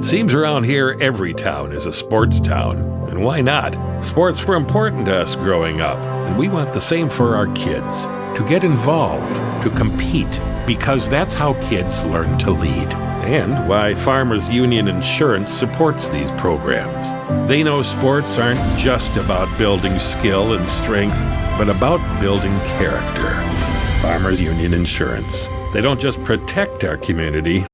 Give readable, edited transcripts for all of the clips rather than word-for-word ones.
seems around here every town is a sports town. And why not? Sports were important to us growing up, and we want the same for our kids. To get involved, to compete, because that's how kids learn to lead. And why Farmers Union Insurance supports these programs. They know sports aren't just about building skill and strength, but about building character. Farmers Union Insurance. They don't just protect our community.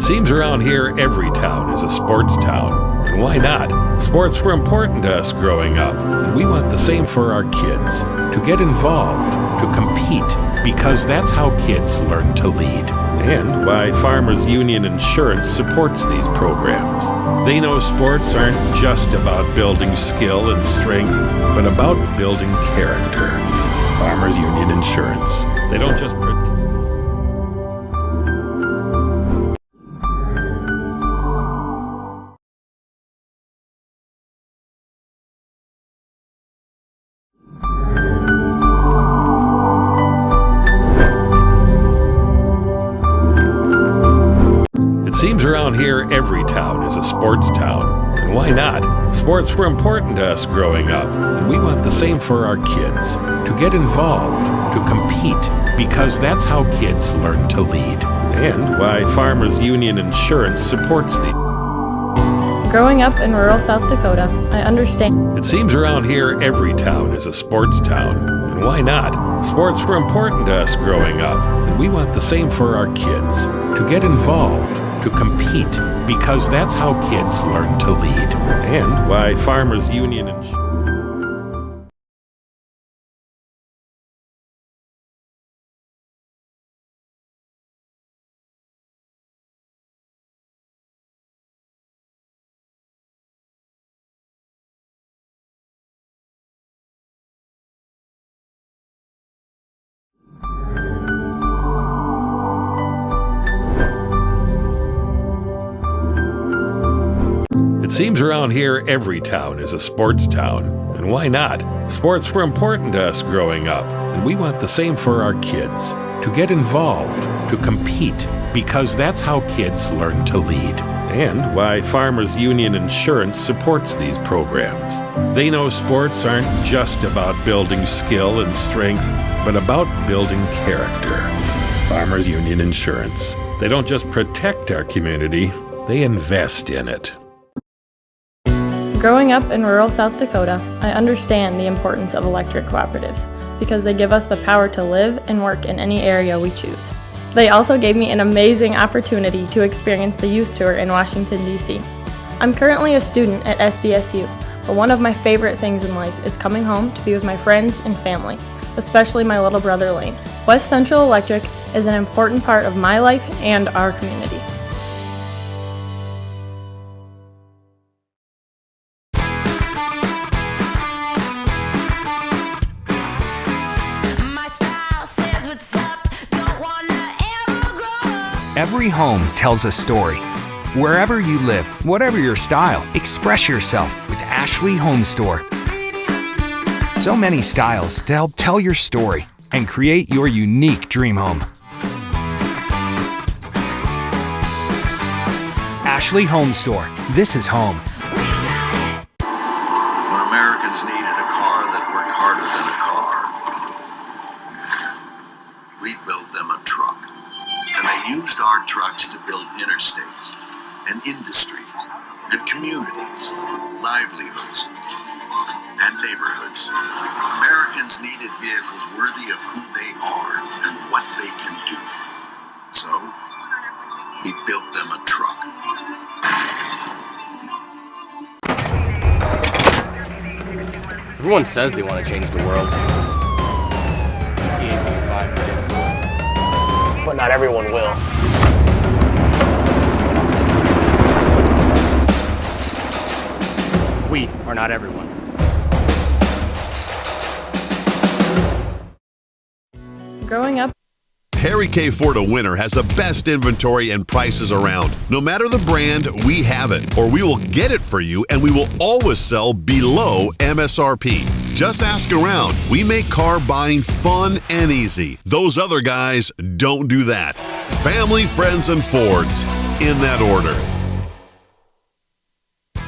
Seems around here every town is a sports town. And why not? Sports were important to us growing up, and we want the same for our kids. To get involved, to compete, because that's how kids learn to lead. And why Farmers Union Insurance supports these programs. They know sports aren't just about building skill and strength, but about building character. Farmers Union Insurance. They don't just protect. Seems around here every town is a sports town. And why not? Sports were important to us growing up, and we want the same for our kids. To get involved, to compete, because that's how kids learn to lead. And why Farmers Union Insurance supports these. Growing up in rural South Dakota, I understand. It seems around here every town is a sports town. And why not? Sports were important to us growing up, and we want the same for our kids. To get involved, to compete, because that's how kids learn to lead. And why Farmers Union Insurance. It seems around here every town is a sports town. And why not? Sports were important to us growing up, and we want the same for our kids. To get involved, to compete, because that's how kids learn to lead. And why Farmers Union Insurance supports these programs. They know sports aren't just about building skill and strength, but about building character. Farmers Union Insurance. They don't just protect our community, they invest in it. Growing up in rural South Dakota, I understand the importance of electric cooperatives because they give us the power to live and work in any area we choose. They also gave me an amazing opportunity to experience the youth tour in Washington, D.C. I'm currently a student at SDSU, but one of my favorite things in life is coming home to be with my friends and family, especially my little brother Lane. West Central Electric is an important part of my life and our community. Every home tells a story. Wherever you live, whatever your style, express yourself with Ashley Home Store. So many styles to help tell your story and create your unique dream home. Ashley Home Store. This is home. When Americans needed a car that worked harder than a car, we built them a truck. And they used our trucks to build interstates and industries and communities, livelihoods and neighborhoods. Americans needed vehicles worthy of who they are and what they can do. So, we built them a truck. Everyone says they want to change the world. But not everyone will. We are not everyone. Growing up, Harry K. Ford of Winter has the best inventory and prices around. No matter the brand, we have it, or we will get it for you, and we will always sell below MSRP. Just ask around. We make car buying fun and easy. Those other guys don't do that. Family, friends, and Fords, in that order.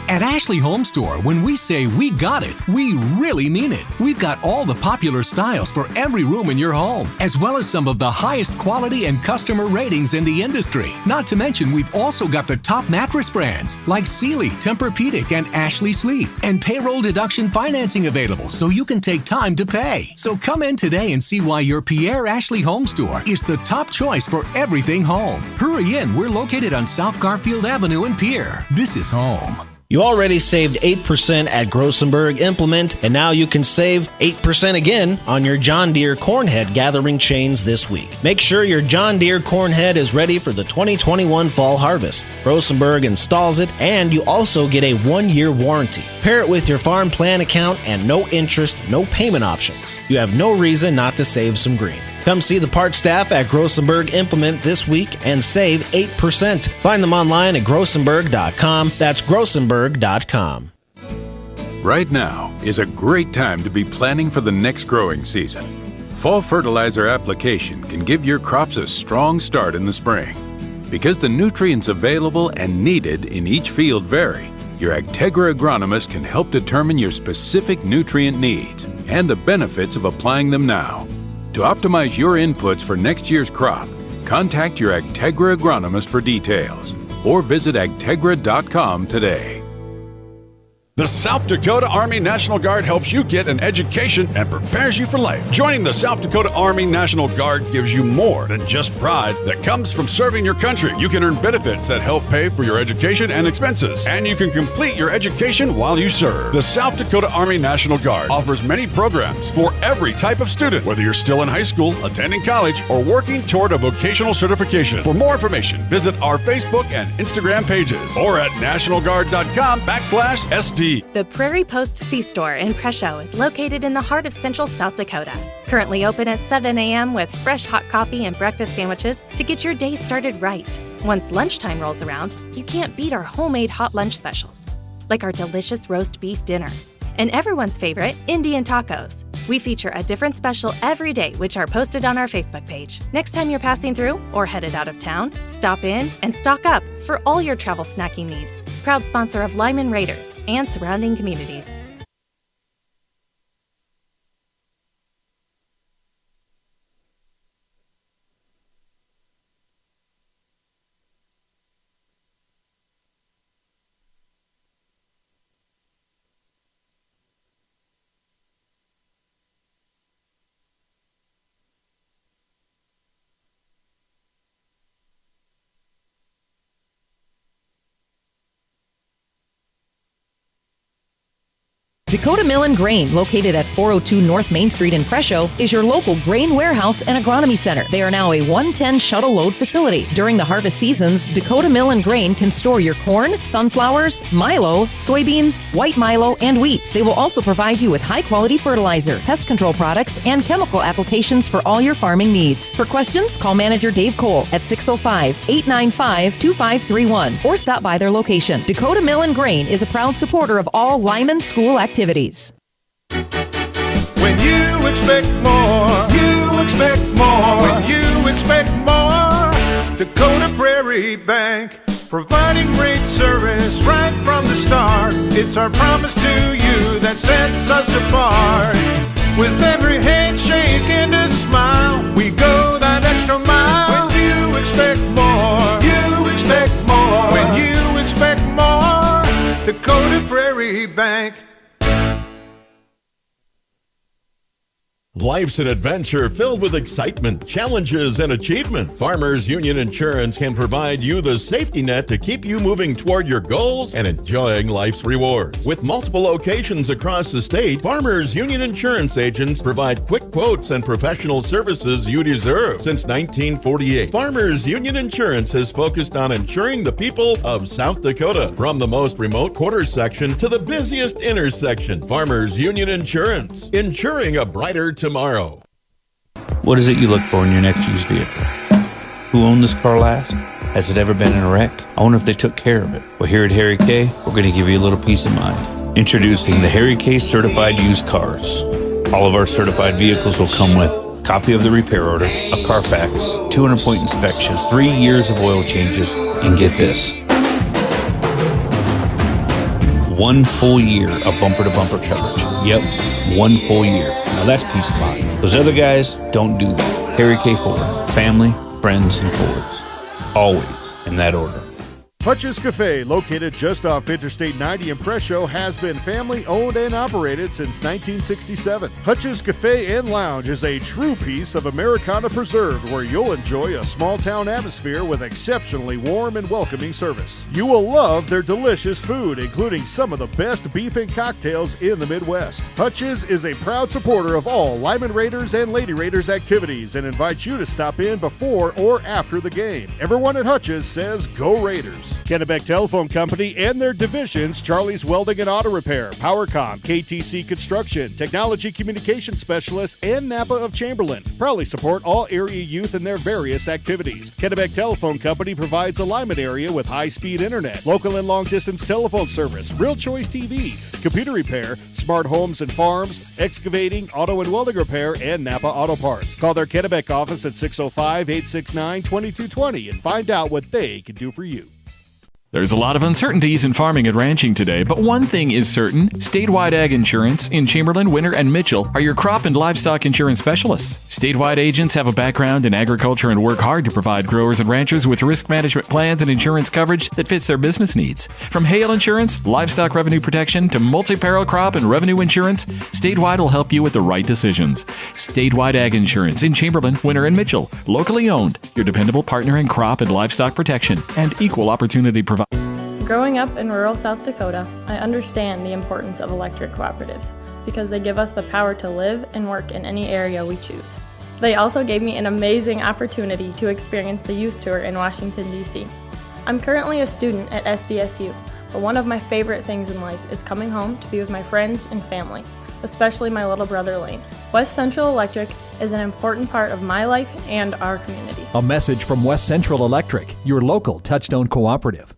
At Ashley Home Store, when we say we got it, we really mean it. We've got all the popular styles for every room in your home, as well as some of the highest quality and customer ratings in the industry. Not to mention, we've also got the top mattress brands like Sealy, Tempur-Pedic, and Ashley Sleep, and payroll deduction financing available so you can take time to pay. So come in today and see why your Pierre Ashley Home Store is the top choice for everything home. Hurry in, we're located on South Garfield Avenue in Pierre. This is home. You already saved 8% at Grossenberg Implement, and now you can save 8% again on your John Deere Cornhead gathering chains this week. Make sure your John Deere Cornhead is ready for the 2021 fall harvest. Grossenberg installs it, and you also get a 1-year warranty. Pair it with your farm plan account and no interest, no payment options. You have no reason not to save some green. Come see the parts staff at Grossenberg Implement this week and save 8%. Find them online at grossenberg.com. That's grossenberg.com. Right now is a great time to be planning for the next growing season. Fall fertilizer application can give your crops a strong start in the spring. Because the nutrients available and needed in each field vary, your Agtegra agronomist can help determine your specific nutrient needs and the benefits of applying them now. To optimize your inputs for next year's crop, contact your Agtegra agronomist for details or visit agtegra.com today. The South Dakota Army National Guard helps you get an education and prepares you for life. Joining the South Dakota Army National Guard gives you more than just pride that comes from serving your country. You can earn benefits that help pay for your education and expenses, and you can complete your education while you serve. The South Dakota Army National Guard offers many programs for every type of student, whether you're still in high school, attending college, or working toward a vocational certification. For more information, visit our Facebook and Instagram pages or at nationalguard.com/SD. The Prairie Post C-Store in Presho is located in the heart of central South Dakota. Currently open at 7 a.m. with fresh hot coffee and breakfast sandwiches to get your day started right. Once lunchtime rolls around, you can't beat our homemade hot lunch specials, like our delicious roast beef dinner and everyone's favorite Indian tacos. We feature a different special every day, which are posted on our Facebook page. Next time you're passing through or headed out of town, stop in and stock up for all your travel snacking needs. Proud sponsor of Lyman Raiders and surrounding communities. Dakota Mill and Grain, located at 402 North Main Street in Presho, is your local grain warehouse and agronomy center. They are now a 110 shuttle load facility. During the harvest seasons, Dakota Mill and Grain can store your corn, sunflowers, milo, soybeans, white milo, and wheat. They will also provide you with high-quality fertilizer, pest control products, and chemical applications for all your farming needs. For questions, call manager Dave Cole at 605-895-2531 or stop by their location. Dakota Mill and Grain is a proud supporter of all Lyman school activities. When you expect more, you expect more. When you expect more, Dakota Prairie Bank, providing great service right from the start. It's our promise to you that sets us apart. With every handshake and a smile, we go that extra mile. When you expect more, you expect more. When you expect more, Dakota Prairie Bank. Life's an adventure filled with excitement, challenges, and achievement. Farmers Union Insurance can provide you the safety net to keep you moving toward your goals and enjoying life's rewards. With multiple locations across the state, Farmers Union Insurance agents provide quick quotes and professional services you deserve. Since 1948, Farmers Union Insurance has focused on insuring the people of South Dakota. From the most remote quarter section to the busiest intersection, Farmers Union Insurance, insuring a brighter tomorrow. What is it you look for in your next used vehicle? Who owned this car last? Has it ever been in a wreck? I wonder if they took care of it. Well, here at Harry K, we're going to give you a little peace of mind. Introducing the Harry K Certified Used Cars. All of our certified vehicles will come with a copy of the repair order, a Carfax, 200-point inspection, 3 years of oil changes, and get this, 1 full year of bumper-to-bumper coverage. Yep, 1 full year. Now that's peace of mind. Those other guys don't do that. Harry K. Ford. Family, friends, and Fords. Always in that order. Hutch's Cafe, located just off Interstate 90 in Presho, has been family-owned and operated since 1967. Hutch's Cafe and Lounge is a true piece of Americana preserved, where you'll enjoy a small-town atmosphere with exceptionally warm and welcoming service. You will love their delicious food, including some of the best beef and cocktails in the Midwest. Hutch's is a proud supporter of all Lyman Raiders and Lady Raiders activities and invites you to stop in before or after the game. Everyone at Hutch's says, "Go Raiders." Kennebec Telephone Company and their divisions, Charlie's Welding and Auto Repair, PowerCom, KTC Construction, Technology Communication Specialists, and Napa of Chamberlain proudly support all area youth in their various activities. Kennebec Telephone Company provides the Lyman area with high-speed internet, local and long-distance telephone service, Real Choice TV, computer repair, smart homes and farms, excavating, auto and welding repair, and Napa Auto Parts. Call their Kennebec office at 605-869-2220 and find out what they can do for you. There's a lot of uncertainties in farming and ranching today, but one thing is certain. Statewide Ag Insurance in Chamberlain, Winter, and Mitchell are your crop and livestock insurance specialists. Statewide agents have a background in agriculture and work hard to provide growers and ranchers with risk management plans and insurance coverage that fits their business needs. From hail insurance, livestock revenue protection, to multi-peril crop and revenue insurance, Statewide will help you with the right decisions. Statewide Ag Insurance in Chamberlain, Winter, and Mitchell. Locally owned, your dependable partner in crop and livestock protection and equal opportunity provider. Growing up in rural South Dakota, I understand the importance of electric cooperatives because they give us the power to live and work in any area we choose. They also gave me an amazing opportunity to experience the youth tour in Washington, D.C. I'm currently a student at SDSU, but one of my favorite things in life is coming home to be with my friends and family, especially my little brother Lane. West Central Electric is an important part of my life and our community. A message from West Central Electric, your local Touchstone cooperative.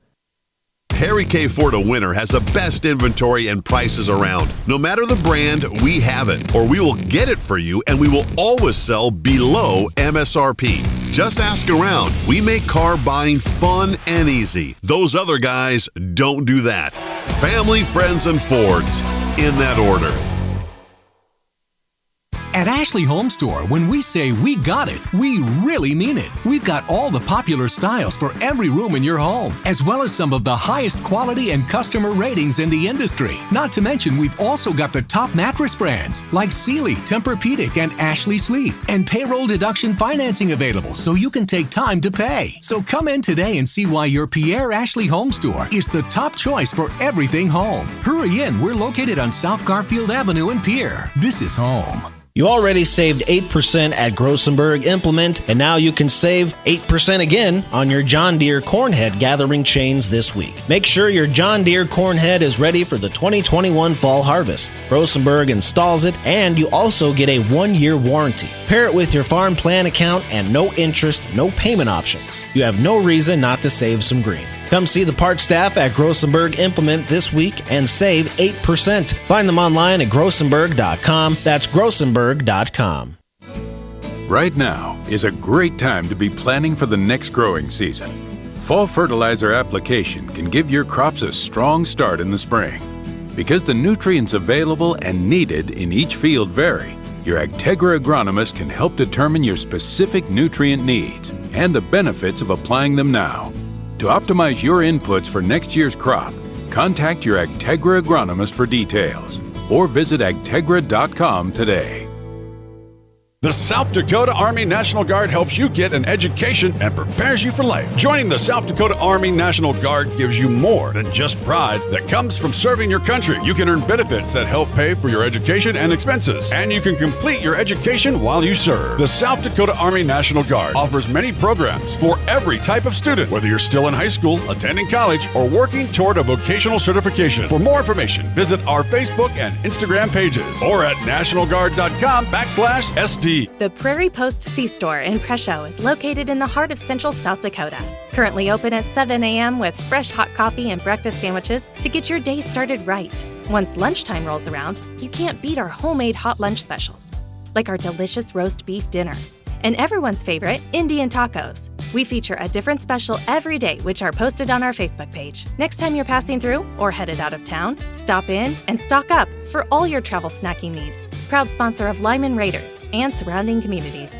Harry K. Ford of Winter has the best inventory and prices around. No matter the brand, we have it, or we will get it for you, and we will always sell below MSRP. Just ask around. We make car buying fun and easy. Those other guys don't do that. Family, friends, and Fords, in that order. At Ashley Home Store, when we say we got it, we really mean it. We've got all the popular styles for every room in your home, as well as some of the highest quality and customer ratings in the industry. Not to mention, we've also got the top mattress brands like Sealy, Tempur-Pedic, and Ashley Sleep, and payroll deduction financing available so you can take time to pay. So come in today and see why your Pierre Ashley Home Store is the top choice for everything home. Hurry in, we're located on South Garfield Avenue in Pierre. This is home. You already saved 8% at Grossenberg Implement, and now you can save 8% again on your John Deere corn head gathering chains this week. Make sure your John Deere corn head is ready for the 2021 fall harvest. Grossenberg installs it, and you also get a 1-year warranty. Pair it with your farm plan account and no interest, no payment options. You have no reason not to save some green. Come see the parts staff at Grossenberg Implement this week and save 8%. Find them online at grossenberg.com. That's grossenberg.com. Right now is a great time to be planning for the next growing season. Fall fertilizer application can give your crops a strong start in the spring. Because the nutrients available and needed in each field vary, your Agtegra agronomist can help determine your specific nutrient needs and the benefits of applying them now. To optimize your inputs for next year's crop, contact your Agtegra agronomist for details or visit agtegra.com today. The South Dakota Army National Guard helps you get an education and prepares you for life. Joining the South Dakota Army National Guard gives you more than just pride that comes from serving your country. You can earn benefits that help pay for your education and expenses, and you can complete your education while you serve. The South Dakota Army National Guard offers many programs for every type of student, whether you're still in high school, attending college, or working toward a vocational certification. For more information, visit our Facebook and Instagram pages or at nationalguard.com/SD. sea. The Prairie Post C-Store in Presho is located in the heart of central South Dakota. Currently open at 7 a.m. with fresh hot coffee and breakfast sandwiches to get your day started right. Once lunchtime rolls around, you can't beat our homemade hot lunch specials, like our delicious roast beef dinner and everyone's favorite, Indian tacos. We feature a different special every day, which are posted on our Facebook page. Next time you're passing through or headed out of town, stop in and stock up for all your travel snacking needs. Proud sponsor of Lyman Raiders and surrounding communities.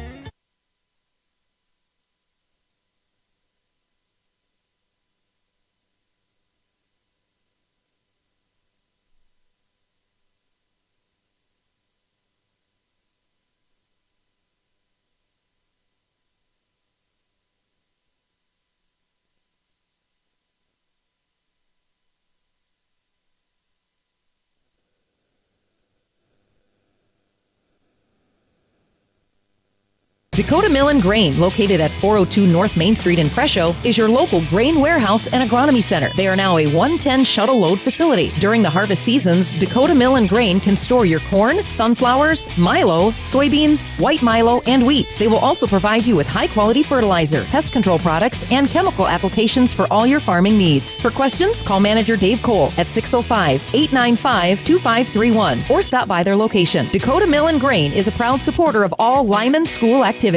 Dakota Mill and Grain, located at 402 North Main Street in Presho, is your local grain warehouse and agronomy center. They are now a 110 shuttle load facility. During the harvest seasons, Dakota Mill and Grain can store your corn, sunflowers, milo, soybeans, white milo, and wheat. They will also provide you with high-quality fertilizer, pest control products, and chemical applications for all your farming needs. For questions, call manager Dave Cole at 605-895-2531 or stop by their location. Dakota Mill and Grain is a proud supporter of all Lyman school activities.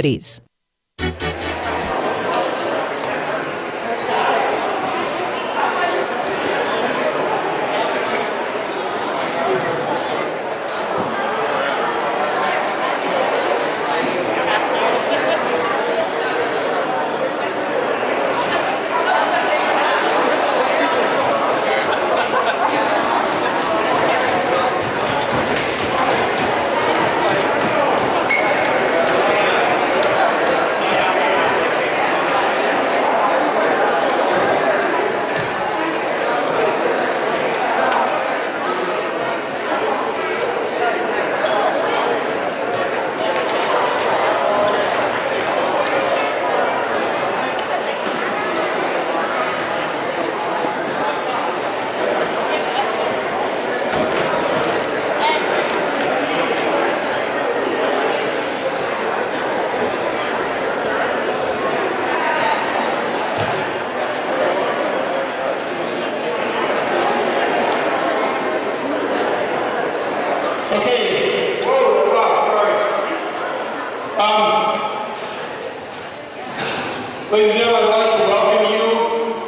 Ladies and gentlemen, I'd like to welcome you to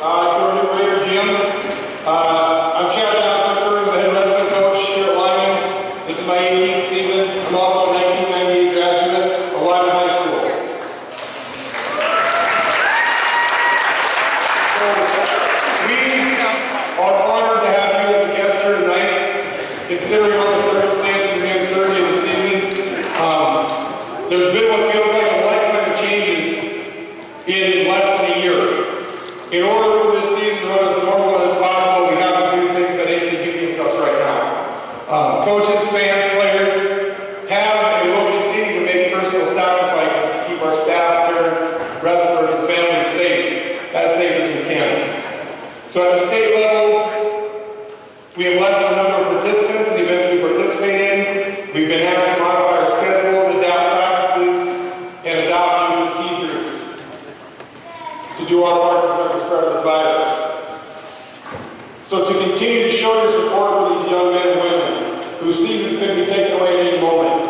our new Raider gym. I'm Chad Johnson, the head wrestling coach here at Lyman. This is my 18th season. I'm also a 1998 graduate of Lyman High School. So we are honored to have you as a guest here tonight, considering all the circumstances and the uncertainty of the season. There's been what feels like a lifetime of changes in less than a year. In order for this season to run as normal as possible, we have to do things that inconvenience us right now. Coaches, fans, players have and will continue to make personal sacrifices to keep our staff, parents, wrestlers, and families safe as we can. So at the state level, we have less than a number of participants in the events we participate in. We've been asked to modify our schedules, adapt practices, and adopt new procedures to do our part to prevent the spread of this virus. So to continue to show your support for these young men and women whose seasons could be taken away at any moment,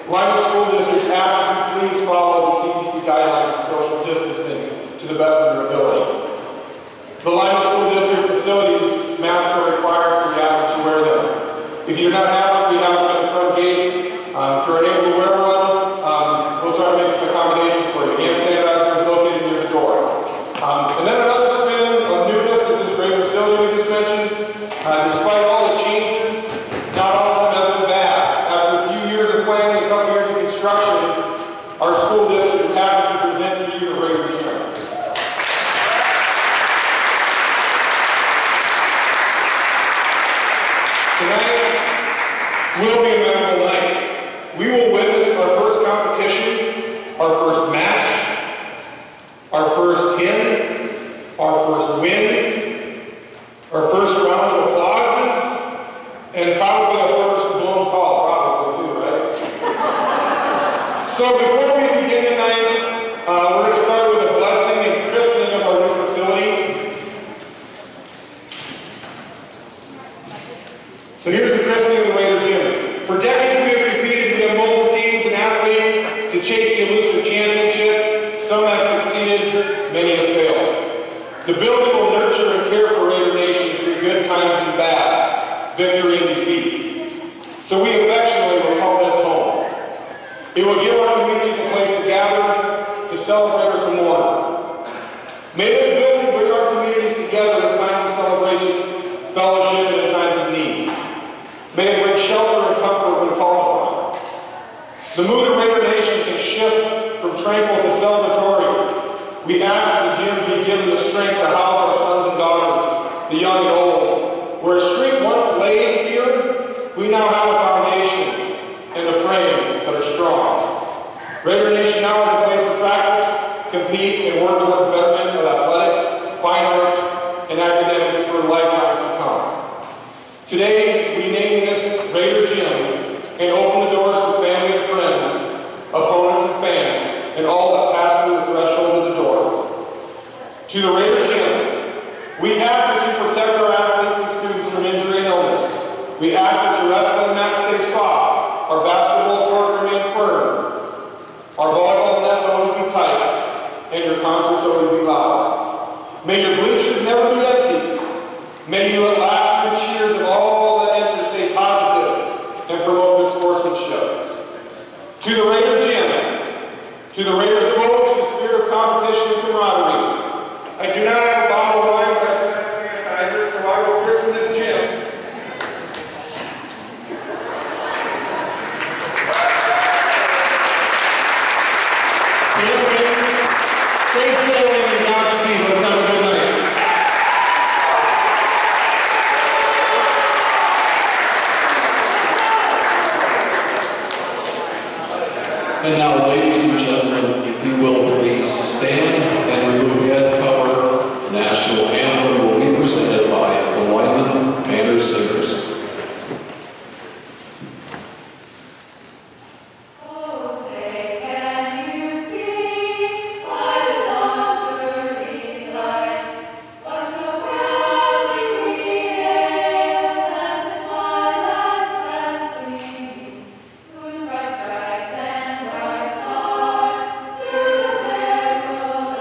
Lyman School District asks you please follow the CDC guidelines and social distancing to the best of your ability. The Lyman School District facilities masks are required, so we ask that you wear them. If you do not have them, we have them at the front gate. If you're unable to wear one, we'll try to make some accommodations for you. Hand sanitizer is located near the door. And then another spin of newness is this great facility we just mentioned. Despite all the changes, not all of them have been bad. After a few years of planning, a couple years of construction, our school district is happy to present to you the Raider Gym. Tonight will be a memorable night. We will witness our first competition, our first match, our first hymn, our first wins, our first round of applauses, and probably the first blown call, probably too, right? So before we begin tonight, we're going to start with a blessing and christening of our new facility. So here's the christening of the Raider Gym. For decades we have competed, we have molded teams and athletes to chase the elusive championship. Some have succeeded, many have failed. The building will nurture and care for Raider Nation through good times and bad, victory and defeat. So we affectionately will call this home. It will give our communities a place to gather, to celebrate, or to mourn. May this building bring our communities together in times of celebration, fellowship, and in times of need. May it bring shelter and comfort when called upon. The mood of Raider Nation can shift from tranquil to celebratory. We ask that the gym be given the strength to house our sons and daughters, the young and old. Where a street once laid here, we now have a foundation and a frame that are strong. Raider Nation now has a place to practice, compete, and work towards betterment of athletics, fine arts, and academics for lifetimes to come. Today, we name this Raider Gym and open the doors to family and friends, opponents and fans, and all that pass through the threshold of the door. To the Raider Gym, we ask that you protect our athletes and students from injury and illness. We ask that your wrestling mats stay soft, our basketball court remain firm, our volleyball nets always be tight, and your concerts always be loud. May your bleachers never be empty. May your laughter and cheers of all that enter stay positive and promote good sportsmanship. To the Raider Gym, to the Raiders vote, to the spirit of competition and camaraderie. I do not have a bottle of wine, but I do have sanitizer, so I will christen this gym. Safe sailing and Godspeed. Let's have a good night. And now, ladies and gentlemen, if you will please stand and remove head cover. The national anthem will be presented by the Lyman Band Singers. Whose bright stripes and bright stars through the fair world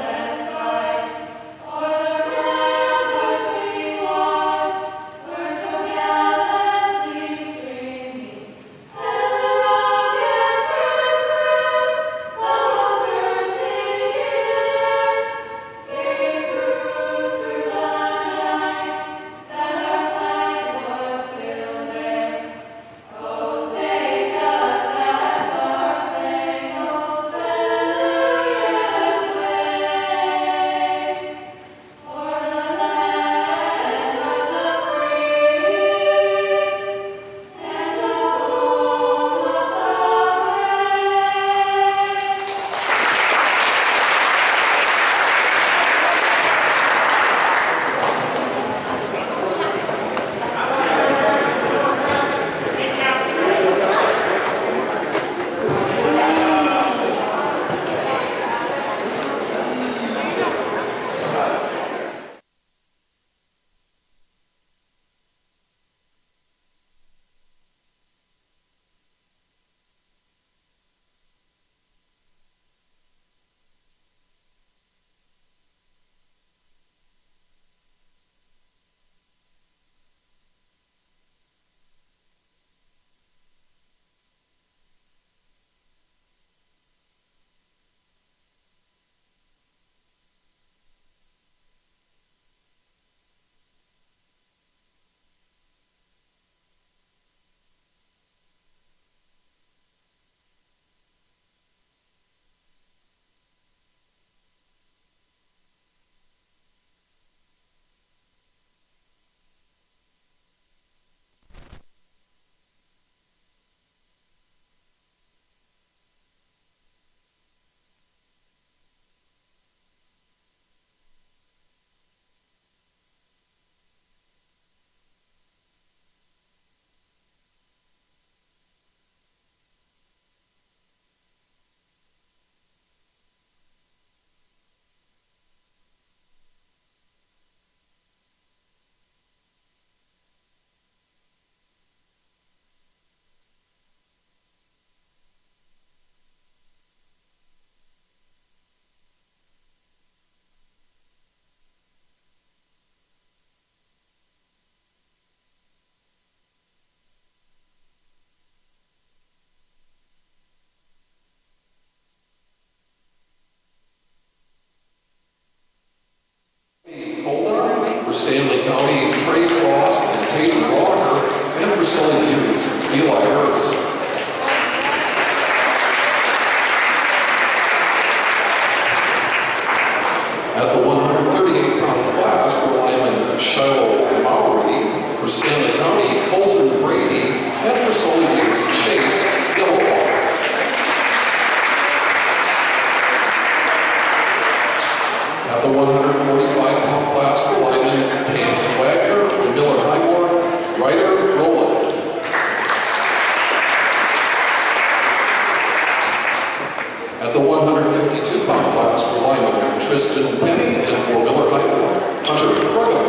At the 152-pound class for Lyman, Tristan Penny, and for Miller High School, Hunter Brugge.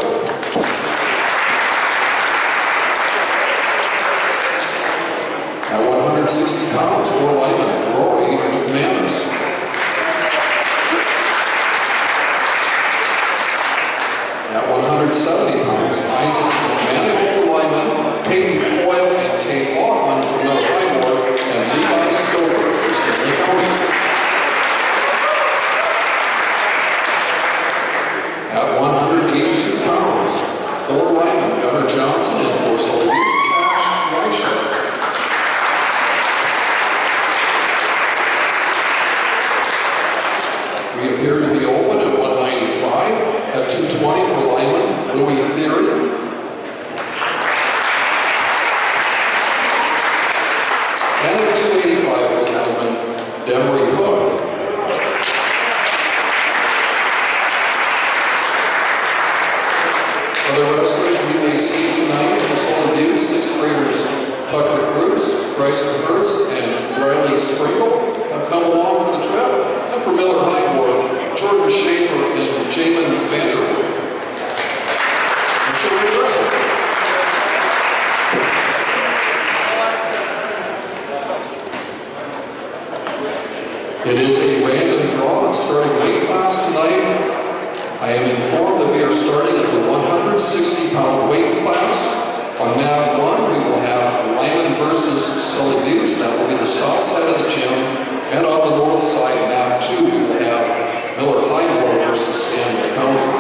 At 160 pounds for Lyman, Rory McManus. At 170 pounds, Isaac McManus for Lyman, Peyton Coyle and Tate Hoffman for Miller Highmore, and Levi Stover for Stanley County. At 182 pounds, for Lyman, Gunnar Johnson, and for Sylvia Cash Weischer. We appear to be open at 195, at 220 for Lyman, Louis Theory. And at 285 for Lyman, Demery Hood. Other wrestlers we may see tonight for Solid Butte, 6th graders Tucker Cruz, Bryson Kurtz, and Riley Sprinkle have come along for the trip. And for Miller Highmore, Jordan Schaefer and Jamin Vanderwood. And so we wrestle. It is a random draw starting weight class tonight. I am informed that we are starting at the 160-pound weight class. On mat 1, we will have Lyman versus Sully Butte. That will be the south side of the gym. And on the north side, mat 2, we will have Miller Highmore versus Stanley County.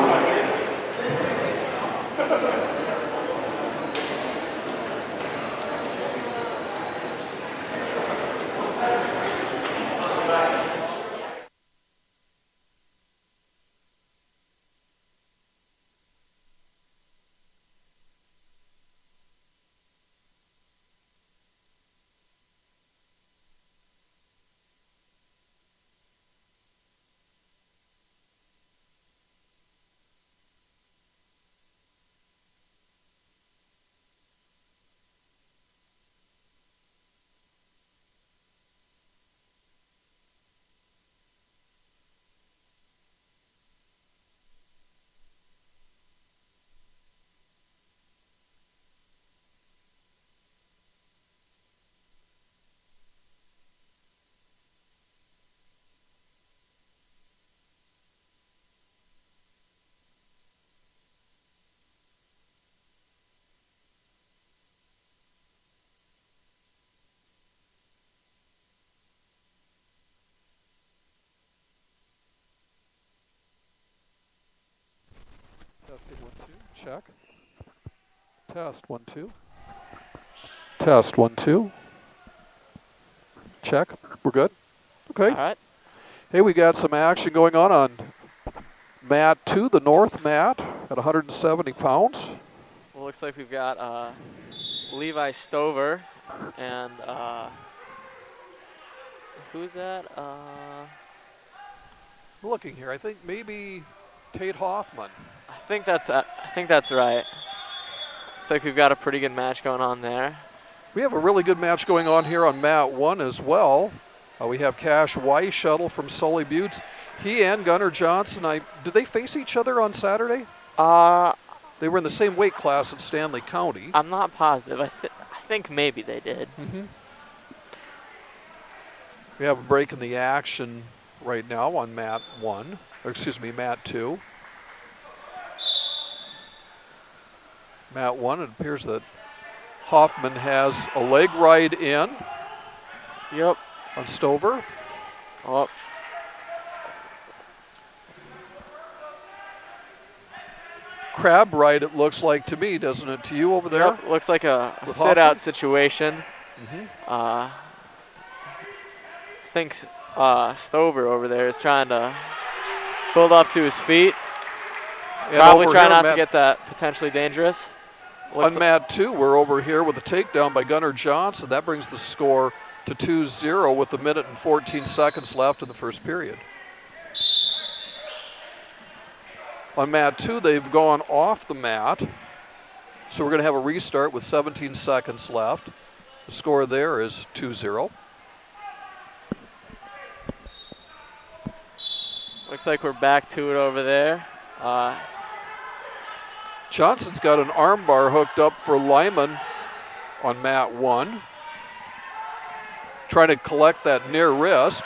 Testing 1, 2, check. Test 1, 2. Test 1, 2. Check. We're good. Okay. All right. Hey, we got some action going on mat 2, the north mat, at 170 pounds. Well, looks like we've got Levi Stover and who's that? Looking here, I think maybe Tate Hoffman. I think that's right. Looks like we've got a pretty good match going on there. We have a really good match going on here on mat 1 as well. We have Cash Weischer from Sully Butte. He and Gunnar Johnson, did they face each other on Saturday? They were in the same weight class at Stanley County. I'm not positive. I think maybe they did. Mm-hmm. We have a break in the action right now on mat 1, or excuse me, mat 2. Mat 1, it appears that Hoffman has a leg ride in. Yep. On Stover. Oh. Crab ride, it looks like to me, doesn't it, to you over there? Yep. Looks like a sit-out situation. Mm-hmm. I think Stover over there is trying to build up to his feet. And probably trying here, not to get that potentially dangerous. On mat 2, we're over here with a takedown by Gunnar Johnson. That brings the score to 2-0 with 1 minute and 14 seconds left in the first period. On mat 2, they've gone off the mat. So we're going to have a restart with 17 seconds left. The score there is 2-0. Looks like we're back to it over there. Johnson's got an arm bar hooked up for Lyman on mat 1. Trying to collect that near wrist.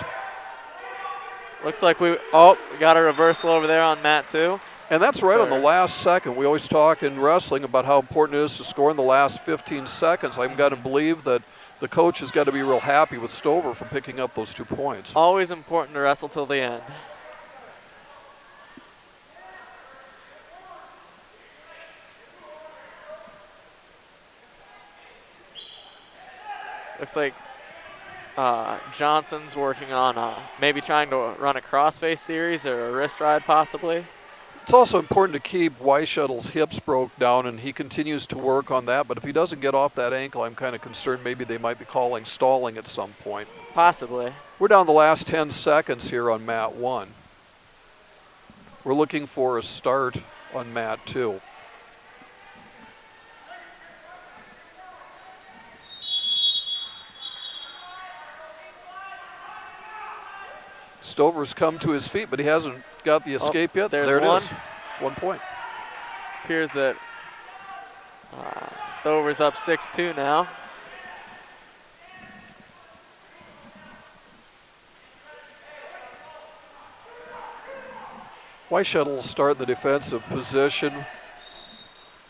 Looks like we got a reversal over there on mat 2. And that's right on the last second. We always talk in wrestling about how important it is to score in the last 15 seconds. I've got to believe that the coach has got to be real happy with Stover for picking up those 2 points. Always important to wrestle till the end. Looks like Johnson's working on maybe trying to run a crossface series or a wrist ride possibly. It's also important to keep Weishuttle's hips broke down, and he continues to work on that. But if he doesn't get off that ankle, I'm kind of concerned maybe they might be calling stalling at some point. Possibly. We're down the last 10 seconds here on mat 1. We're looking for a start on mat 2. Stover's come to his feet, but he hasn't got the escape yet. There's there it one. is. 1 point. Appears that Stover's up 6-2 now. Weishuttle will start in the defensive position.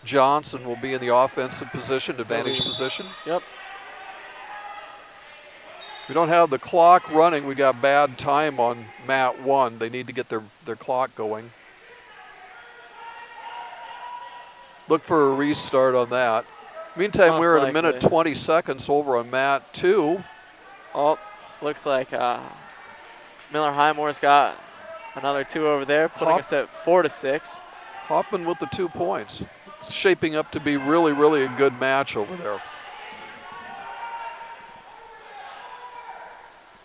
Johnson will be in the offensive position, advantage position. Yep. We don't have the clock running. We got bad time on mat 1. They need to get their clock going. Look for a restart on that. Meantime, we're at 1 minute 20 seconds over on mat 2. Oh, looks like Miller Highmore's got another 2 over there, putting us at 4-6. Hoffman with the 2 points. It's shaping up to be really, really a good match over there.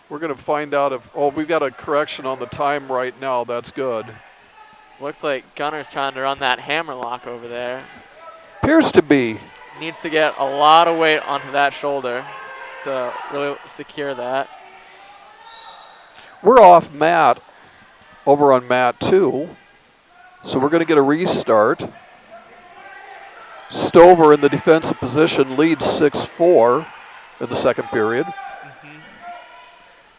We're going to find out if, we've got a correction on the time right now. That's good. Looks like Gunner's trying to run that hammer lock over there. Appears to be. Needs to get a lot of weight onto that shoulder to really secure that. We're off mat over on mat 2. So we're going to get a restart. Stover in the defensive position leads 6-4 in the second period.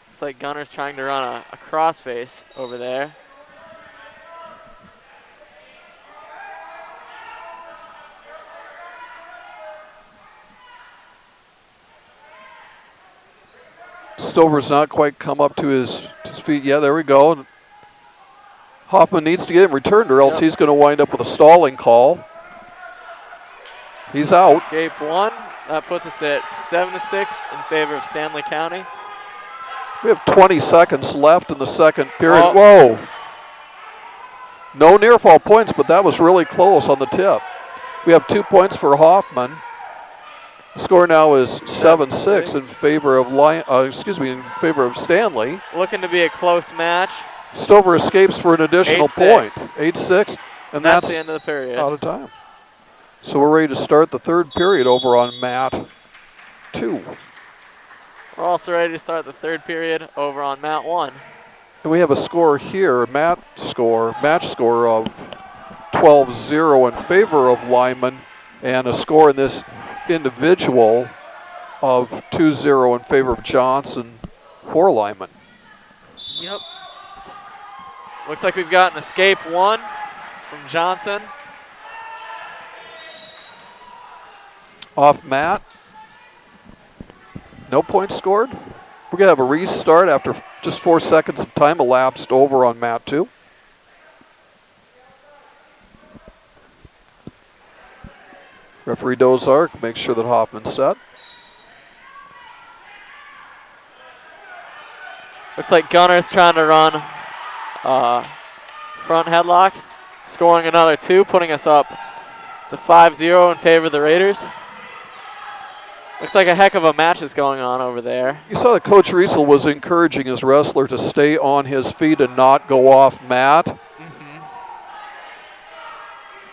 Looks like Gunner's trying to run a crossface over there. Stover's not quite come up to his feet. Yeah, there we go. Hoffman needs to get him returned or else he's going to wind up with a stalling call. He's out. Escape 1. That puts us at 7-6 in favor of Stanley County. We have 20 seconds left in the second period. Whoa. No near fall points, but that was really close on the tip. We have 2 points for Hoffman. The score now is 7-6 in favor of in favor of Stanley. Looking to be a close match. Stover escapes for an additional point. 8-6, and that's the end of the period. Out of time. So we're ready to start the third period over on mat 2. We're also ready to start the third period over on mat 1. And we have a score here, match score of 12-0 in favor of Lyman, and a score in this individual of 2-0 in favor of Johnson for Lyman. Yep. Looks like we've got an escape 1 from Johnson. Off mat. No points scored. We're going to have a restart after just 4 seconds of time elapsed over on mat 2. Referee Dozark makes sure that Hoffman's set. Looks like Gunner's trying to run front headlock, scoring another 2, putting us up to 5-0 in favor of the Raiders. Looks like a heck of a match is going on over there. You saw that Coach Riesel was encouraging his wrestler to stay on his feet and not go off mat.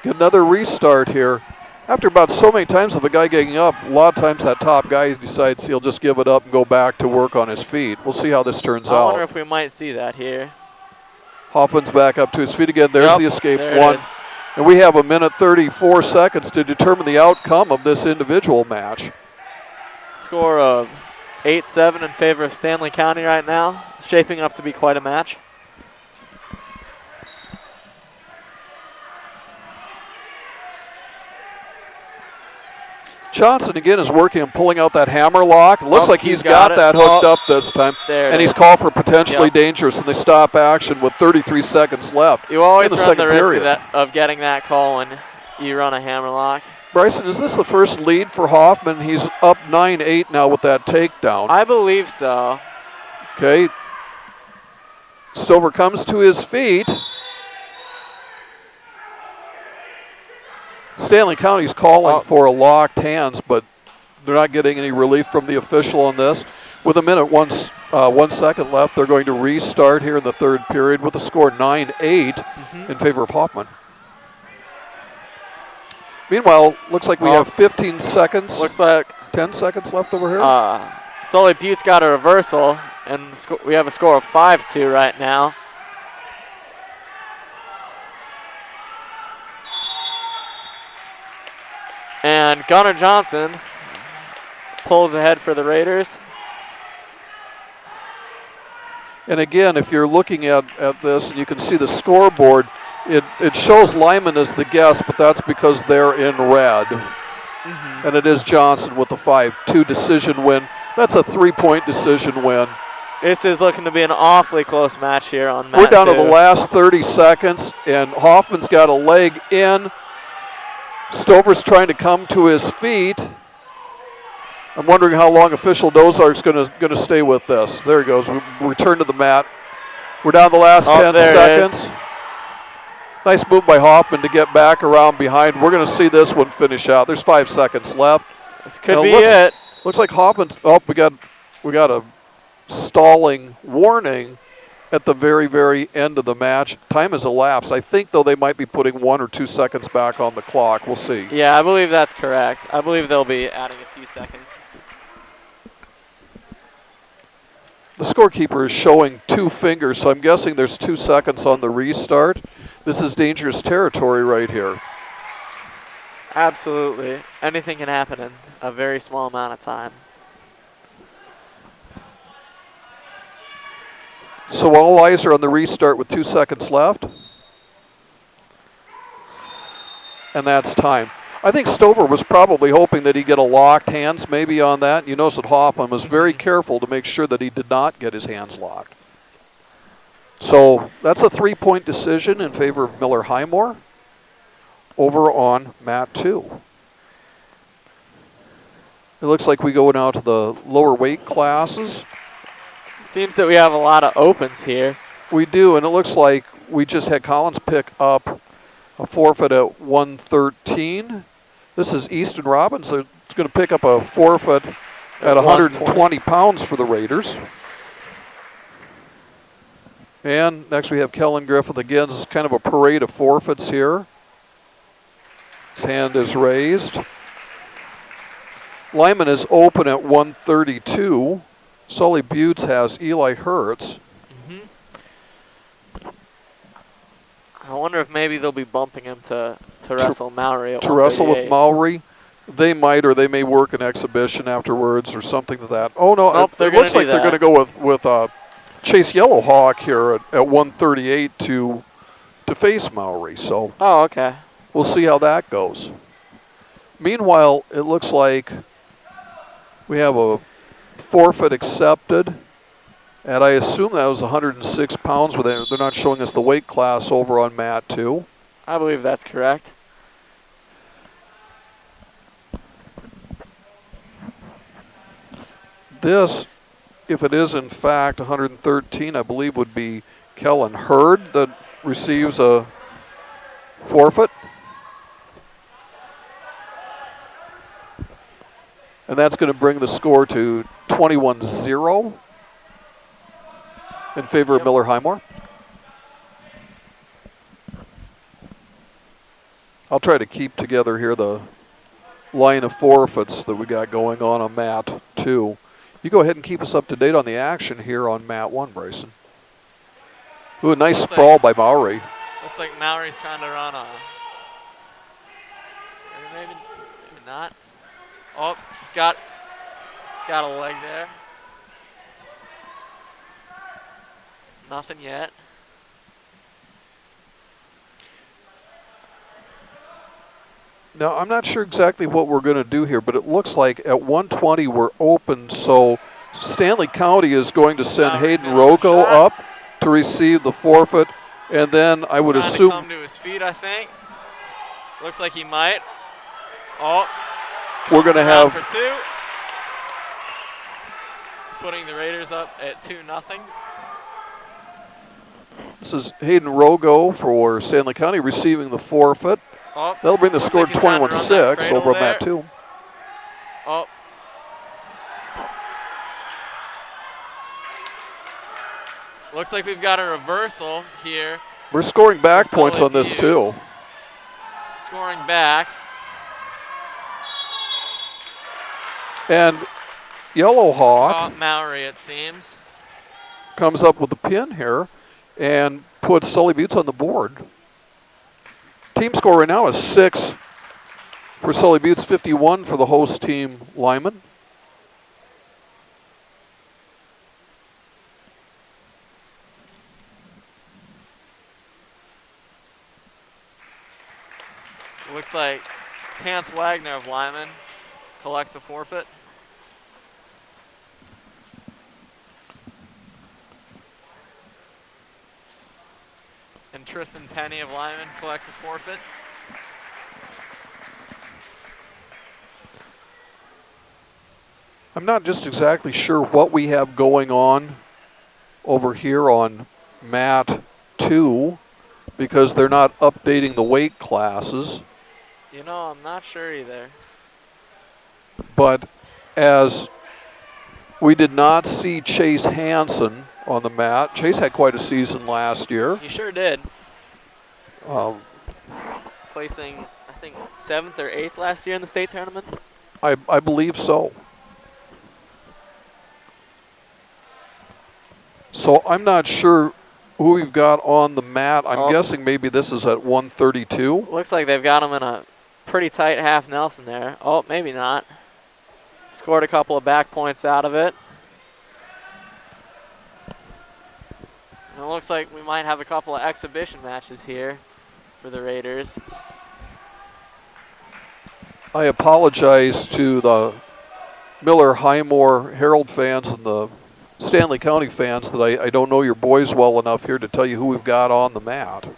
Get another restart here. After about so many times of a guy getting up, a lot of times that top guy decides he'll just give it up and go back to work on his feet. We'll see how this turns out. I wonder if we might see that here. Hoffman's back up to his feet again. There's the escape there it one. is. And we have a minute 34 seconds to determine the outcome of this individual match. Score of 8-7 in favor of Stanley County right now. Shaping up to be quite a match. Johnson again is working on pulling out that hammer lock. Looks like he's got that it. hooked up this time. There it and he's is. called for potentially dangerous, and they stop action with 33 seconds left. You always in the run second the risk period. of getting that call when you run a hammer lock. Bryson, is this the first lead for Hoffman? He's up 9-8 now with that takedown. I believe so. Okay. Stover comes to his feet. Stanley County's calling for a locked hands, but they're not getting any relief from the official on this. With a minute, 1 second left, they're going to restart here in the third period with a score 9-8 in favor of Hoffman. Meanwhile, looks like we have 15 seconds. Looks like 10 seconds left over here. Sully Butte's got a reversal, and we have a score of 5-2 right now. And Gunnar Johnson pulls ahead for the Raiders. And again, if you're looking at this and you can see the scoreboard, it shows Lyman as the guest, but that's because they're in red. And it is Johnson with the 5-2 decision win. That's a 3-point decision win. This is looking to be an awfully close match here on Mat We're down 2. to the last 30 seconds, and Hoffman's got a leg in. Stover's trying to come to his feet. I'm wondering how long official Dozark's going to stay with this. There he goes. We return to the mat. We're down the last 10 seconds. Nice move by Hoffman to get back around behind. We're going to see this one finish out. There's 5 seconds left. This could be it. Looks like Hoffman. Oh, we got a stalling warning at the very, very end of the match. Time has elapsed. I think, though, they might be putting 1 or 2 seconds back on the clock. We'll see. Yeah, I believe that's correct. I believe they'll be adding a few seconds. The scorekeeper is showing 2 fingers, so I'm guessing there's 2 seconds on the restart. This is dangerous territory right here. Absolutely. Anything can happen in a very small amount of time. So all eyes are on the restart with 2 seconds left. And that's time. I think Stover was probably hoping that he'd get a locked hands maybe on that. You notice that Hoffman was very careful to make sure that he did not get his hands locked. So that's a 3-point decision in favor of Miller Highmore over on Mat 2. It looks like we go now to the lower weight classes. Seems that we have a lot of opens here. We do, and it looks like we just had Collins pick up a forfeit at 113. This is Easton Robbins. It's going to pick up a forfeit at 120 pounds for the Raiders. And next we have Kellen Griffith again. This is kind of a parade of forfeits here. His hand is raised. Lyman is open at 132. Sully Buttes has Eli Hertz. I wonder if maybe they'll be bumping him to wrestle Mowry at To wrestle with 138. Mowry. They might, or they may work an exhibition afterwards or something to that. Oh, no, Nope, it looks like they're going to go with Chase Yellowhawk here at 138 to face Mowry. So oh, okay. We'll see how that goes. Meanwhile, it looks like we have a forfeit accepted, and I assume that was 106 pounds. But they're not showing us the weight class over on Mat 2. I believe that's correct. This, if it is in fact 113, I believe would be Kellen Hurd that receives a forfeit. And that's going to bring the score to 21-0 in favor of Miller Highmore. I'll try to keep together here the line of forfeits that we got going on Mat 2. You go ahead and keep us up to date on the action here on Mat 1, Bryson. Ooh, a nice sprawl by Mowry. Looks like Mowry's trying to run a. Maybe not. Oh, he's got a leg there. Nothing yet. Now, I'm not sure exactly what we're going to do here, but it looks like at 120 we're open, so Stanley County is going to send Hayden Rocco up to receive the forfeit, and then I would assume... come to his feet, I think. Looks like he might. Oh, we're going to have... for 2. Putting the Raiders up at 2-0. This is Hayden Rogo for Stanley County receiving the forfeit. Oh, that'll bring the score to 21-6 over on mat 2. Oh. Looks like we've got a reversal here. We're scoring back points on this too. Scoring backs. And Yellow Hawk Mowry, it seems, comes up with the pin here and puts Sully Buttes on the board. Team score right now is 6 for Sully Buttes, 51 for the host team, Lyman. It looks like Tance Wagner of Lyman collects a forfeit. And Tristan Penny of Lyman collects a forfeit. I'm not just exactly sure what we have going on over here on mat 2 because they're not updating the weight classes. You know, I'm not sure either. But as we did not see Chase Hansen on the mat. Chase had quite a season last year. He sure did. Placing, I think, 7th or 8th last year in the state tournament. I believe so. So I'm not sure who we've got on the mat. I'm guessing maybe this is at 132. Looks like they've got him in a pretty tight half Nelson there. Oh, maybe not. Scored a couple of back points out of it. And it looks like we might have a couple of exhibition matches here for the Raiders. I apologize to the Miller Highmore Herald fans and the Stanley County fans that I don't know your boys well enough here to tell you who we've got on the mat.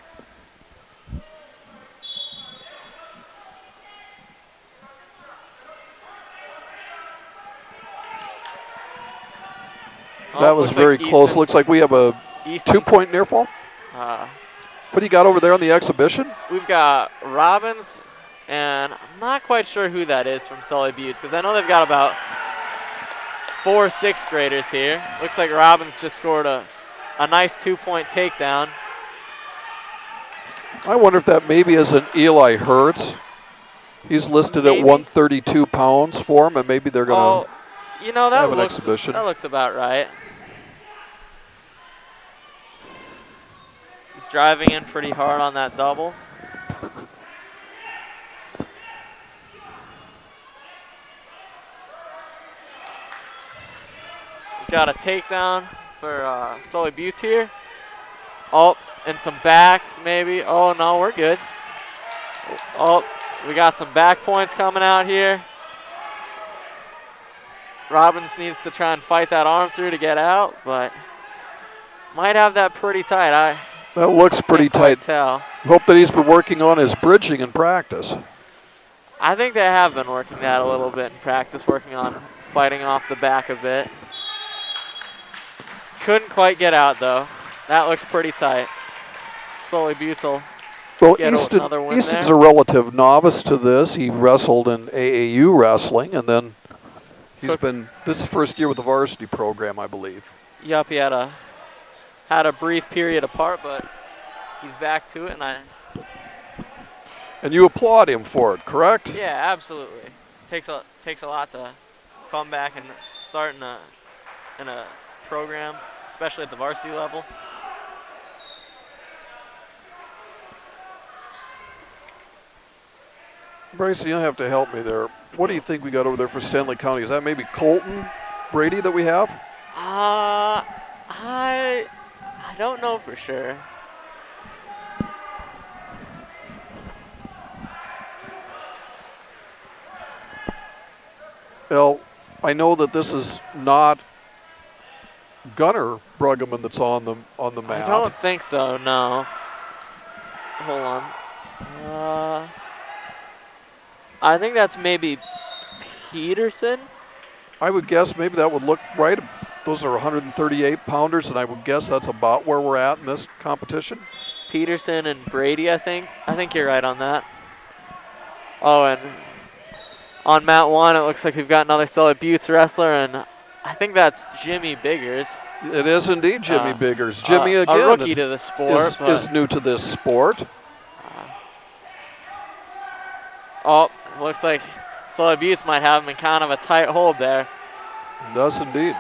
That was very close. Looks like we have a 2-point near fall. What do you got over there on the exhibition? We've got Robbins, and I'm not quite sure who that is from Sully Buttes, because I know they've got about 4 6th graders here. Looks like Robbins just scored a nice 2-point takedown. I wonder if that maybe is an Eli Hertz. He's listed at 132 pounds for him, and maybe they're going to have an exhibition. That looks about right. He's driving in pretty hard on that double. Got a takedown for Sully Buttes here. Oh, and some backs maybe. Oh, no, we're good. Oh, we got some back points coming out here. Robbins needs to try and fight that arm through to get out, but might have that pretty tight. That looks pretty tight. Tell. Hope that he's been working on his bridging in practice. I think they have been working that a little bit in practice, working on fighting off the back a bit. Couldn't quite get out, though. That looks pretty tight. Sully Buttes will get another win Easton's there. a relative novice to this. He wrestled in AAU wrestling, and then this is the first year with the varsity program, I believe. Yup, he had a brief period apart, but he's back to it, and you applaud him for it, correct? Yeah, absolutely. Takes a lot to come back and start in a program, especially at the varsity level. Bryson, you'll have to help me there. What do you think we got over there for Stanley County? Is that maybe Colton Brady that we have? I don't know for sure. Well, I know that this is not Gunnar Bruggeman that's on the map. I don't think so, no. Hold on. I think that's maybe Peterson. I would guess maybe that would look right. Those are 138 pounders, and I would guess that's about where we're at in this competition. Peterson and Brady, I think. I think you're right on that. Oh, and on mat 1, it looks like we've got another Solid Buttes wrestler, and I think that's Jimmy Biggers. It is indeed Jimmy Biggers. Jimmy, again, a rookie to the sport. Is new to this sport. Looks like Solid Buttes might have him in kind of a tight hold there. It does indeed.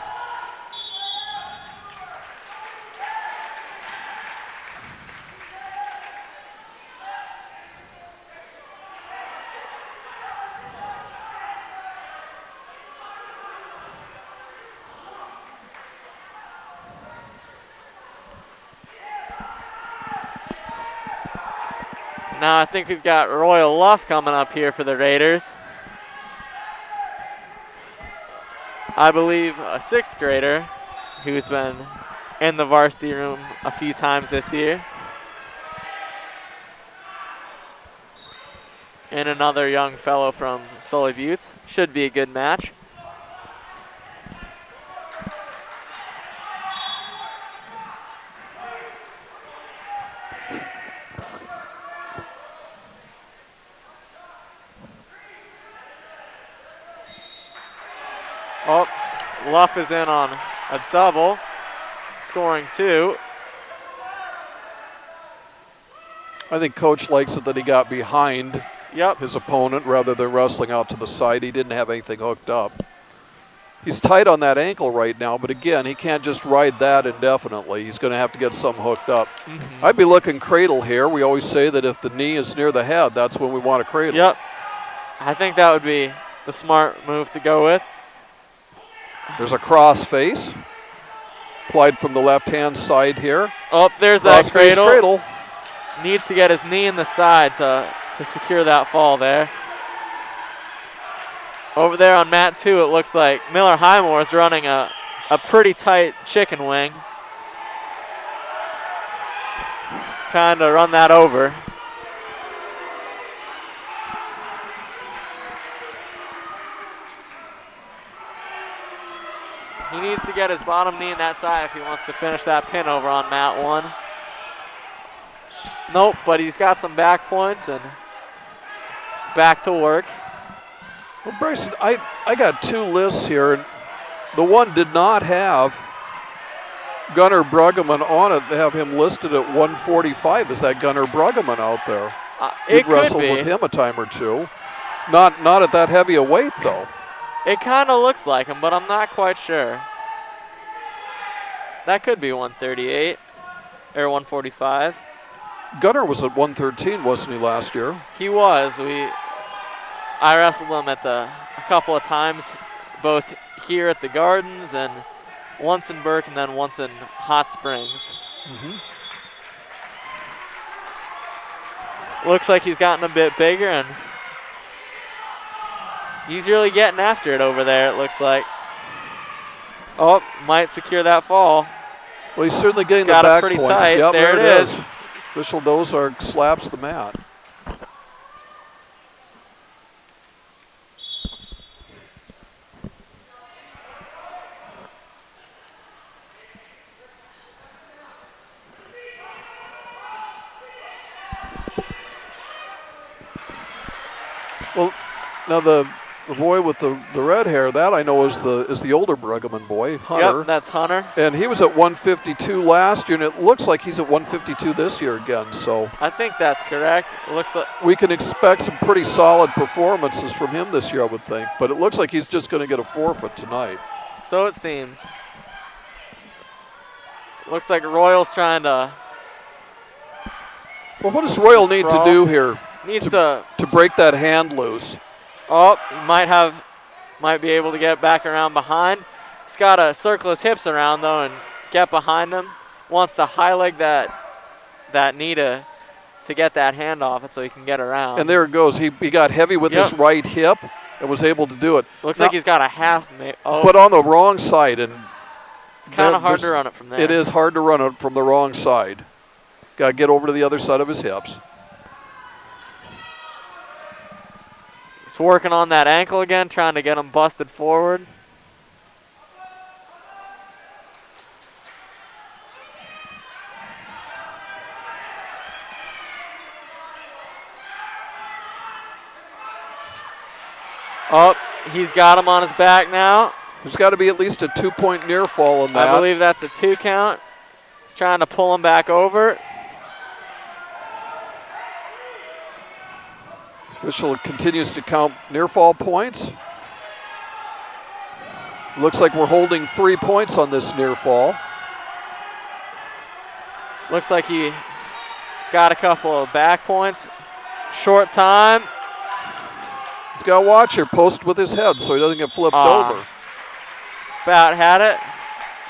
Now I think we've got Royal Luff coming up here for the Raiders. I believe a 6th grader who's been in the varsity room a few times this year. And another young fellow from Sully Buttes. Should be a good match. Oh, Luff is in on a double, scoring 2. I think Coach likes it that he got behind his opponent rather than wrestling out to the side. He didn't have anything hooked up. He's tight on that ankle right now, but again, he can't just ride that indefinitely. He's going to have to get something hooked up. I'd be looking cradle here. We always say that if the knee is near the head, that's when we want to cradle. Yep. I think that would be the smart move to go with. There's a cross face. Applied from the left-hand side here. Oh, there's cross that cradle. Face cradle. Needs to get his knee in the side to secure that fall there. Over there on mat 2, it looks like Miller Highmore is running a pretty tight chicken wing. Trying to run that over. He needs to get his bottom knee in that side if he wants to finish that pin over on mat 1. Nope, but he's got some back points and back to work. Well, Bryson, I got 2 lists here, and the one did not have Gunnar Bruggeman on it. They have him listed at 145. Is that Gunnar Bruggeman out there? It could wrestled be. with him a time or two. Not at that heavy a weight, though. It kind of looks like him, but I'm not quite sure. That could be 138 or 145. Gunnar was at 113, wasn't he, last year? He was. I wrestled him at a couple of times, both here at the Gardens and once in Burke and then once in Hot Springs. Looks like he's gotten a bit bigger and he's really getting after it over there, it looks like. Oh, might secure that fall. Well, he's certainly getting got the back it pretty points. tight. Yep, there it is. Official Dozark slaps the mat. Well, now the boy with the red hair, that I know is the older Bruggeman boy, Hunter. Yep, that's Hunter. And he was at 152 last year, and it looks like he's at 152 this year again. So I think that's correct. It looks like we can expect some pretty solid performances from him this year, I would think. But it looks like he's just going to get a forfeit tonight. So it seems. Looks like Royal's trying to. Well, what does Royal need to do here? Needs to break that hand loose. Oh, he might be able to get back around behind. He's got to circle his hips around though and get behind him. Wants to high leg that knee to get that hand off it so he can get around. And there it goes. He got heavy with his right hip and was able to do it. Looks like he's got a half. But on the wrong side, and it's kind of hard to run it from there. It is hard to run it from the wrong side. Got to get over to the other side of his hips. He's working on that ankle again, trying to get him busted forward. Oh, he's got him on his back now. There's got to be at least a 2-point near fall in that. I believe that's a 2 count. He's trying to pull him back over. Official continues to count near fall points. Looks like we're holding 3 points on this near fall. Looks like he's got a couple of back points. Short time. He's got to watch here, post with his head so he doesn't get flipped over. About had it.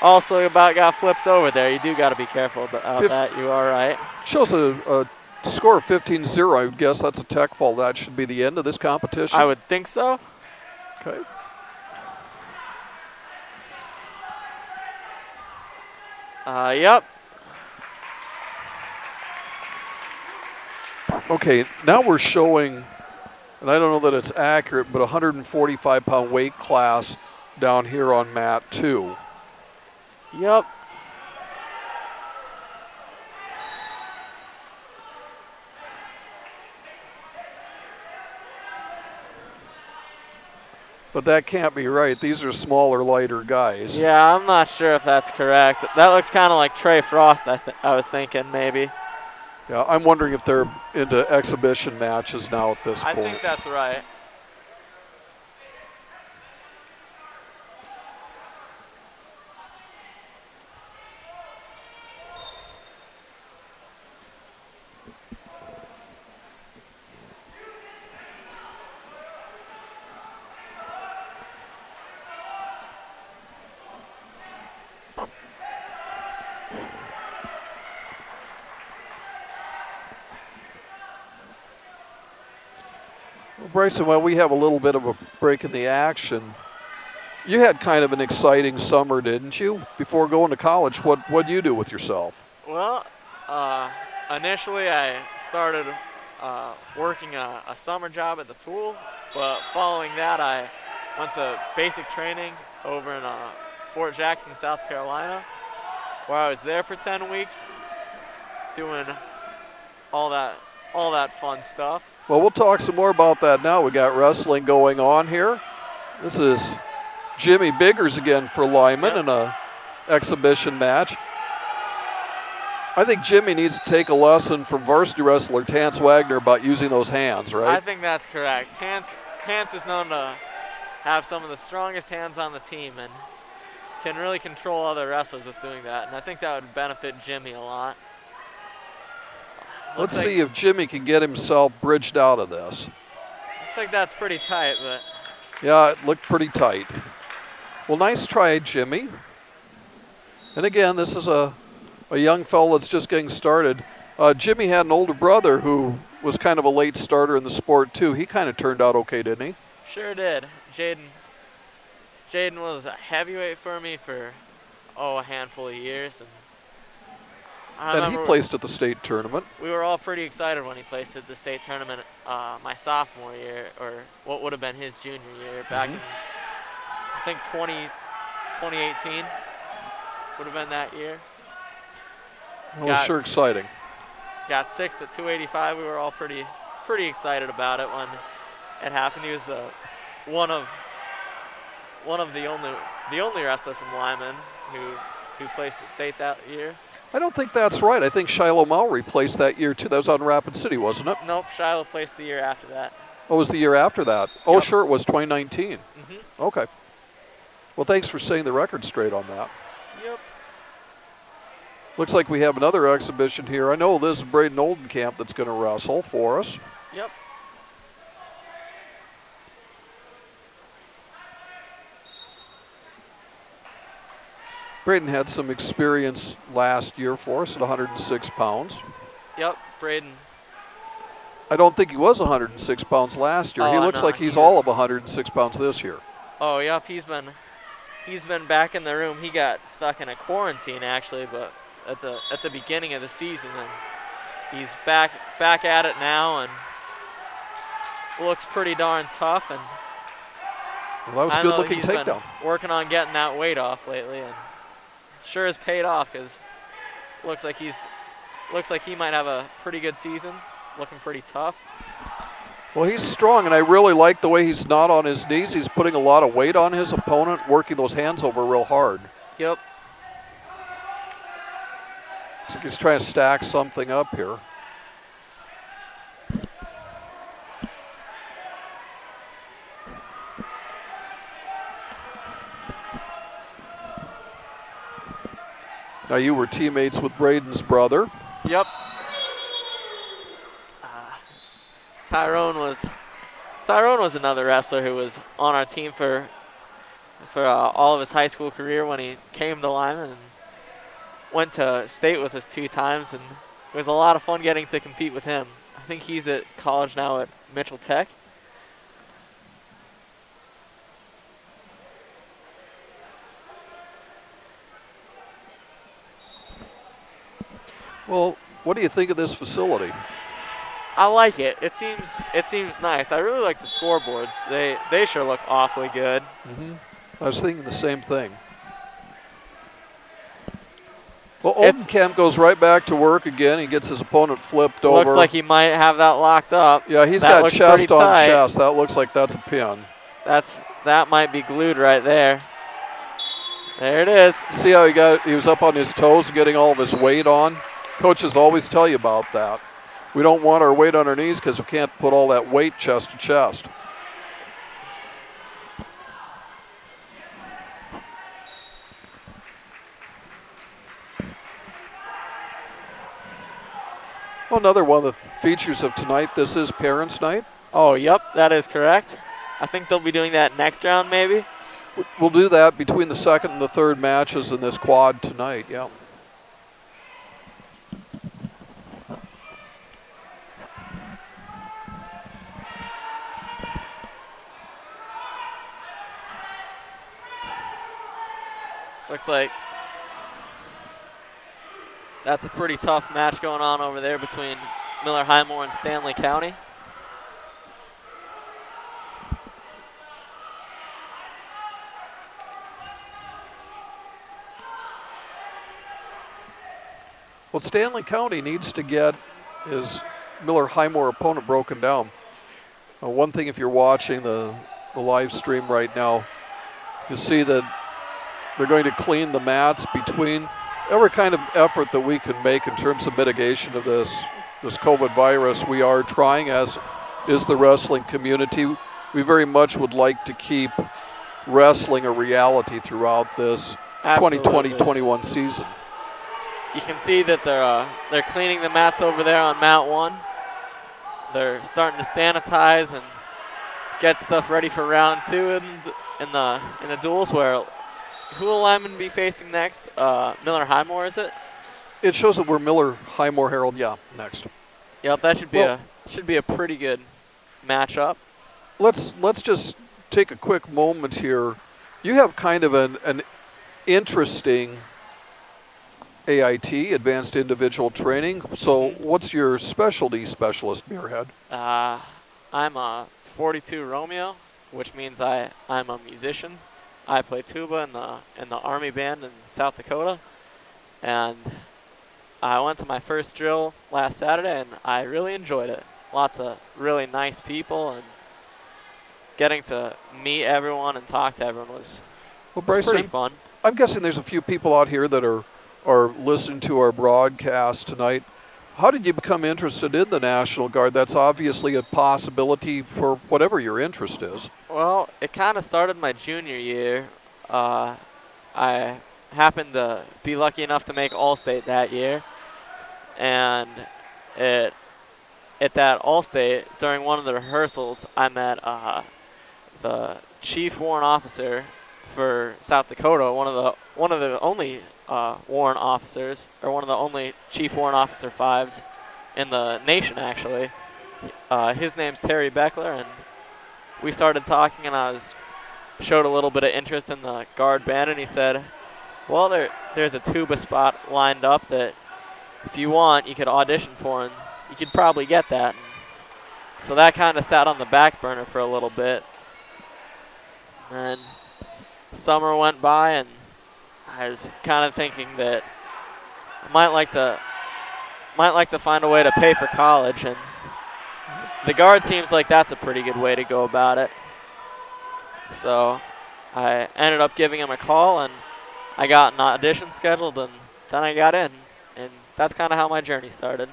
Also about got flipped over there. You do got to be careful about that. You are right. Shows a score of 15-0. I would guess that's a tech fall. That should be the end of this competition. I would think so. Okay. Yep. Okay, now we're showing, and I don't know that it's accurate, but 145-pound weight class down here on mat 2. Yep. But that can't be right. These are smaller, lighter guys. Yeah, I'm not sure if that's correct. That looks kind of like Trey Frost, I was thinking maybe. Yeah, I'm wondering if they're into exhibition matches now at this point. I think that's right. Bryson, while we have a little bit of a break in the action, you had kind of an exciting summer, didn't you? Before going to college, what'd you do with yourself? Well, initially I started working a summer job at the pool, but following that I went to basic training over in Fort Jackson, South Carolina, where I was there for 10 weeks doing all that fun stuff. Well, we'll talk some more about that now. We got wrestling going on here. This is Jimmy Biggers again for Lyman in a exhibition match. I think Jimmy needs to take a lesson from varsity wrestler Tance Wagner about using those hands, right? I think that's correct. Tance is known to have some of the strongest hands on the team and can really control other wrestlers with doing that, and I think that would benefit Jimmy a lot. Let's see if Jimmy can get himself bridged out of this. Looks like that's pretty tight, but... Yeah, it looked pretty tight. Well, nice try, Jimmy. And again, this is a young fellow that's just getting started. Jimmy had an older brother who was kind of a late starter in the sport, too. He kind of turned out okay, didn't he? Sure did. Jaden was a heavyweight for me for, a handful of years. And he placed at the state tournament. We were all pretty excited when he placed at the state tournament my sophomore year, or what would have been his junior year, back in, I think, 2018 would have been that year. Well, sure exciting. Got sixth at 285. We were all pretty excited about it when it happened. He was one of the only wrestler from Lyman who placed at state that year. I don't think that's right. I think Shiloh Mowry placed that year, too. That was on Rapid City, wasn't it? Nope, Shiloh placed the year after that. Oh, it was the year after that. Oh, sure, it was 2019. Okay. Well, thanks for saying the record straight on that. Yep. Looks like we have another exhibition here. I know this is Braden Oldenkamp that's going to wrestle for us. Yep. Braden had some experience last year for us at 106 pounds. Yep, Braden. I don't think he was 106 pounds last year. He looks no, like he's all of 106 pounds this year. Oh, yep, he's been back in the room. He got stuck in a quarantine actually, but at the beginning of the season, and he's back at it now and looks pretty darn tough. And well, that was a good-looking takedown. Working on getting that weight off lately, and sure has paid off because looks like he might have a pretty good season. Looking pretty tough. Well, he's strong, and I really like the way he's not on his knees. He's putting a lot of weight on his opponent, working those hands over real hard. Yep. So he's trying to stack something up here. Now, you were teammates with Braden's brother. Yep. Tyrone was another wrestler who was on our team for all of his high school career when he came to Lyman and went to state with us 2 times, and it was a lot of fun getting to compete with him. I think he's at college now at Mitchell Tech. Well, what do you think of this facility? I like it. It seems nice. I really like the scoreboards. They sure look awfully good. I was thinking the same thing. Well, Oldenkamp goes right back to work again. He gets his opponent flipped over. Looks like he might have that locked up. Yeah, he's got chest on chest. That looks like that's a pin. That might be glued right there. There it is. See how he was up on his toes getting all of his weight on? Coaches always tell you about that. We don't want our weight on our knees because we can't put all that weight chest to chest. Well, another one of the features of tonight, this is Parents' Night. Oh, yep, that is correct. I think they'll be doing that next round maybe. We'll do that between the second and the third matches in this quad tonight, yeah. Looks like that's a pretty tough match going on over there between Miller Highmore and Stanley County. What Stanley County needs to get is Miller Highmore opponent broken down. One thing, if you're watching the live stream right now, you see that they're going to clean the mats between every kind of effort that we can make in terms of mitigation of this COVID virus. We are trying, as is the wrestling community. We very much would like to keep wrestling a reality throughout this 2020-21 season. You can see that they're cleaning the mats over there on mat 1. They're starting to sanitize and get stuff ready for round 2 in the duels. Where who will Lyman be facing next? Miller Highmore, is it? It shows that we're Miller Highmore Herald. Yeah, next. Yep, that should be a pretty good matchup. Let's just take a quick moment here. You have kind of an interesting AIT, Advanced Individual Training. So what's your specialty, Specialist Muirhead? I'm a 42 Romeo, which means I'm a musician. I play tuba in the Army band in South Dakota, and I went to my first drill last Saturday, and I really enjoyed it. Lots of really nice people, and getting to meet everyone and talk to everyone was pretty fun. I'm guessing there's a few people out here that are listening to our broadcast tonight. How did you become interested in the National Guard? That's obviously a possibility for whatever your interest is. Well, it kind of started my junior year. I happened to be lucky enough to make All-State that year, and it at that Allstate, during one of the rehearsals, I met the chief warrant officer for South Dakota, one of the only warrant officers, or one of the only chief warrant officer 5s in the nation, actually. His name's Terry Beckler, and we started talking, and I showed a little bit of interest in the guard band, and he said, well, there's a tuba spot lined up that if you want, you could audition for, and you could probably get that. And so that kind of sat on the back burner for a little bit. And summer went by, and I was kind of thinking that I might like to find a way to pay for college, and the guard seems like that's a pretty good way to go about it. So I ended up giving him a call, and I got an audition scheduled, and then I got in, and that's kind of how my journey started.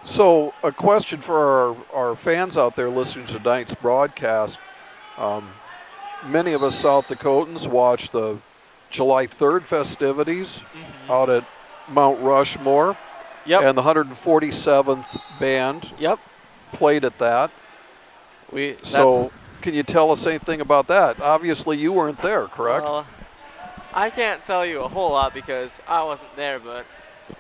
So a question for our fans out there listening to tonight's broadcast. Many of us South Dakotans watched the July 3rd festivities out at Mount Rushmore. Yep. And the 147th band played at that. So can you tell us anything about that? Obviously you weren't there, correct? Well, I can't tell you a whole lot because I wasn't there, but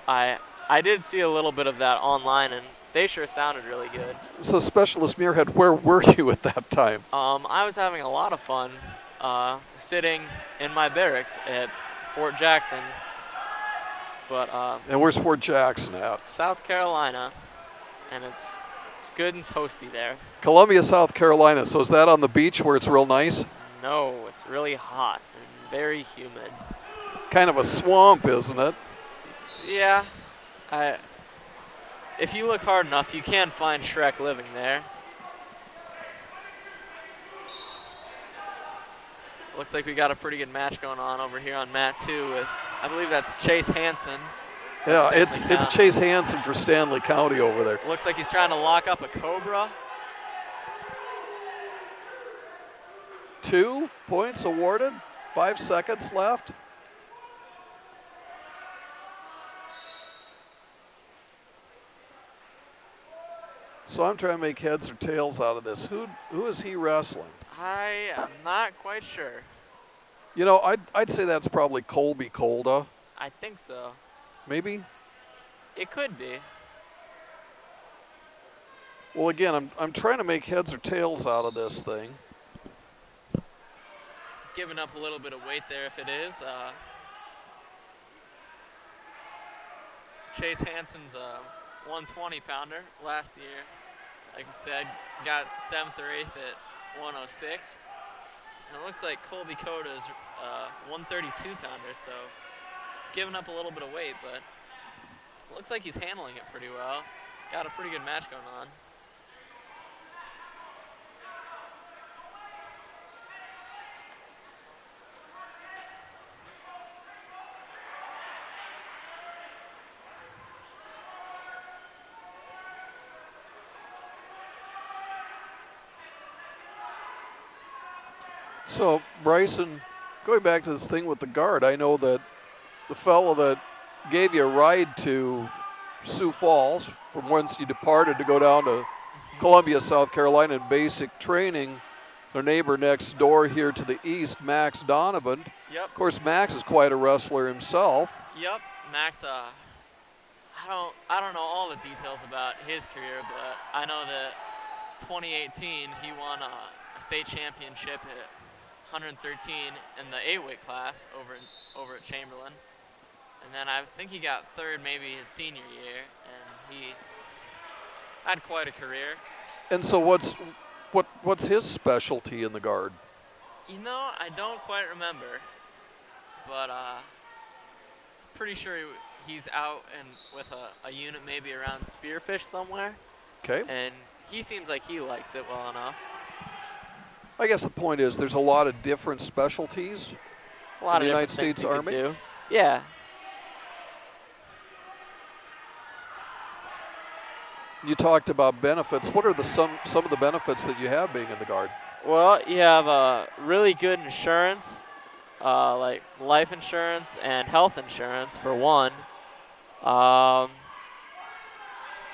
I did see a little bit of that online, and they sure sounded really good. So Specialist Muirhead, where were you at that time? I was having a lot of fun sitting in my barracks at Fort Jackson. But and where's Fort Jackson at? South Carolina, and it's good and toasty there. Columbia, South Carolina. So is that on the beach where it's real nice? No, it's really hot and very humid. Kind of a swamp, isn't it? Yeah. If you look hard enough, you can find Shrek living there. Looks like we got a pretty good match going on over here on mat 2 with, I believe that's Chase Hansen. Yeah, it's Chase Hansen for Stanley County over there. Looks like he's trying to lock up a Cobra. 2 points awarded, 5 seconds left. So I'm trying to make heads or tails out of this. Who is he wrestling? I am not quite sure. You know, I'd say that's probably Colby Colda. I think so. Maybe? It could be. Well, again, I'm trying to make heads or tails out of this thing. Giving up a little bit of weight there if it is. Chase Hansen's a 120-pounder last year. Like I said, got 7th or 8th at 106. And it looks like Colby Coda's 132-pounder, so giving up a little bit of weight, but it looks like he's handling it pretty well. Got a pretty good match going on. So, Bryson, going back to this thing with the guard, I know that the fellow that gave you a ride to Sioux Falls from whence you departed to go down to Columbia, South Carolina in basic training, their neighbor next door here to the east, Max Donovan. Yep. Of course, Max is quite a wrestler himself. Yep, Max, I don't know all the details about his career, but I know that 2018 he won a state championship at 113 in the 8-weight class over at Chamberlain. And then I think he got 3rd maybe his senior year, and he had quite a career. And so what's his specialty in the guard? You know, I don't quite remember, but pretty sure he's out and with a unit maybe around Spearfish somewhere. Okay. And he seems like he likes it well enough. I guess the point is there's a lot of different specialties A lot in the of United different States things you Army. could do. Yeah. You talked about benefits. What are some of the benefits that you have being in the Guard? Well, you have really good insurance, like life insurance and health insurance for one.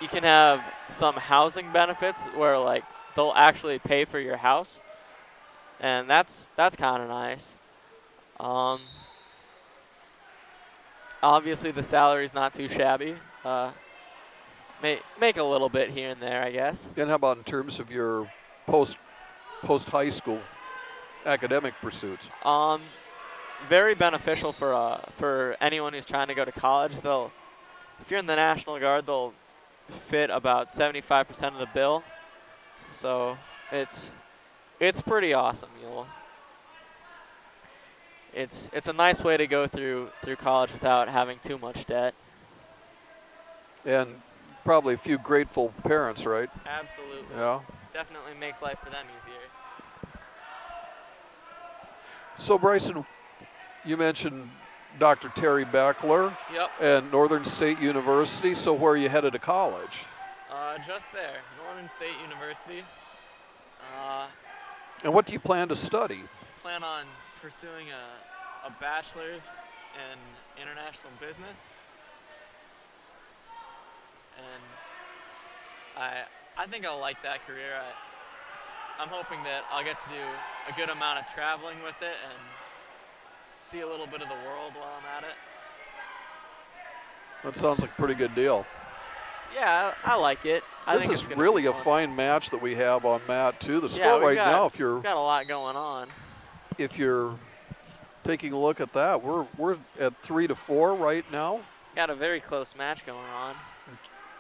you can have some housing benefits where like they'll actually pay for your house, and that's kind of nice. Obviously the salary's not too shabby. Make a little bit here and there, I guess. And how about in terms of your post high school academic pursuits? Very beneficial for anyone who's trying to go to college. If you're in the National Guard, they'll fit about 75% of the bill. So it's pretty awesome. It's a nice way to go through college without having too much debt. And probably a few grateful parents, right? Absolutely. Yeah. Definitely makes life for them easier. So Bryson, you mentioned Dr. Terry Beckler. Yep. And Northern State University. So where are you headed to college? Just there, Northern State University. And what do you plan to study? Plan on pursuing a bachelor's in international business. And I think I'll like that career. I'm hoping that I'll get to do a good amount of traveling with it and see a little bit of the world while I'm at it. That sounds like a pretty good deal. Yeah, I like it. This is really a fine match that we have on mat 2. The score right now, if you're got a lot going on. If you're taking a look at that, we're at 3-4 right now. Got a very close match going on.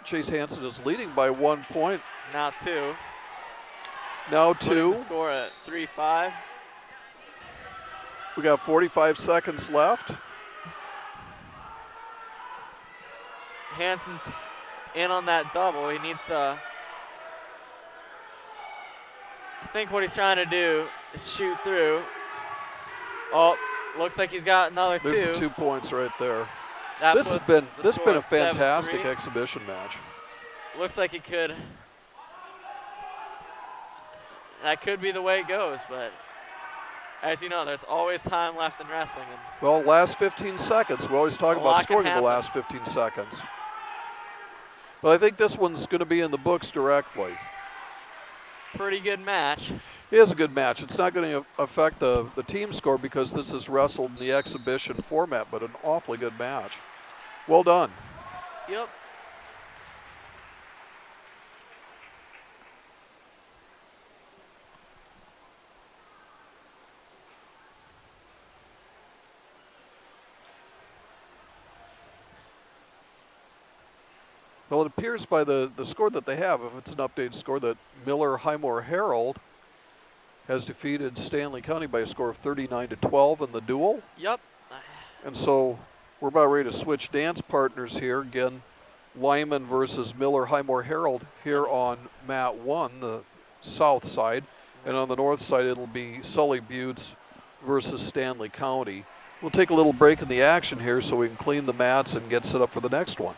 Chase Hansen is leading by 1 point. Now 2. Now Putting 2. The score at 3-5. We got 45 seconds left. Hansen's in on that double. He needs to. I think what he's trying to do is shoot through. Oh, looks like he's got another 2. There's the 2 points right there. This has been a fantastic exhibition match. Looks like it could. That could be the way it goes, but as you know, there's always time left in wrestling. Well, last 15 seconds. We always talk about scoring in the last 15 seconds. But I think this one's going to be in the books directly. Pretty good match. It is a good match. It's not going to affect the team score because this is wrestled in the exhibition format, but an awfully good match. Well done. Yep. Well, it appears by the score that they have, if it's an updated score, that Miller Highmore Herald has defeated Stanley County by a score of 39-12 in the duel. Yep. And so we're about ready to switch dance partners here. Again, Lyman versus Miller Highmore Herald here on mat 1, the south side. And on the north side, it'll be Sully Buttes versus Stanley County. We'll take a little break in the action here so we can clean the mats and get set up for the next one.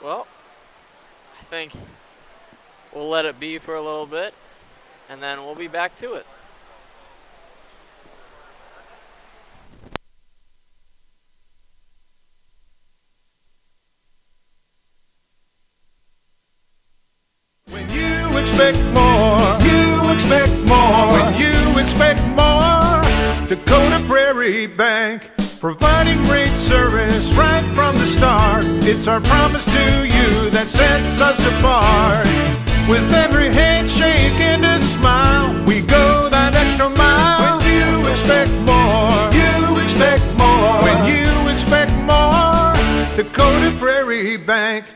Well, I think we'll let it be for a little bit, and then we'll be back to it. When you expect more, you expect more. When you expect more, Dakota Prairie Bank. Providing great service right from the start. It's our promise to you that sets us apart. With every handshake and a smile, we go that extra mile. When you expect more, you expect more. When you expect more, Dakota Prairie Bank.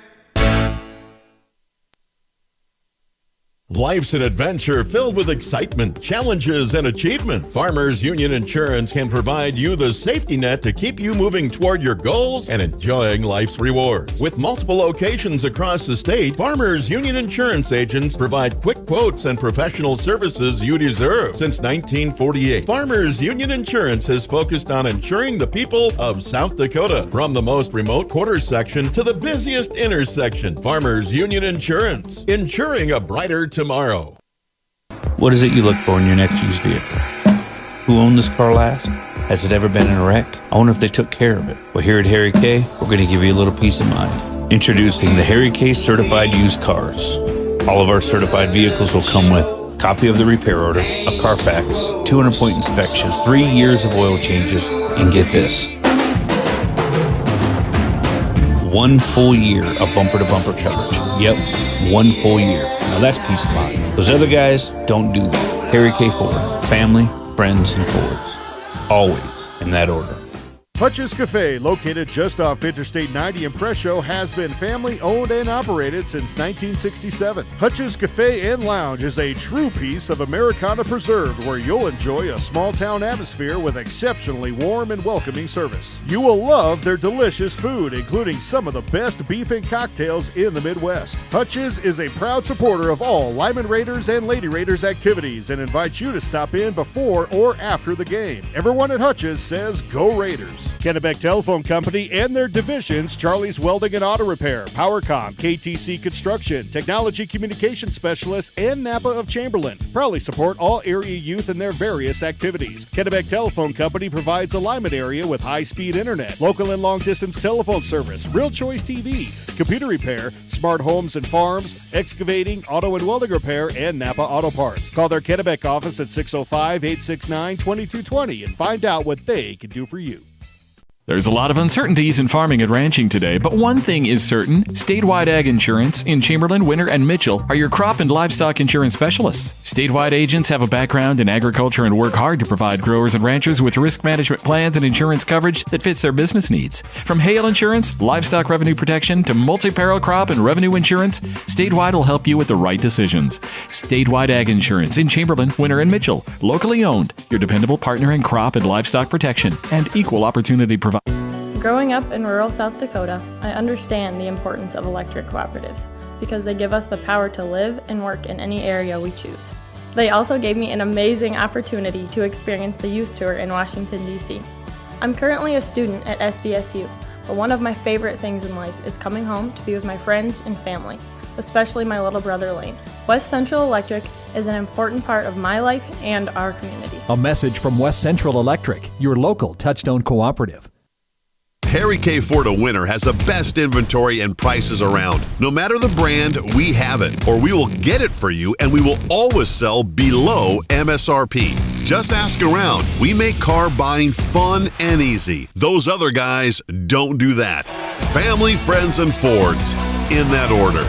Life's an adventure filled with excitement, challenges, and achievement. Farmers Union Insurance can provide you the safety net to keep you moving toward your goals and enjoying life's rewards. With multiple locations across the state, Farmers Union Insurance agents provide quick quotes and professional services you deserve. Since 1948, Farmers Union Insurance has focused on insuring the people of South Dakota. From the most remote quarter section to the busiest intersection, Farmers Union Insurance, insuring a brighter tomorrow. What is it you look for in your next used vehicle? Who owned this car last? Has it ever been in a wreck? I wonder if they took care of it. Well, here at Harry K, we're going to give you a little peace of mind. Introducing the Harry Case Certified Used Cars. All of our certified vehicles will come with a copy of the repair order, a Carfax, 200-point inspection, 3 years of oil changes, and get this, 1 full year of bumper-to-bumper coverage. Yep, 1 full year. Now that's peace of mind. Those other guys don't do that. Harry K. Ford. Family, friends, and Fords. Always in that order. Hutch's Cafe, located just off Interstate 90 in Presho, has been family-owned and operated since 1967. Hutch's Cafe and Lounge is a true piece of Americana preserved, where you'll enjoy a small-town atmosphere with exceptionally warm and welcoming service. You will love their delicious food, including some of the best beef and cocktails in the Midwest. Hutch's is a proud supporter of all Lyman Raiders and Lady Raiders activities and invites you to stop in before or after the game. Everyone at Hutch's says, "Go Raiders." Kennebec Telephone Company and their divisions, Charlie's Welding and Auto Repair, PowerCom, KTC Construction, Technology Communication Specialists, and Napa of Chamberlain proudly support all area youth in their various activities. Kennebec Telephone Company provides the Lyman area with high-speed internet, local and long-distance telephone service, Real Choice TV, computer repair, smart homes and farms, excavating, auto and welding repair, and Napa Auto Parts. Call their Kennebec office at 605-869-2220 and find out what they can do for you. There's a lot of uncertainties in farming and ranching today, but one thing is certain. Statewide Ag Insurance in Chamberlain, Winter, and Mitchell are your crop and livestock insurance specialists. Statewide agents have a background in agriculture and work hard to provide growers and ranchers with risk management plans and insurance coverage that fits their business needs. From hail insurance, livestock revenue protection, to multi-peril crop and revenue insurance, Statewide will help you with the right decisions. Statewide Ag Insurance in Chamberlain, Winter, and Mitchell. Locally owned, your dependable partner in crop and livestock protection and equal opportunity provider. Growing up in rural South Dakota, I understand the importance of electric cooperatives because they give us the power to live and work in any area we choose. They also gave me an amazing opportunity to experience the youth tour in Washington, D.C. I'm currently a student at SDSU, but one of my favorite things in life is coming home to be with my friends and family, especially my little brother Lane. West Central Electric is an important part of my life and our community. A message from West Central Electric, your local Touchstone cooperative. Harry K. Ford of Winter has the best inventory and prices around. No matter the brand, we have it, or we will get it for you, and we will always sell below MSRP. Just ask around. We make car buying fun and easy. Those other guys don't do that. Family, friends, and Fords, in that order.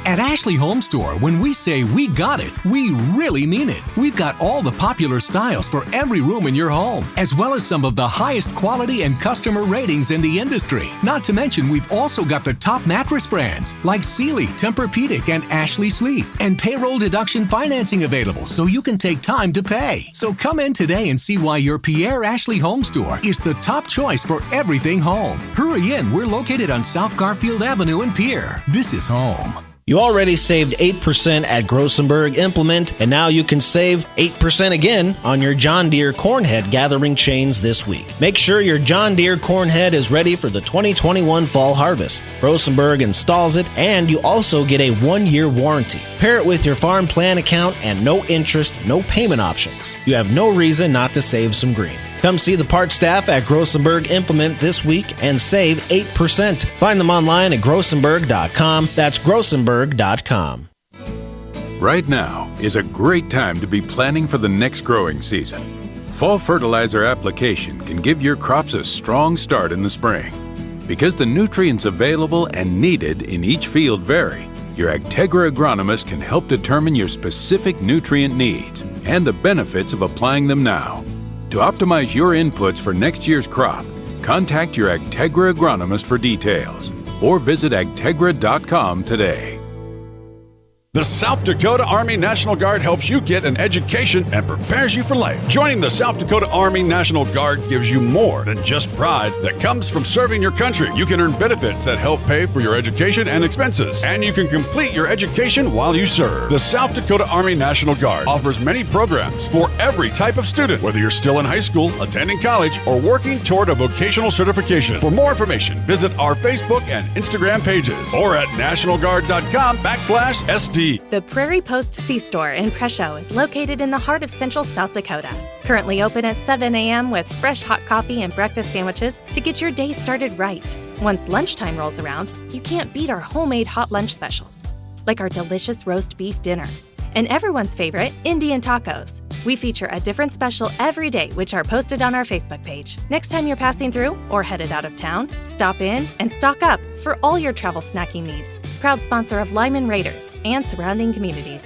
At Ashley Home Store, when we say we got it, we really mean it. We've got all the popular styles for every room in your home, as well as some of the highest quality and customer ratings in the industry. Not to mention, we've also got the top mattress brands like Sealy, Tempur-Pedic, and Ashley Sleep, and payroll deduction financing available so you can take time to pay. So come in today and see why your Pierre Ashley Home Store is the top choice for everything home. Hurry in, we're located on South Garfield Avenue in Pierre. This is home. You already saved 8% at Grossenberg Implement, and now you can save 8% again on your John Deere corn head gathering chains this week. Make sure your John Deere corn head is ready for the 2021 fall harvest. Grossenberg installs it, and you also get a 1-year warranty. Pair it with your farm plan account and no interest, no payment options. You have no reason not to save some green. Come see the parts staff at Grossenberg Implement this week and save 8%. Find them online at grossenberg.com. That's grossenberg.com. Right now is a great time to be planning for the next growing season. Fall fertilizer application can give your crops a strong start in the spring. Because the nutrients available and needed in each field vary, your Agtegra agronomist can help determine your specific nutrient needs and the benefits of applying them now. To optimize your inputs for next year's crop, contact your Agtegra agronomist for details or visit agtegra.com today. The South Dakota Army National Guard helps you get an education and prepares you for life. Joining the South Dakota Army National Guard gives you more than just pride that comes from serving your country. You can earn benefits that help pay for your education and expenses, and you can complete your education while you serve. The South Dakota Army National Guard offers many programs for every type of student, whether you're still in high school, attending college, or working toward a vocational certification. For more information, visit our Facebook and Instagram pages or at nationalguard.com/SD. TV. The Prairie Post C-Store in Presho is located in the heart of central South Dakota. Currently open at 7 a.m. with fresh hot coffee and breakfast sandwiches to get your day started right. Once lunchtime rolls around, you can't beat our homemade hot lunch specials, like our delicious roast beef dinner and everyone's favorite Indian tacos. We feature a different special every day, which are posted on our Facebook page. Next time you're passing through or headed out of town, stop in and stock up for all your travel snacking needs. Proud sponsor of Lyman Raiders and surrounding communities.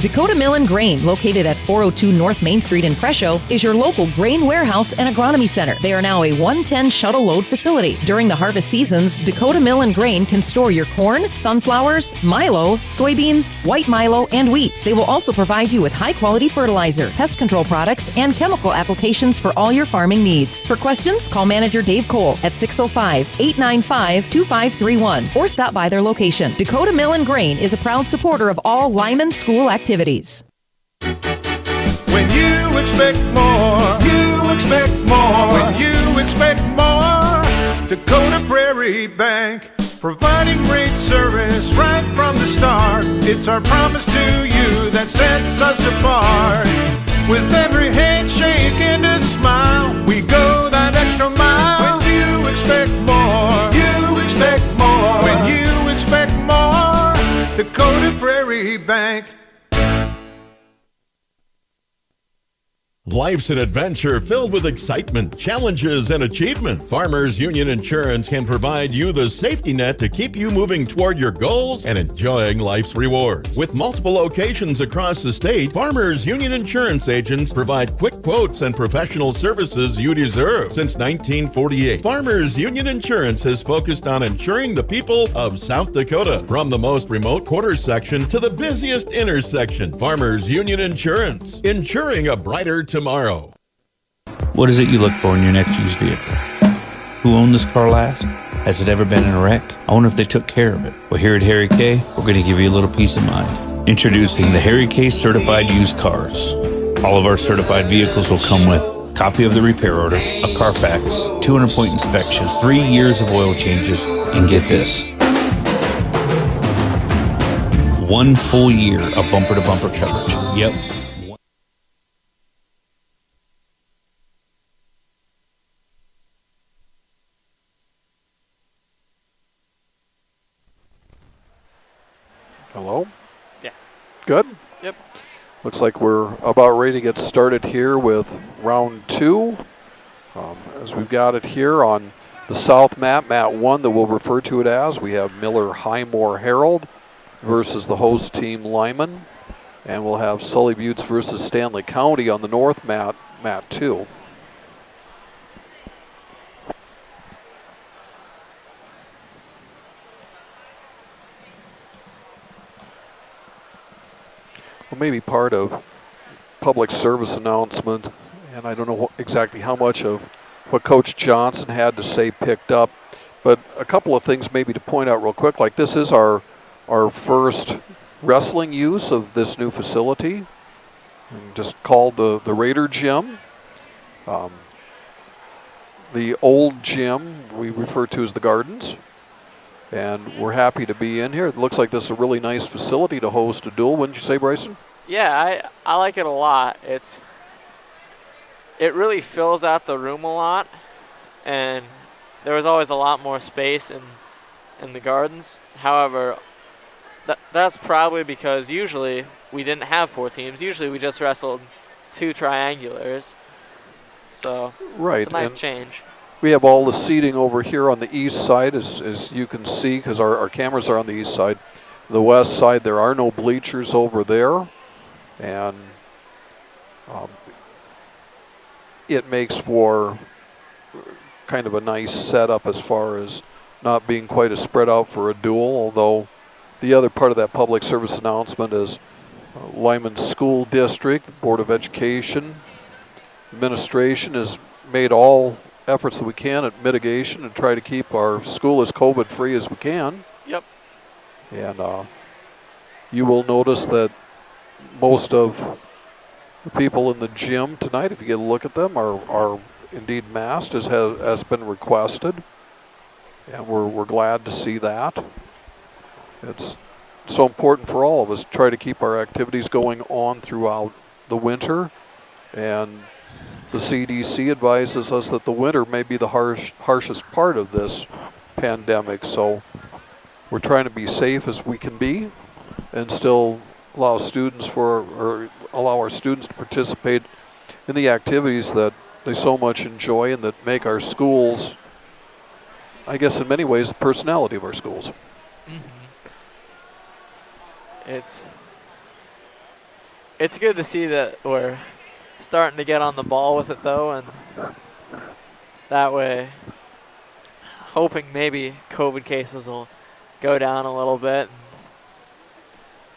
Dakota Mill and Grain, located at 402 North Main Street in Presho, is your local grain warehouse and agronomy center. They are now a 110 shuttle load facility. During the harvest seasons, Dakota Mill and Grain can store your corn, sunflowers, milo, soybeans, white milo, and wheat. They will also provide you with high-quality fertilizer, pest control products, and chemical applications for all your farming needs. For questions, call manager Dave Cole at 605-895-2531 or stop by their location. Dakota Mill and Grain is a proud supporter of all Lyman school activities. When you expect more, you expect more. When you expect more, Dakota Prairie Bank, providing great service right from the start. It's our promise to you that sets us apart. With every handshake and a smile, we go that extra mile. When you expect more, you expect more. When you expect more, Dakota Prairie Bank. Life's an adventure filled with excitement, challenges, and achievement. Farmers Union Insurance can provide you the safety net to keep you moving toward your goals and enjoying life's rewards. With multiple locations across the state, Farmers Union Insurance agents provide quick quotes and professional services you deserve. Since 1948, Farmers Union Insurance has focused on insuring the people of South Dakota. From the most remote quarter section to the busiest intersection, Farmers Union Insurance, insuring a brighter tomorrow. What is it you look for in your next used vehicle? Who owned this car last? Has it ever been in a wreck? I wonder if they took care of it. Well, here at Harry K, we're going to give you a little peace of mind. Introducing the Harry K Certified Used Cars. All of our certified vehicles will come with a copy of the repair order, a Carfax, 200-point inspection, 3 years of oil changes, and get this, 1 full year of bumper-to-bumper coverage. Yep. Hello? Yeah. Good? Yep. Looks like we're about ready to get started here with round 2. As we've got it here on the south mat 1 that we'll refer to it as, we have Miller Highmore Herald versus the host team Lyman. And we'll have Sully Buttes versus Stanley County on the north mat 2. Well, maybe part of public service announcement, and I don't know exactly how much of what Coach Johnson had to say picked up, but a couple of things maybe to point out real quick. Like, this is our first wrestling use of this new facility, just called the Raider Gym. The old gym we refer to as the Gardens, and we're happy to be in here. It looks like this is a really nice facility to host a duel, wouldn't you say, Bryson? Yeah, I like it a lot. It really fills out the room a lot, and there was always a lot more space in the Gardens. However, that's probably because usually we didn't have 4 teams. Usually we just wrestled 2 triangulars. So right, it's a nice change. We have all the seating over here on the east side, as you can see, because our cameras are on the east side. The west side, there are no bleachers over there. And it makes for kind of a nice setup as far as not being quite as spread out for a duel, although the other part of that public service announcement is Lyman School District, Board of Education, administration has made all efforts that we can at mitigation and try to keep our school as COVID-free as we can. Yep. And you will notice that most of the people in the gym tonight, if you get a look at them, are indeed masked, as has been requested. And we're glad to see that. It's so important for all of us to try to keep our activities going on throughout the winter. And the CDC advises us that the winter may be the harshest part of this pandemic. So we're trying to be safe as we can be and still allow our students to participate in the activities that they so much enjoy and that make our schools, I guess in many ways, the personality of our schools. It's good to see that we're starting to get on the ball with it, though, and that way, hoping maybe COVID cases will go down a little bit and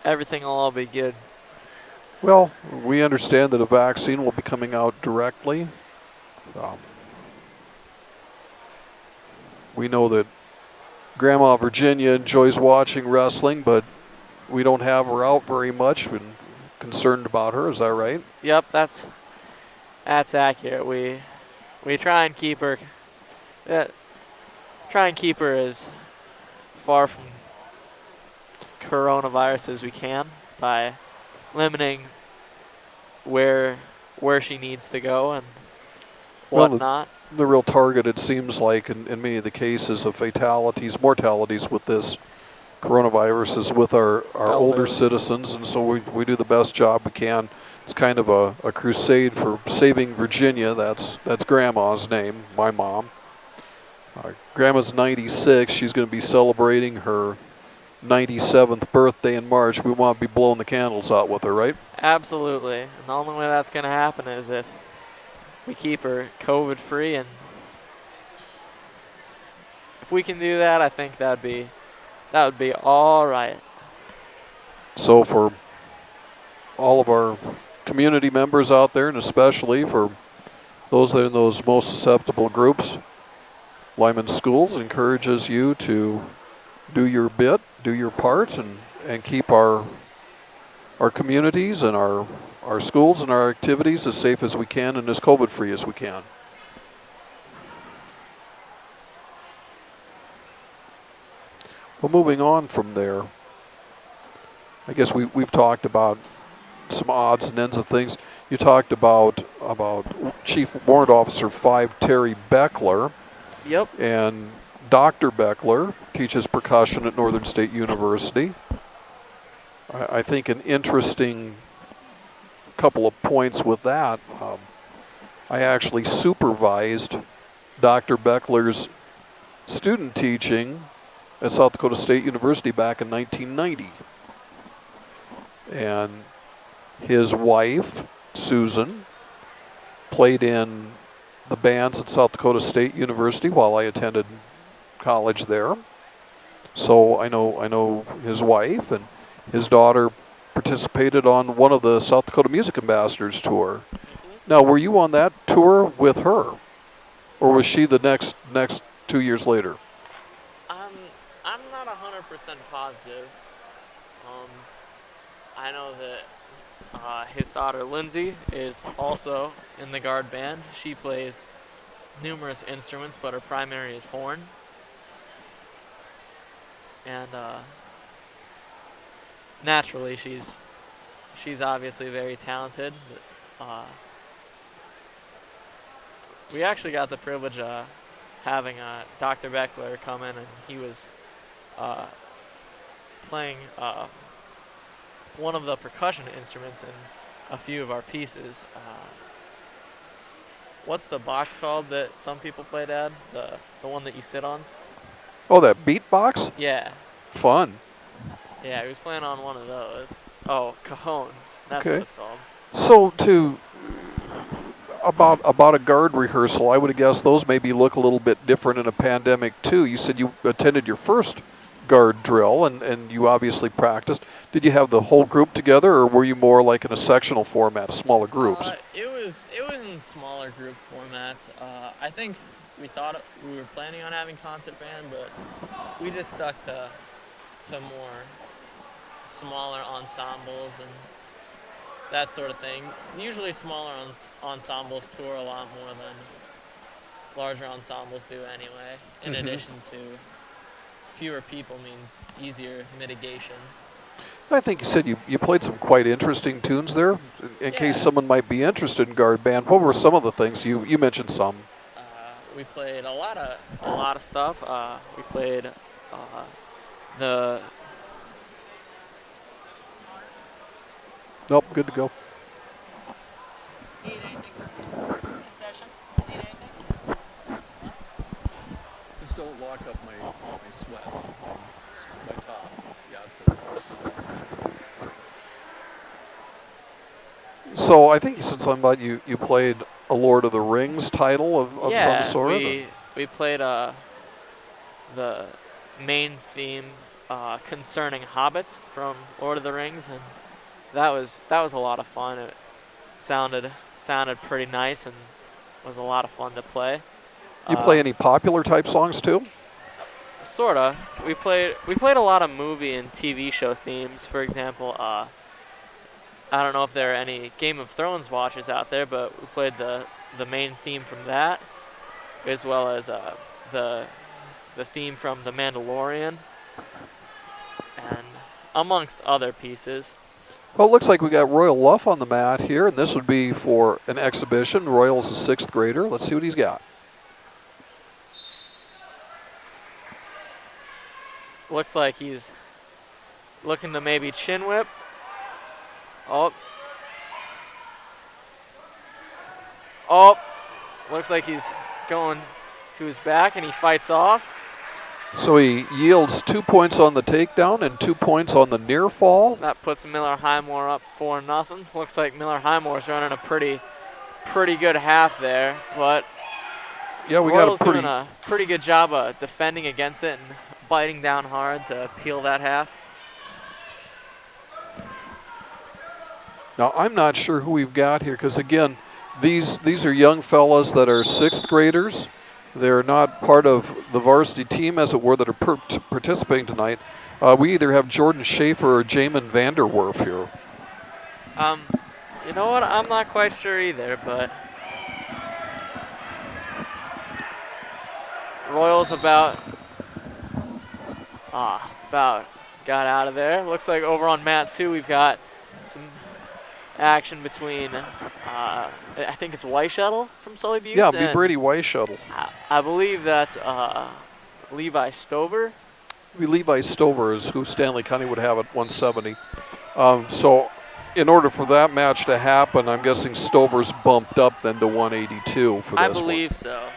everything will all be good. Well, we understand that a vaccine will be coming out directly. We know that Grandma Virginia enjoys watching wrestling, but we don't have her out very much. We're concerned about her. Is that right? Yep, that's accurate. We try and keep her as far from coronavirus as we can by limiting where she needs to go and whatnot. Well, the real target, it seems like, in many of the cases of mortalities with this coronavirus is with our older citizens, and so we do the best job we can. It's kind of a crusade for saving Virginia. That's Grandma's name, my mom. Grandma's 96. She's going to be celebrating her 97th birthday in March. We want to be blowing the candles out with her, right? Absolutely. And the only way that's going to happen is if we keep her COVID-free, and if we can do that, I think that would be all right. So for all of our community members out there, and especially for those that are in those most susceptible groups, Lyman Schools encourages you to do your bit, do your part, and keep our communities and our schools and our activities as safe as we can and as COVID-free as we can. Well, moving on from there, I guess we've talked about some odds and ends of things. You talked about Chief Warrant Officer 5 Terry Beckler. Yep. And Dr. Beckler teaches percussion at Northern State University. I think an interesting couple of points with that. I actually supervised Dr. Beckler's student teaching at South Dakota State University back in 1990. And his wife, Susan, played in the bands at South Dakota State University while I attended college there. So I know his wife, and his daughter participated on one of the South Dakota Music Ambassadors tour. Now, were you on that tour with her, or was she the next 2 years later? I'm not 100% positive. I know that his daughter Lindsay is also in the guard band. She plays numerous instruments, but her primary is horn. And naturally, she's obviously very talented. We actually got the privilege of having Dr. Beckler come in, and he was playing one of the percussion instruments in a few of our pieces. What's the box called that some people play, Dad? The one that you sit on? Oh, that beatbox? Yeah. Fun. Yeah, he was playing on one of those. Oh, cajon. That's Okay. what it's called. So about a guard rehearsal, I would have guessed those maybe look a little bit different in a pandemic too. You said you attended your first guard drill, and you obviously practiced. Did you have the whole group together, or were you more like in a sectional format, smaller groups? It was in smaller group formats. I think we thought we were planning on having concert band, but we just stuck to more smaller ensembles and that sort of thing. Usually smaller ensembles tour a lot more than larger ensembles do anyway. In addition to fewer people means easier mitigation. I think you said you played some quite interesting tunes there. In case someone might be interested in guard band, what were some of the things you mentioned? Some. We played a lot of stuff. We played the. Nope, good to go. Need anything for concession? Need anything? Just don't lock up my sweats, my top. So I think you said something about you played a Lord of the Rings title of some sort. We played the main theme concerning hobbits from Lord of the Rings, and that was a lot of fun. It sounded pretty nice and was a lot of fun to play. You play any popular type songs too? Sorta. We played a lot of movie and TV show themes. For example, I don't know if there are any Game of Thrones watchers out there, but we played the main theme from that, as well as the theme from The Mandalorian, and amongst other pieces. Well, it looks like we got Royal Luff on the mat here, and this would be for an exhibition. Royal's a 6th grader. Let's see what he's got. Looks like he's looking to maybe chin whip. Oh. Looks like he's going to his back, and he fights off. So he yields 2 points on the takedown and 2 points on the near fall. That puts Miller Highmore up 4-0. Looks like Miller Highmore's running a pretty good half there, but yeah, we Royal's got doing a pretty good job of defending against it and biting down hard to peel that half. Now I'm not sure who we've got here, because again, these are young fellas that are 6th graders. They're not part of the varsity team, as it were, that are participating tonight. We either have Jordan Schaefer or Jamin Vanderwerf here. You know what? I'm not quite sure either, but Royals about got out of there. Looks like over on mat 2 we've got some action between I think it's Weishuttle from Sully Buttes. Yeah, it'd be Brady Weishuttle. I believe that's Levi Stover. Levi Stover is who Stanley County would have at 170. So in order for that match to happen, I'm guessing Stover's bumped up then to 182 for this I believe so.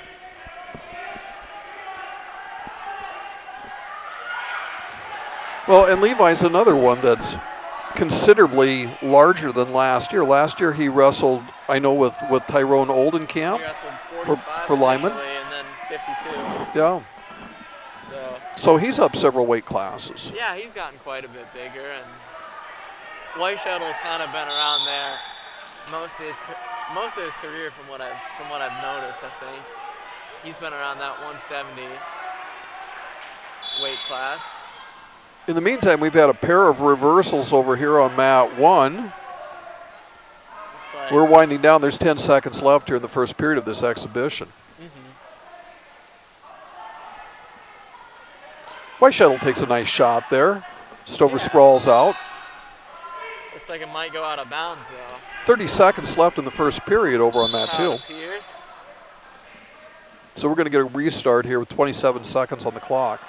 Well, and Levi's another one that's considerably larger than last year. Last year he wrestled, I know, with Tyrone Oldenkamp for Lyman. And then 52. Yeah. So he's up several weight classes. Yeah, he's gotten quite a bit bigger, and Weishuttle's kind of been around there most of his career from what I've noticed. I think he's been around that 170 weight class. In the meantime, we've had a pair of reversals over here on mat 1. Like we're winding down. There's 10 seconds left here in the first period of this exhibition. Weishuttle takes a nice shot there. Stover sprawls out. Looks like it might go out of bounds, though. 30 seconds left in the first period over on mat 2. So we're going to get a restart here with 27 seconds on the clock.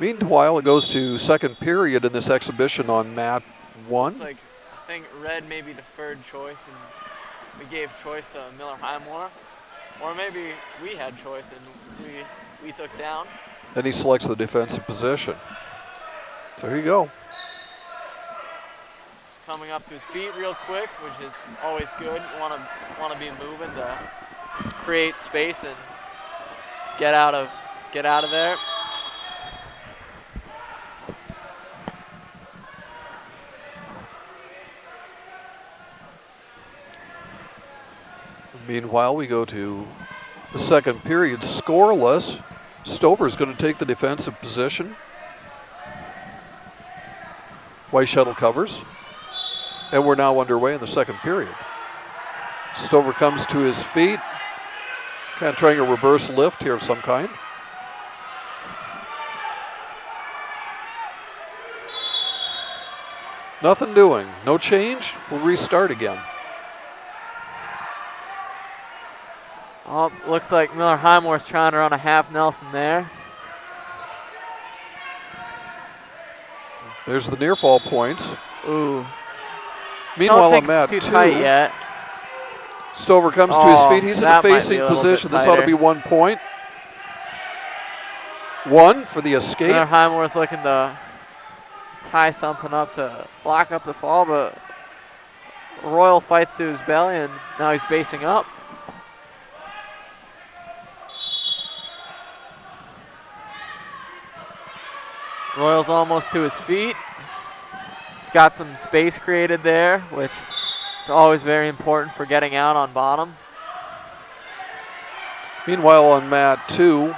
Meanwhile, it goes to second period in this exhibition on mat 1. Looks like, I think red maybe deferred choice, and we gave choice to Miller Highmore. Or maybe we had choice and we took down. Then he selects the defensive position. So here you go. Coming up to his feet real quick, which is always good. You want to be moving to create space and get out of there. Meanwhile, we go to the second period scoreless. Stover's going to take the defensive position. White shuttle covers. And we're now underway in the second period. Stover comes to his feet, kind of trying a reverse lift here of some kind. Nothing doing, no change. We'll restart again. Oh, looks like Miller Highmore's trying to run a half Nelson there. There's the near fall points. Ooh. Meanwhile, Don't think on mat it's too 2, tight yet. Stover comes to his feet. He's in a facing position. This ought to be 1 point. 1 for the escape. Miller Highmore's looking to tie something up to block up the fall, but Royal fights to his belly, and now he's basing up. Royal's almost to his feet. He's got some space created there, which is always very important for getting out on bottom. Meanwhile, on mat 2, you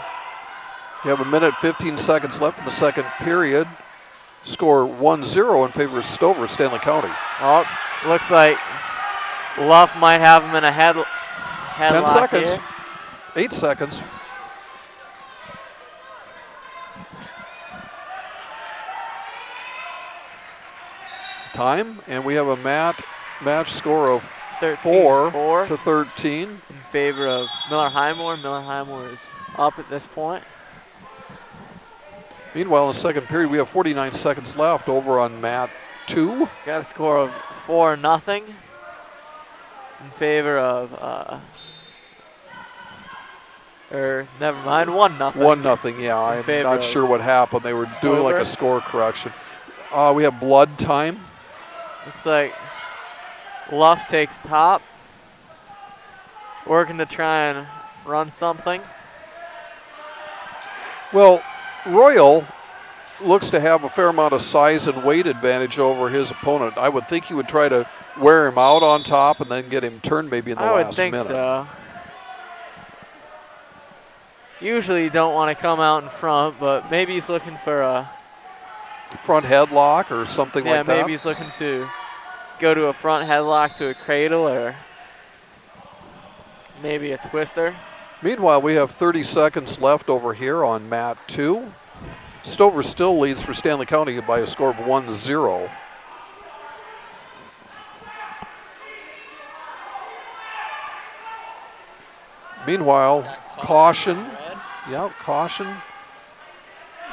have 1 minute 15 seconds left in the second period. Score 1-0 in favor of Stover, Stanley County. Oh, looks like Luff might have him in a 10 headlock seconds. here. 8 seconds. Time, and we have a match score of 4 to 13 in favor of Miller Highmore. Miller Highmore is up at this point. Meanwhile, in the second period, we have 49 seconds left over on mat 2. Got a score of 4-0 in favor of, never mind, 1-0. 1-0, yeah. I'm not sure what happened. They were doing like a score correction. We have blood time. Looks like Luff takes top. Working to try and run something. Well, Royal looks to have a fair amount of size and weight advantage over his opponent. I would think he would try to wear him out on top and then get him turned maybe in the last minute. I would think so. Usually you don't want to come out in front, but maybe he's looking for a front headlock or something like that. Yeah, maybe he's looking to go to a front headlock to a cradle, or maybe a twister. Meanwhile, we have 30 seconds left over here on mat 2. Stover still leads for Stanley County by a score of 1-0. Meanwhile, caution. Yeah, caution.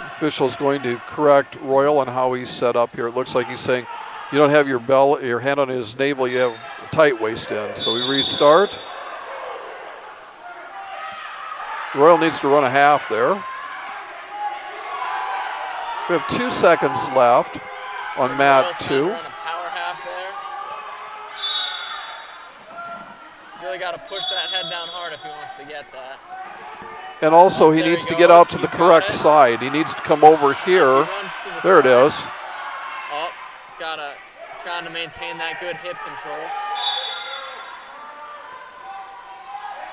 Official's going to correct Royal on how he's set up here. It looks like he's saying you don't have your hand on his navel, you have a tight waist in. So we restart. Royal needs to run a half there. We have 2 seconds left on mat 2. Run a power half there. He's really got to push that head down hard if he wants to get that. And also he needs to get out to the correct side. He needs to come over here. There it is. Oh, he's got to trying to maintain that good hip control.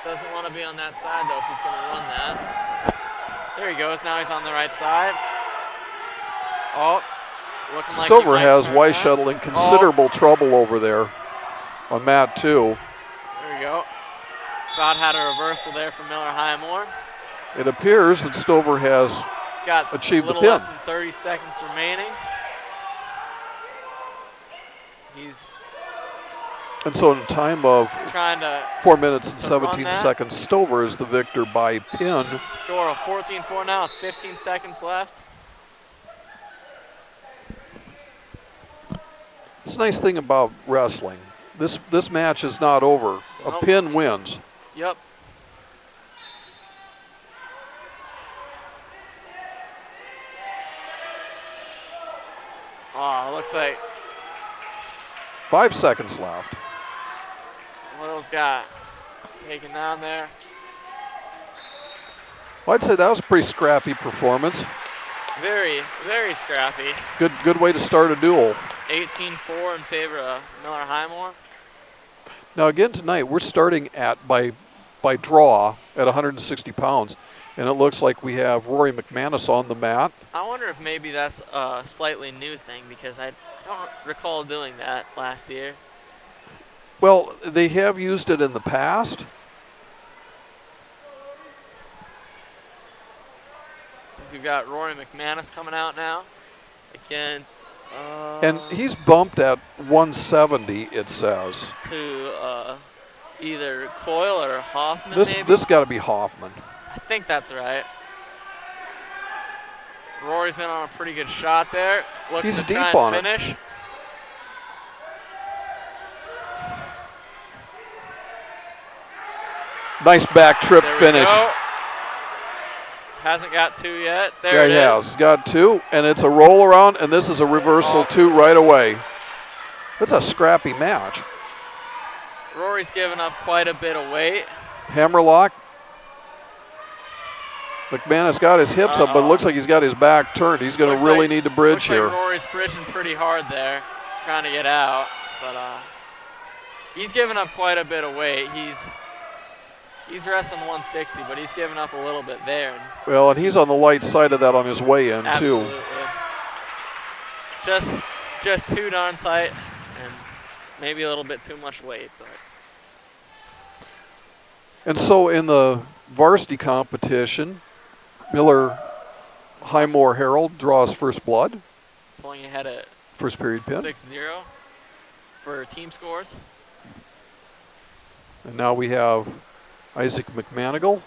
Doesn't want to be on that side though if he's going to run that. There he goes. Now he's on the right side. Oh, looking like Stover has White Shuttle in considerable trouble over there on mat 2. There we go. About had a reversal there from Miller Highmore. It appears that Stover has achieved the pin. Less than 30 seconds remaining. And so in a time of trying to 4 minutes and 17 seconds, Stover is the victor by pin. Score of 14-4 now with 15 seconds left. It's a nice thing about wrestling. This match is not over. A pin wins. Yep. Oh, looks like 5 seconds left. Will's got taken down there. Well, I'd say that was a pretty scrappy performance. Very, very scrappy. Good way to start a duel. 18-4 in favor of Miller Highmore. Now again tonight, we're starting by draw at 160 pounds, and it looks like we have Rory McManus on the mat. I wonder if maybe that's a slightly new thing because I don't recall doing that last year. Well, they have used it in the past. So we've got Rory McManus coming out now against. And he's bumped at 170, it says. To either Coyle or Hoffman, maybe? This got to be Hoffman. I think that's right. Rory's in on a pretty good shot there. Looking He's to deep try and on it. finish. Nice back trip There we finish. go. Hasn't got two yet. There Yeah, it he is. has. Got two, and it's a roll around, and this is a reversal two right away. It's a scrappy match. Rory's given up quite a bit of weight. Hammerlock. McManus got his hips up, but it looks like he's got his back turned. He's going to really need to bridge here. Looks like Rory's bridging pretty hard there, trying to get out. But he's given up quite a bit of weight. He's wrestling 160, but he's given up a little bit there. Well, and he's on the light side of that on his way in, Absolutely. too. Just too darn tight and maybe a little bit too much weight. But. And so in the varsity competition, Miller Highmore Herald draws first blood. Pulling ahead at first period pin. 6-0 for team scores. And now we have Isaac McManigal.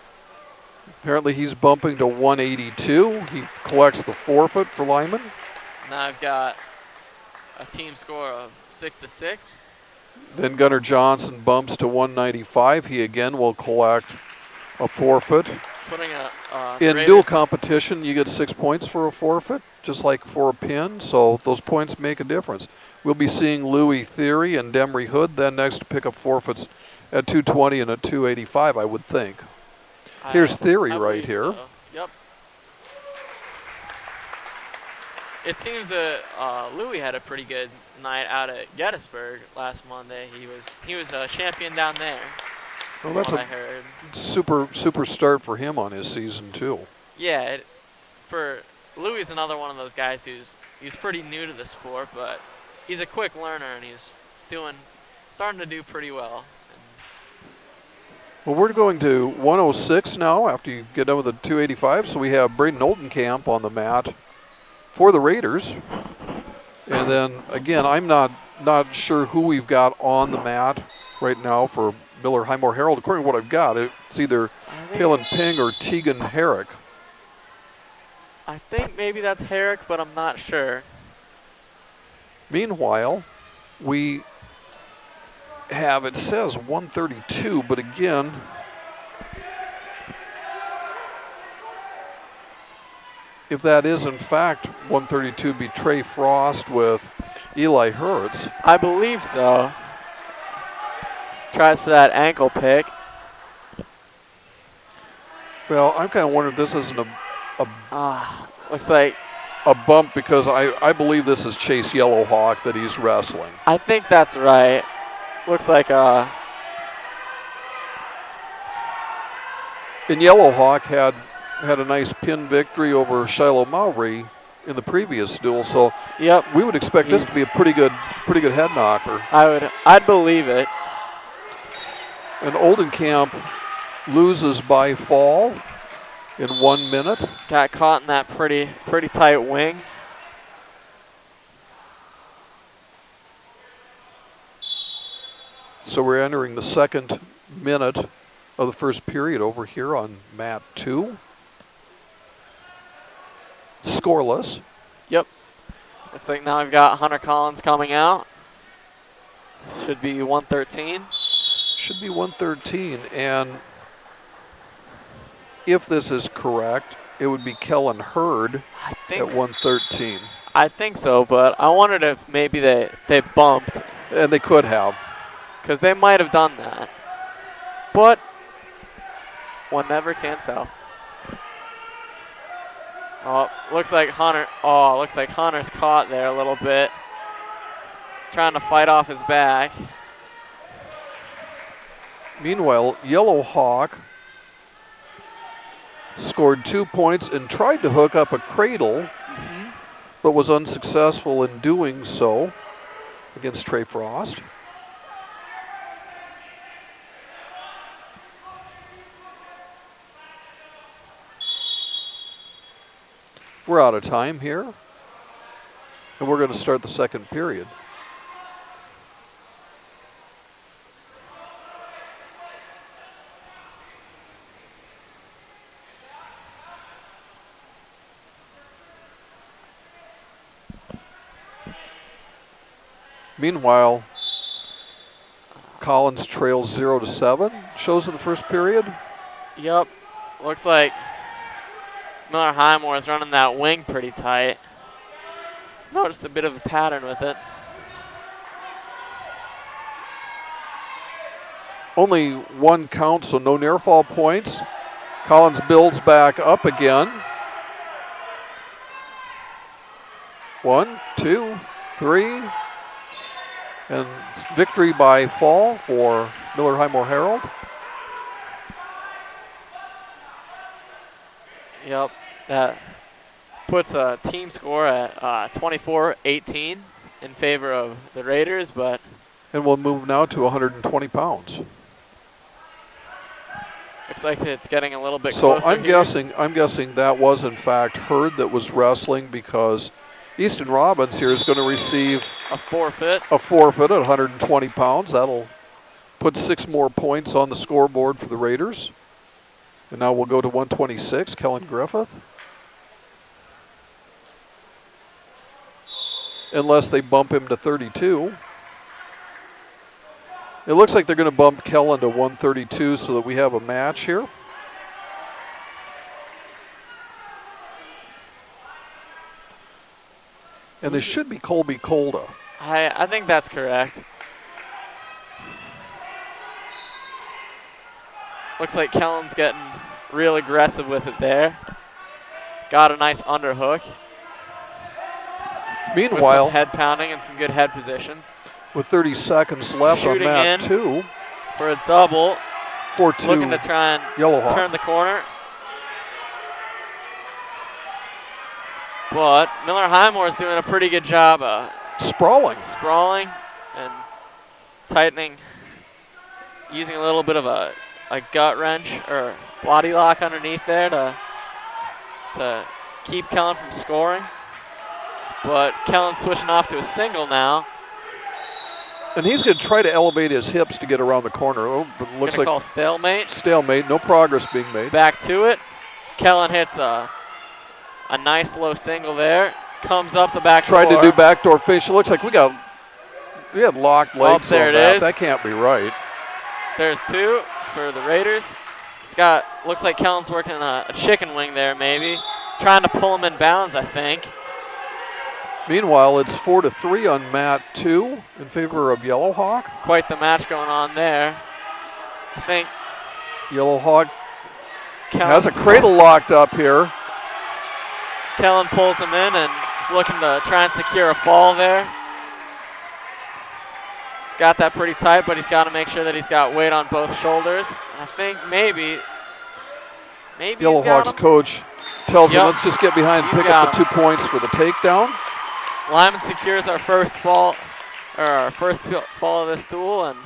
Apparently he's bumping to 182. He collects the forfeit for Lyman. Now I've got a team score of 6-6. Then Gunnar Johnson bumps to 195. He again will collect a forfeit. Putting in dual competition, you get 6 points for a forfeit, just like for a pin, so those points make a difference. We'll be seeing Louis Theory and Demery Hood then next to pick up forfeits at 220 and at 285, I would think. Here's Theory right here. So. Yep. It seems that Louis had a pretty good night out at Gettysburg last Monday. He was a champion down there. Well, that's a super start for him on his season too. Yeah, for Louis is another one of those guys he's pretty new to the sport, but he's a quick learner and he's starting to do pretty well. Well, we're going to 106 now after you get done with the 285. So we have Braden Oldenkamp on the mat for the Raiders. And then again, I'm not sure who we've got on the mat right now for Miller Highmore Herald. According to what I've got, it's either Halen Ping or Tegan Herrick. I think maybe that's Herrick, but I'm not sure. Meanwhile, we have, it says 132, but again, if that is in fact 132, be Trey Frost with Eli Hertz. I believe so. Tries for that ankle pick. Well, I'm kind of wondering if this isn't looks like a bump because I believe this is Chase Yellowhawk that he's wrestling. I think that's right. Looks like And Yellowhawk had a nice pin victory over Shiloh Mowry in the previous duel, so yep, we would expect this to be a pretty good head knocker. I'd believe it. And Oldenkamp loses by fall in 1 minute. Got caught in that pretty tight wing. So we're entering the second minute of the first period over here on mat 2. Scoreless. Yep. Looks like now we've got Hunter Collins coming out. Should be 113. Should be 113, and if this is correct, it would be Kellen Hurd at 113. I think so, but I wondered if maybe they bumped. And they could have. Because they might have done that. But one never can tell. Looks like Hunter's caught there a little bit. Trying to fight off his back. Meanwhile, Yellow Hawk scored 2 points and tried to hook up a cradle, but was unsuccessful in doing so against Trey Frost. We're out of time here, and we're going to start the second period. Meanwhile, Collins trails 0-7, shows in the first period. Yep. Looks like Miller Highmore is running that wing pretty tight. Noticed a bit of a pattern with it. Only one count, so no near fall points. Collins builds back up again. 1, 2, 3. And victory by fall for Miller Highmore Herald. Yep, that puts a team score at 24-18 in favor of the Raiders, but... And we'll move now to 120 pounds. Looks like it's getting a little bit so closer I'm guessing that was in fact Hurd that was wrestling, because Easton Robbins here is going to receive a forfeit. A forfeit at 120 pounds. That'll put 6 more points on the scoreboard for the Raiders. And now we'll go to 126, Kellen Griffith. Unless they bump him to 32. It looks like they're going to bump Kellen to 132 so that we have a match here. And this should be Colby Colda. I think that's correct. Looks like Kellen's getting real aggressive with it there. Got a nice underhook. Meanwhile, with some head pounding and some good head position. With 30 seconds left Shooting on mat in 2. For a double. 4-2. Looking to try and Yellow Hawk. turn the corner. But Miller Highmore is doing a pretty good job sprawling and tightening, using a little bit of a gut wrench or body lock underneath there to keep Kellen from scoring. But Kellen's switching off to a single now. And he's going to try to elevate his hips to get around the corner. Oh, but it looks like call stalemate. Stalemate, no progress being made. Back to it. Kellen hits a nice low single there. Comes up the back door. Tried to do backdoor finish. It looks like we had locked legs there on it that. is. That can't be right. There's 2 for the Raiders. Looks like Kellen's working a chicken wing there maybe. Trying to pull him in bounds, I think. Meanwhile, it's 4-3 on mat 2 in favor of Yellow Hawk. Quite the match going on there. I think Yellow Hawk has a cradle locked up here. Kellen pulls him in and is looking to try and secure a fall there. He's got that pretty tight, but he's got to make sure that he's got weight on both shoulders. I think maybe Yellow Hawk's coach tells him, let's just get behind and pick up the 2 points for the takedown. Lyman secures our first fall, or our first fall of this duel, and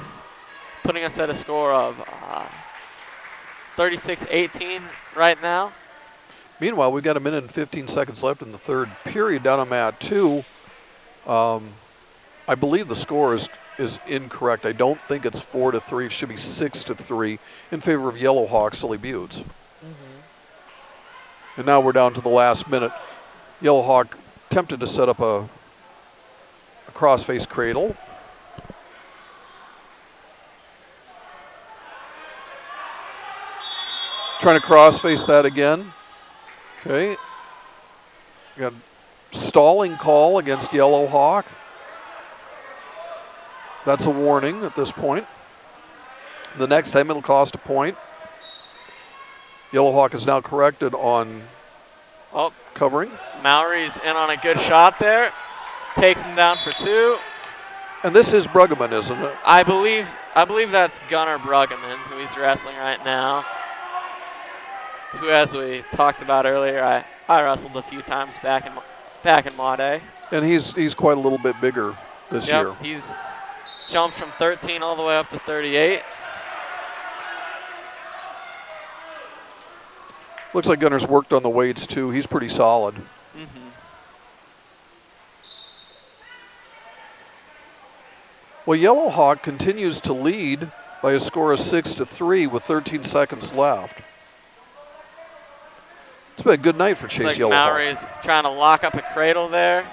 putting us at a score of 36-18 right now. Meanwhile, we've got 1 minute and 15 seconds left in the third period down on mat 2. I believe the score is incorrect. I don't think it's 4-3. It should be 6-3 in favor of Yellow Hawk, Sully Buttes. And now we're down to the last minute. Yellow Hawk attempted to set up a cross-face cradle. Trying to cross-face that again. Okay. Got a stalling call against Yellow Hawk. That's a warning at this point. The next time it'll cost a point. Yellow Hawk is now corrected on covering. Mowry's in on a good shot there. Takes him down for 2. And this is Bruggeman, isn't it? I believe I believe that's Gunnar Bruggeman, who he's wrestling right now. Who, as we talked about earlier, I wrestled a few times back in Maud. And he's quite a little bit bigger this year. He's jumped from 13 all the way up to 38. Looks like Gunnar's worked on the weights too. He's pretty solid. Well, Yellow Hawk continues to lead by a score of 6-3 with 13 seconds left. It's been a good night for Chase Yellow Hawk. Mowry's trying to lock up a cradle there.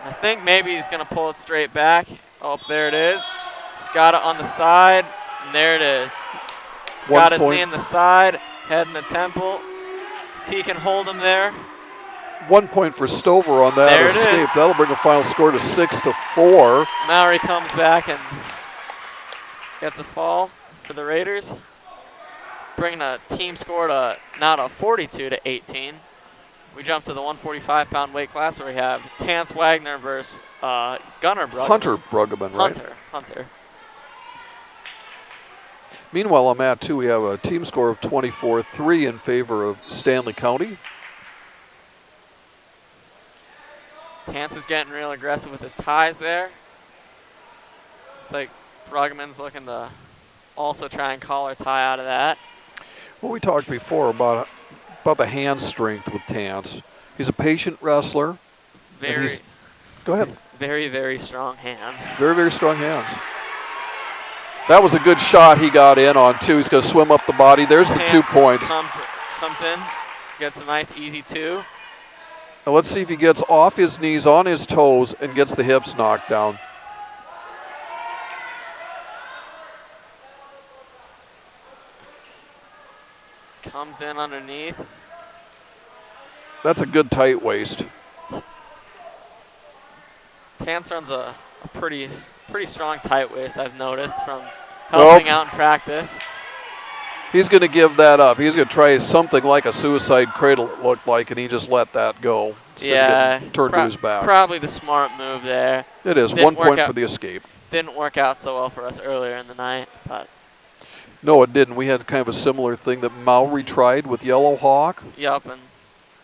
I think maybe he's going to pull it straight back. Oh, there it is. He's got it on the side, and there it is. He's got his knee in the side, head in the temple. If he can hold him there. 1 point for Stover on that escape. That'll bring the final score to 6-4. Mowry comes back and gets a fall for the Raiders, bringing a team score to now to 42-18. We jump to the 145-pound weight class where we have Tance Wagner versus Gunnar Bruggeman. Hunter Bruggeman, right? Hunter. Meanwhile, on mat 2, we have a team score of 24-3 in favor of Stanley County. Tance is getting real aggressive with his ties there. Looks like Bruggeman's looking to also try and collar tie out of that. Well, we talked before about the hand strength with Tance. He's a patient wrestler. Go ahead. Very, very strong hands. Very, very strong hands. That was a good shot he got in on, too. He's going to swim up the body. There's the 2 points. Comes in, gets a nice easy 2. Now let's see if he gets off his knees, on his toes, and gets the hips knocked down. Comes in underneath. That's a good tight waist. Tance runs a pretty strong tight waist, I've noticed, from helping out in practice. He's going to give that up. He's going to try something like a suicide cradle, it looked like, and he just let that go. Turned to his back. Probably the smart move there. It is. 1 point for the escape. Didn't work out so well for us earlier in the night, but. No, it didn't. We had kind of a similar thing that Mowry tried with Yellow Hawk. Yep, and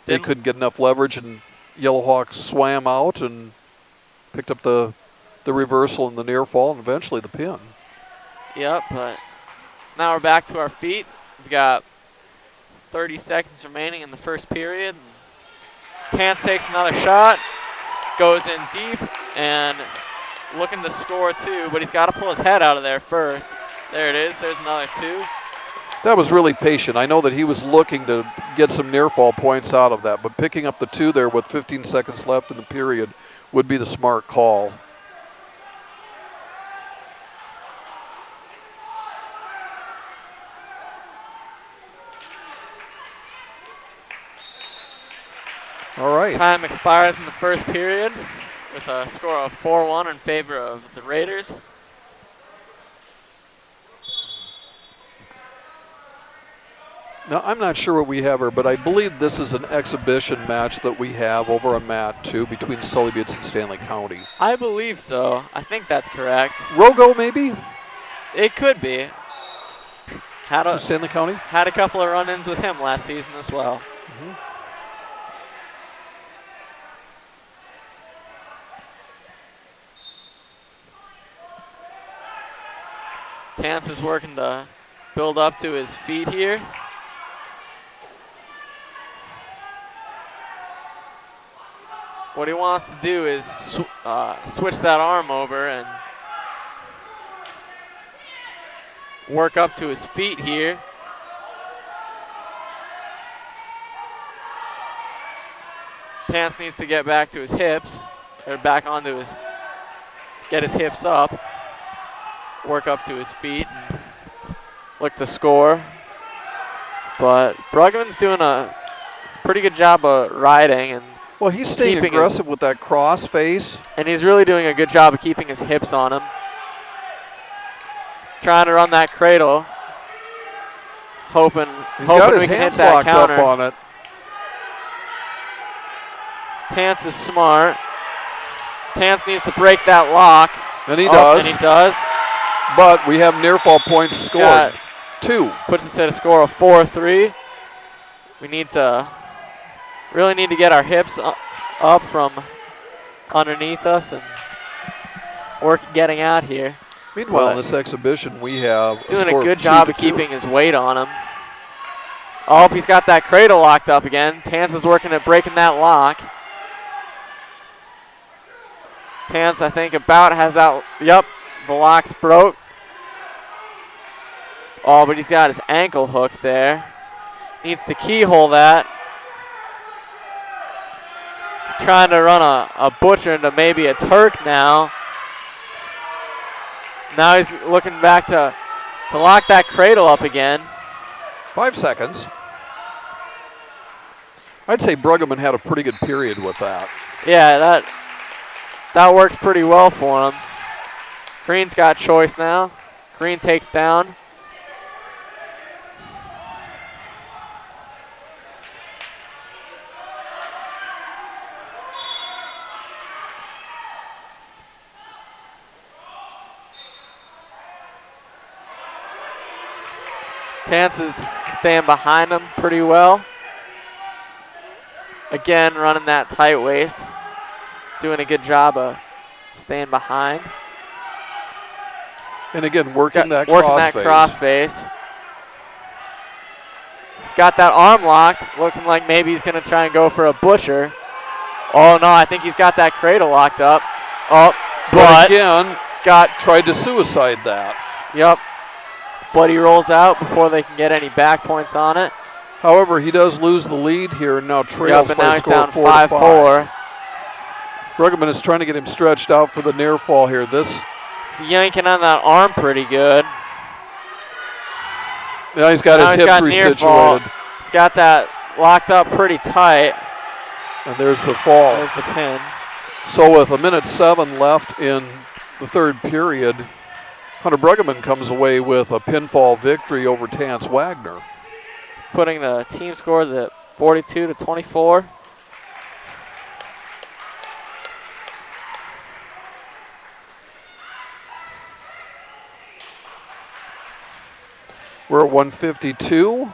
they couldn't get enough leverage, and Yellow Hawk swam out and picked up the reversal and the near fall, and eventually the pin. Yep, but now we're back to our feet. We've got 30 seconds remaining in the first period. Tance takes another shot, goes in deep, and looking to score 2, but he's got to pull his head out of there first. There it is. There's another 2. That was really patient. I know that he was looking to get some near fall points out of that, but picking up the 2 there with 15 seconds left in the period would be the smart call. All right. Time expires in the first period with a score of 4-1 in favor of the Raiders. Now, I'm not sure what we have here, but I believe this is an exhibition match that we have over on mat 2 between Sully Buttes and Stanley County. I believe so. I think that's correct. Rogo, maybe? It could be. Stanley County? Had a couple of run-ins with him last season as well. Tance is working to build up to his feet here. What he wants to do is switch that arm over and work up to his feet here. Tance needs to get back to his hips, or back onto his, get his hips up, work up to his feet, and look to score. But Bruggeman's doing a pretty good job of riding and well, he's staying aggressive with that cross face. And he's really doing a good job of keeping his hips on him. Trying to run that cradle. Hoping we can hit that counter. Up on it. Tance is smart. Tance needs to break that lock. And he does. And he does. But we have near fall points scored. 2. Puts us at a score of 4-3. We really need to get our hips up from underneath us and work getting out here. Meanwhile, in this exhibition, we have he's doing a good job of keeping his weight on him. Oh, he's got that cradle locked up again. Tance is working at breaking that lock. Tance, I think, about has that. Yep, the lock's broke. Oh, but he's got his ankle hooked there. Needs to keyhole that. Trying to run a butcher into maybe a Turk now. Now he's looking back to lock that cradle up again. 5 seconds. I'd say Bruggeman had a pretty good period with that. Yeah, that works pretty well for him. Green's got choice now. Green takes down. Tance is staying behind him pretty well. Again, running that tight waist. Doing a good job of staying behind. And again, working that cross face. He's got that arm locked, looking like maybe he's going to try and go for a busher. Oh, no, I think he's got that cradle locked up. Oh, but again, tried to suicide that. Yep. But he rolls out before they can get any back points on it. However, he does lose the lead here and now trails by a score of 4-5. Bruggeman is trying to get him stretched out for the near fall here. He's yanking on that arm pretty good. Now he's got his hip resituated. He's got that locked up pretty tight. And there's the fall. There's the pin. So with 1:07 left in the third period, Hunter Bruggeman comes away with a pinfall victory over Tance Wagner. Putting the team scores at 42-24. We're at 152.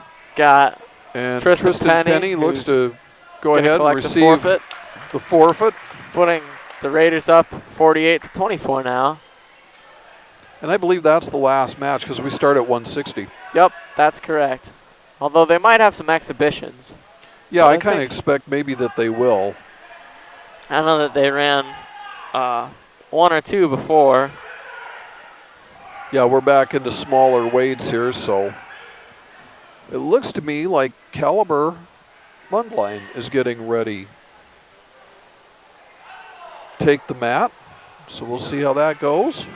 And Tristan Penny looks to go ahead and receive the forfeit. Putting the Raiders up 48-24 now. And I believe that's the last match because we start at 160. Yep, that's correct. Although they might have some exhibitions. Yeah, I kind of expect maybe that they will. I know that they ran 1 or 2 before. Yeah, we're back into smaller weights here, so it looks to me like Caliber Mundline is getting ready to take the mat. So we'll see how that goes.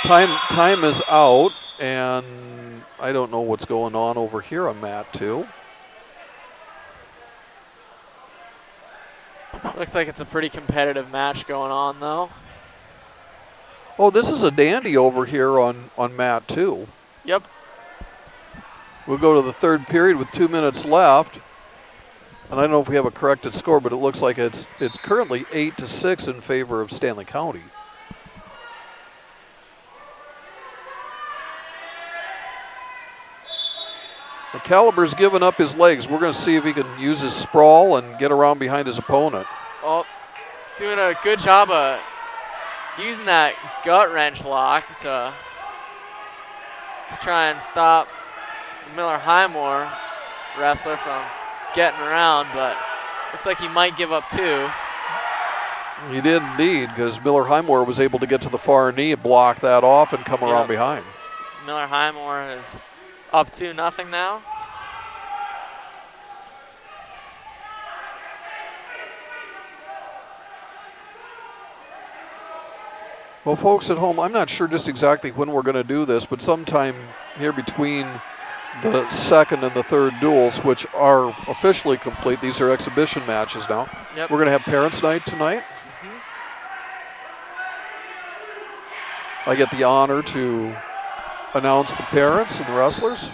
Time is out, and I don't know what's going on over here on mat 2. Looks like it's a pretty competitive match going on, though. Oh, this is a dandy over here on mat 2. Yep. We'll go to the third period with 2 minutes left. And I don't know if we have a corrected score, but it looks like it's currently 8-6 in favor of Stanley County. Caliber's given up his legs. We're going to see if he can use his sprawl and get around behind his opponent. Oh, he's doing a good job of using that gut wrench lock to try and stop the Miller Highmore wrestler from getting around, but looks like he might give up 2. He did indeed, because Miller Highmore was able to get to the far knee, block that off, and come around behind. Miller Highmore is up 2-0 now. Well, folks at home, I'm not sure just exactly when we're going to do this, but sometime here between the second and the third duels, which are officially complete. These are exhibition matches now. Yep. We're going to have Parents' Night tonight. I get the honor to announce the parents and the wrestlers.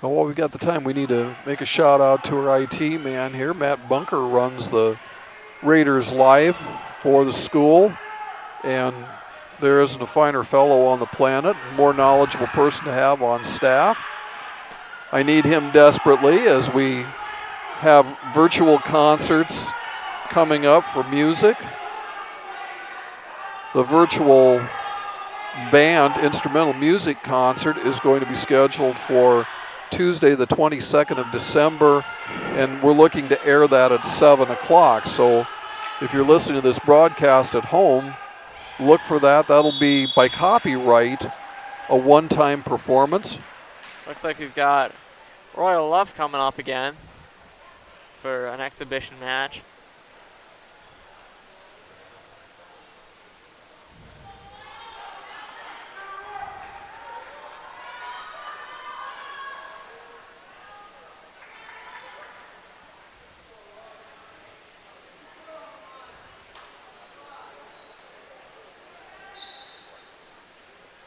Well, while we've got the time, we need to make a shout out to our IT man here. Matt Bunker runs the Raiders Live for the school, and there isn't a finer fellow on the planet, more knowledgeable person to have on staff. I need him desperately as we have virtual concerts coming up for music. The virtual band instrumental music concert is going to be scheduled for Tuesday, the 22nd of December, and we're looking to air that at 7 o'clock. So if you're listening to this broadcast at home, look for that. That'll be by copyright a one-time performance. Looks like we've got Royal Luff coming up again for an exhibition match.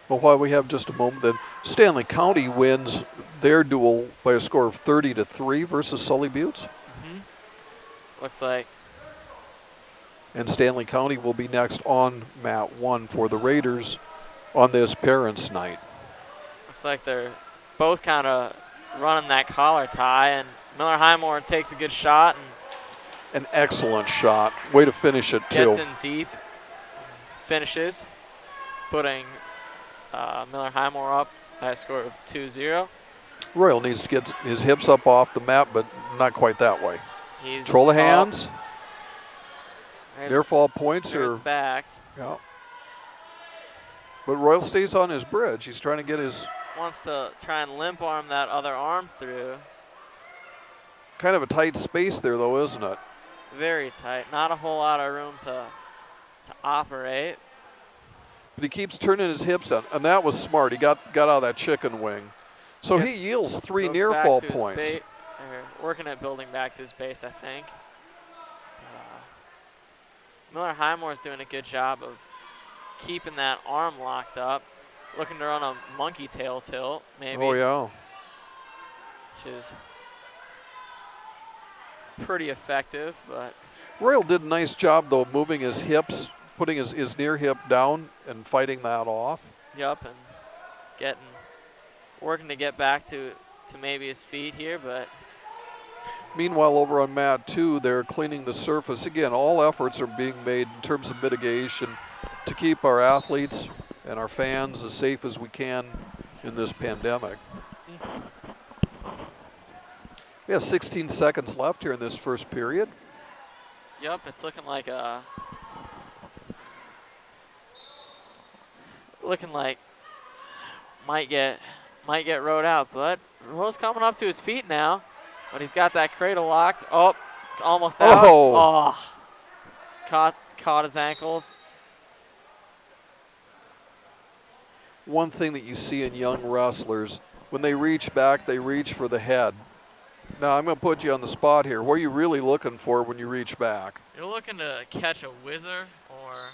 Well, while we have just a moment, then Stanley County wins their duel by a score of 30-3 versus Sully Buttes. Looks like. And Stanley County will be next on mat 1 for the Raiders on this parents' night. Looks like they're both kind of running that collar tie, and Miller Highmore takes a good shot. And an excellent shot. Way to finish it, too. Gets in deep, finishes, putting Miller Highmore up by a score of 2-0. Royal needs to get his hips up off the mat, but not quite that way. Control the hands. Near fall points are backs. Yeah. But Royal stays on his bridge. He's trying to get his. Wants to try and limp arm that other arm through. Kind of a tight space there, though, isn't it? Very tight. Not a whole lot of room to operate. But he keeps turning his hips down, and that was smart. He got out of that chicken wing. So he yields 3 near fall points. Working at building back to his base, I think. Miller Highmore's doing a good job of keeping that arm locked up. Looking to run a monkey tail tilt, maybe. Oh, yeah. Which is pretty effective, but. Royal did a nice job, though, moving his hips, putting his near hip down and fighting that off. Yup, and working to get back to maybe his feet here, but. Meanwhile, over on mat 2, they're cleaning the surface. Again, all efforts are being made in terms of mitigation to keep our athletes and our fans as safe as we can in this pandemic. We have 16 seconds left here in this first period. Yep, it's looking like might get rode out, but Roy's coming up to his feet now. But he's got that cradle locked. Oh, it's almost out. Oh. Caught his ankles. One thing that you see in young wrestlers, when they reach back, they reach for the head. Now, I'm going to put you on the spot here. What are you really looking for when you reach back? You're looking to catch a whizzer or...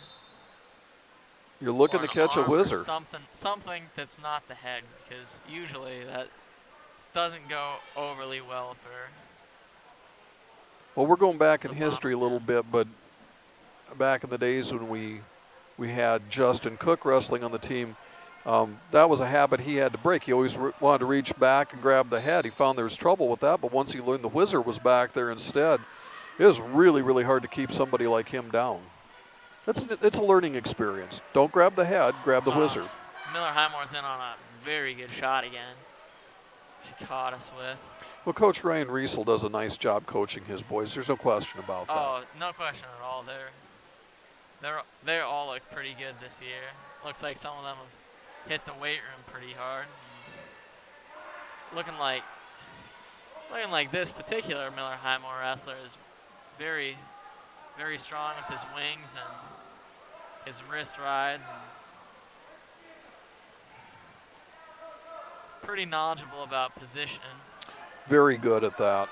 You're looking to catch a whizzer. Something that's not the head, because usually that doesn't go overly well for. Well, we're going back in history a little bit, but back in the days when we had Justin Cook wrestling on the team, that was a habit he had to break. He always wanted to reach back and grab the head. He found there was trouble with that, but once he learned the whizzer was back there instead, it was really, really hard to keep somebody like him down. It's a learning experience. Don't grab the head, grab the whizzer. Miller Highmore's in on a very good shot again. She caught us with. Well, Coach Ryan Riesel does a nice job coaching his boys. There's no question about that. Oh, no question at all. They all look pretty good this year. Looks like some of them have hit the weight room pretty hard. Looking like this particular Miller Highmore wrestler is very, very strong with his wings and his wrist rides. And pretty knowledgeable about position. Very good at that.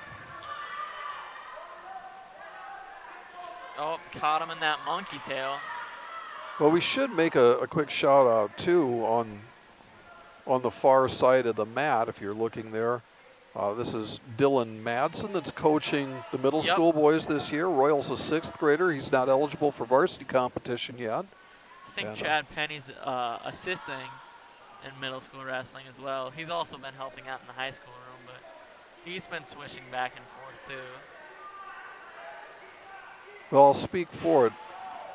Oh, caught him in that monkey tail. Well, we should make a quick shout out too on the far side of the mat, if you're looking there. This is Dylan Madsen that's coaching the middle school boys this year. Royal's a 6th grader. He's not eligible for varsity competition yet. I think Chad Penny's assisting in middle school wrestling as well. He's also been helping out in the high school room, but he's been switching back and forth too. Well, I'll speak for it.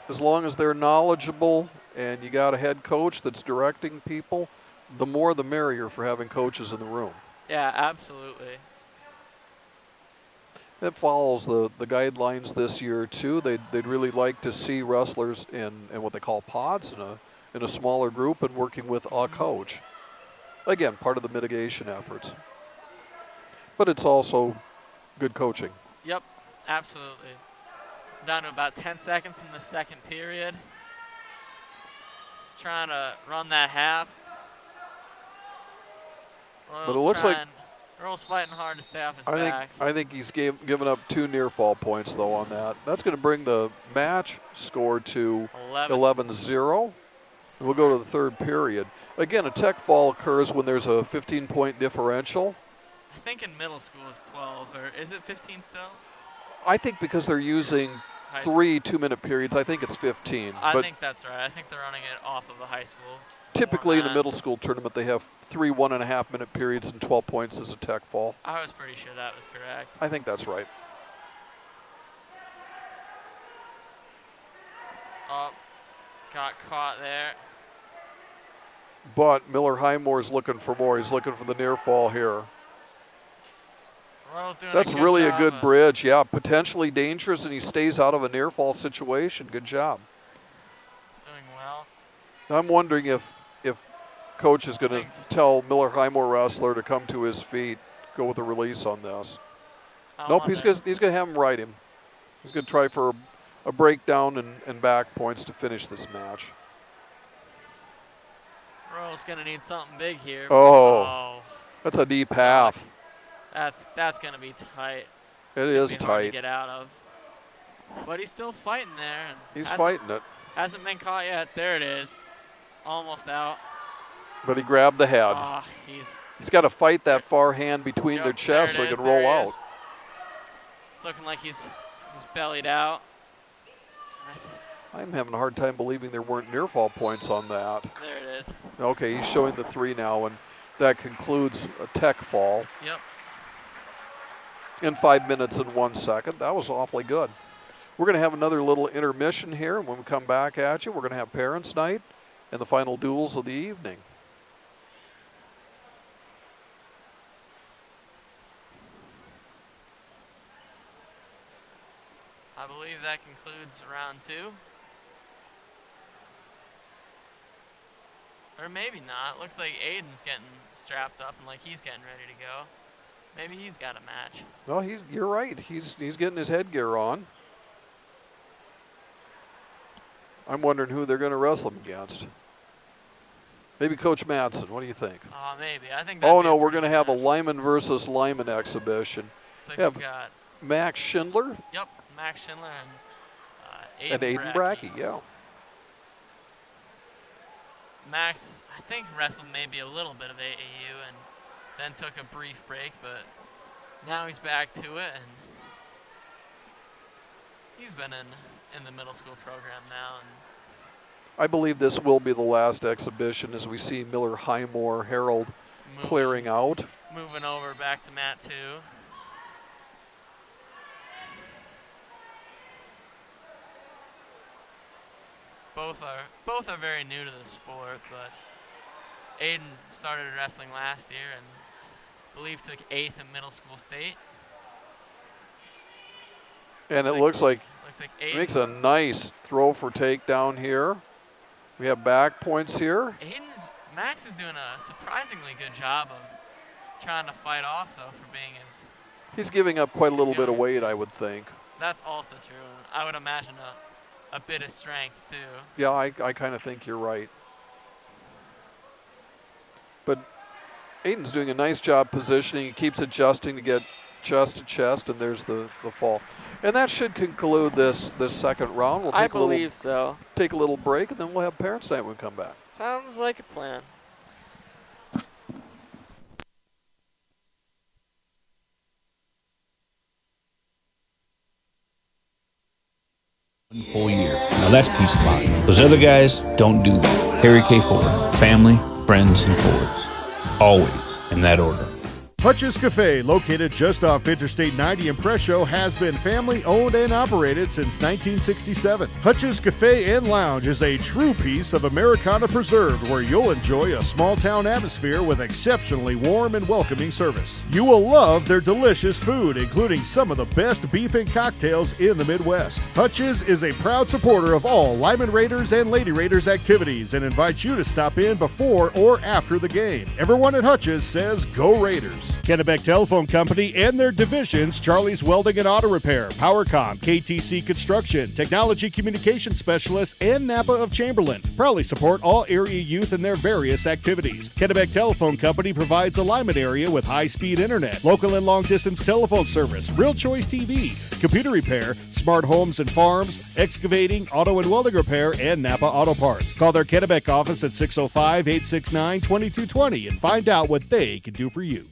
As long as they're knowledgeable and you got a head coach that's directing people, the more the merrier for having coaches in the room. Yeah, absolutely. It follows the guidelines this year too. They'd really like to see wrestlers in what they call pods in a smaller group and working with a coach. Again, part of the mitigation efforts. But it's also good coaching. Yep, absolutely. Down to about 10 seconds in the second period. Just trying to run that half. But it looks like Earl's fighting hard to stay off his back. I think he's given up 2 near fall points though on that. That's going to bring the match score to 11-0. And we'll go to the third period. Again, a tech fall occurs when there's a 15-point differential. I think in middle school it's 12, or is it 15 still? I think because they're using 3 2-minute periods, I think it's 15. I think that's right. I think they're running it off of the high school. Typically in a middle school tournament, they have 3 1.5-minute periods and 12 points as a tech fall. I was pretty sure that was correct. I think that's right. Oh, got caught there. But Miller Highmore's looking for more. He's looking for the near fall here. Royal's doing That's a good really job a good bridge. Yeah, potentially dangerous, and he stays out of a near fall situation. Good job. Doing well. I'm wondering if coach is going to tell Miller Highmore wrestler to come to his feet, go with a release on this. Nope, he's going to have him ride him. He's going to try for a breakdown and back points to finish this match. Royal's going to need something big here. Oh, that's a deep half. That's going to be tight. It is hard to tight. get out of. But he's still fighting there. And He's fighting it. Hasn't been caught yet. There it is. Almost out. But he grabbed the head. He's got to fight that far hand between their chests so he can roll out. It's looking like he's bellied out. I'm having a hard time believing there weren't near fall points on that. There it is. Okay, he's showing the 3 now, and that concludes a tech fall. Yep. In 5 minutes and 1 second. That was awfully good. We're going to have another little intermission here. When we come back at you, we're going to have Parents' Night and the final duels of the evening. I believe that concludes round 2. Or maybe not. Looks like Aiden's getting strapped up and like he's getting ready to go. Maybe he's got a match. No, you're right. He's getting his headgear on. I'm wondering who they're going to wrestle him against. Maybe Coach Madsen. What do you think? Maybe. I think. Oh no, we're going to have a Lyman versus Lyman exhibition. So we have we've got Max Schindler. Yep, Max Schindler and Aiden Brackey. Yeah. Max, I think, wrestled maybe a little bit of AAU and then took a brief break, but now he's back to it, and he's been in the middle school program now. And I believe this will be the last exhibition as we see Miller Highmore Harold clearing out. Moving over back to mat 2. Both are very new to the sport, but Aiden started wrestling last year and I believe took 8th in middle school state. And it looks like Aiden's makes a nice throw for takedown here. We have back points here. Max is doing a surprisingly good job of trying to fight off though for being his. He's giving up quite a little bit of weight, I would think. That's also true. I would imagine a bit of strength too. Yeah, I kind of think you're right. But Aiden's doing a nice job positioning. He keeps adjusting to get chest to chest, and there's the fall. And that should conclude this second round. We'll take so. Take a little break, and then we'll have Parents' Night when we come back. Sounds like a plan. Full year. Now that's peace of mind. Those other guys don't do that. Harry K. Ford. Family, friends, and Fords. Always in that order. Hutch's Cafe, located just off Interstate 90 in Presho, has been family-owned and operated since 1967. Hutch's Cafe and Lounge is a true piece of Americana preserved, where you'll enjoy a small-town atmosphere with exceptionally warm and welcoming service. You will love their delicious food, including some of the best beef and cocktails in the Midwest. Hutch's is a proud supporter of all Lyman Raiders and Lady Raiders activities and invites you to stop in before or after the game. Everyone at Hutch's says, "Go Raiders." Kennebec Telephone Company and their divisions, Charlie's Welding and Auto Repair, PowerCom, KTC Construction, Technology Communication Specialists, and Napa of Chamberlain proudly support all area youth in their various activities. Kennebec Telephone Company provides the Lyman area with high-speed internet, local and long-distance telephone service, Real Choice TV, computer repair, smart homes and farms, excavating, auto and welding repair, and Napa Auto Parts. Call their Kennebec office at 605-869-2220 and find out what they can do for you.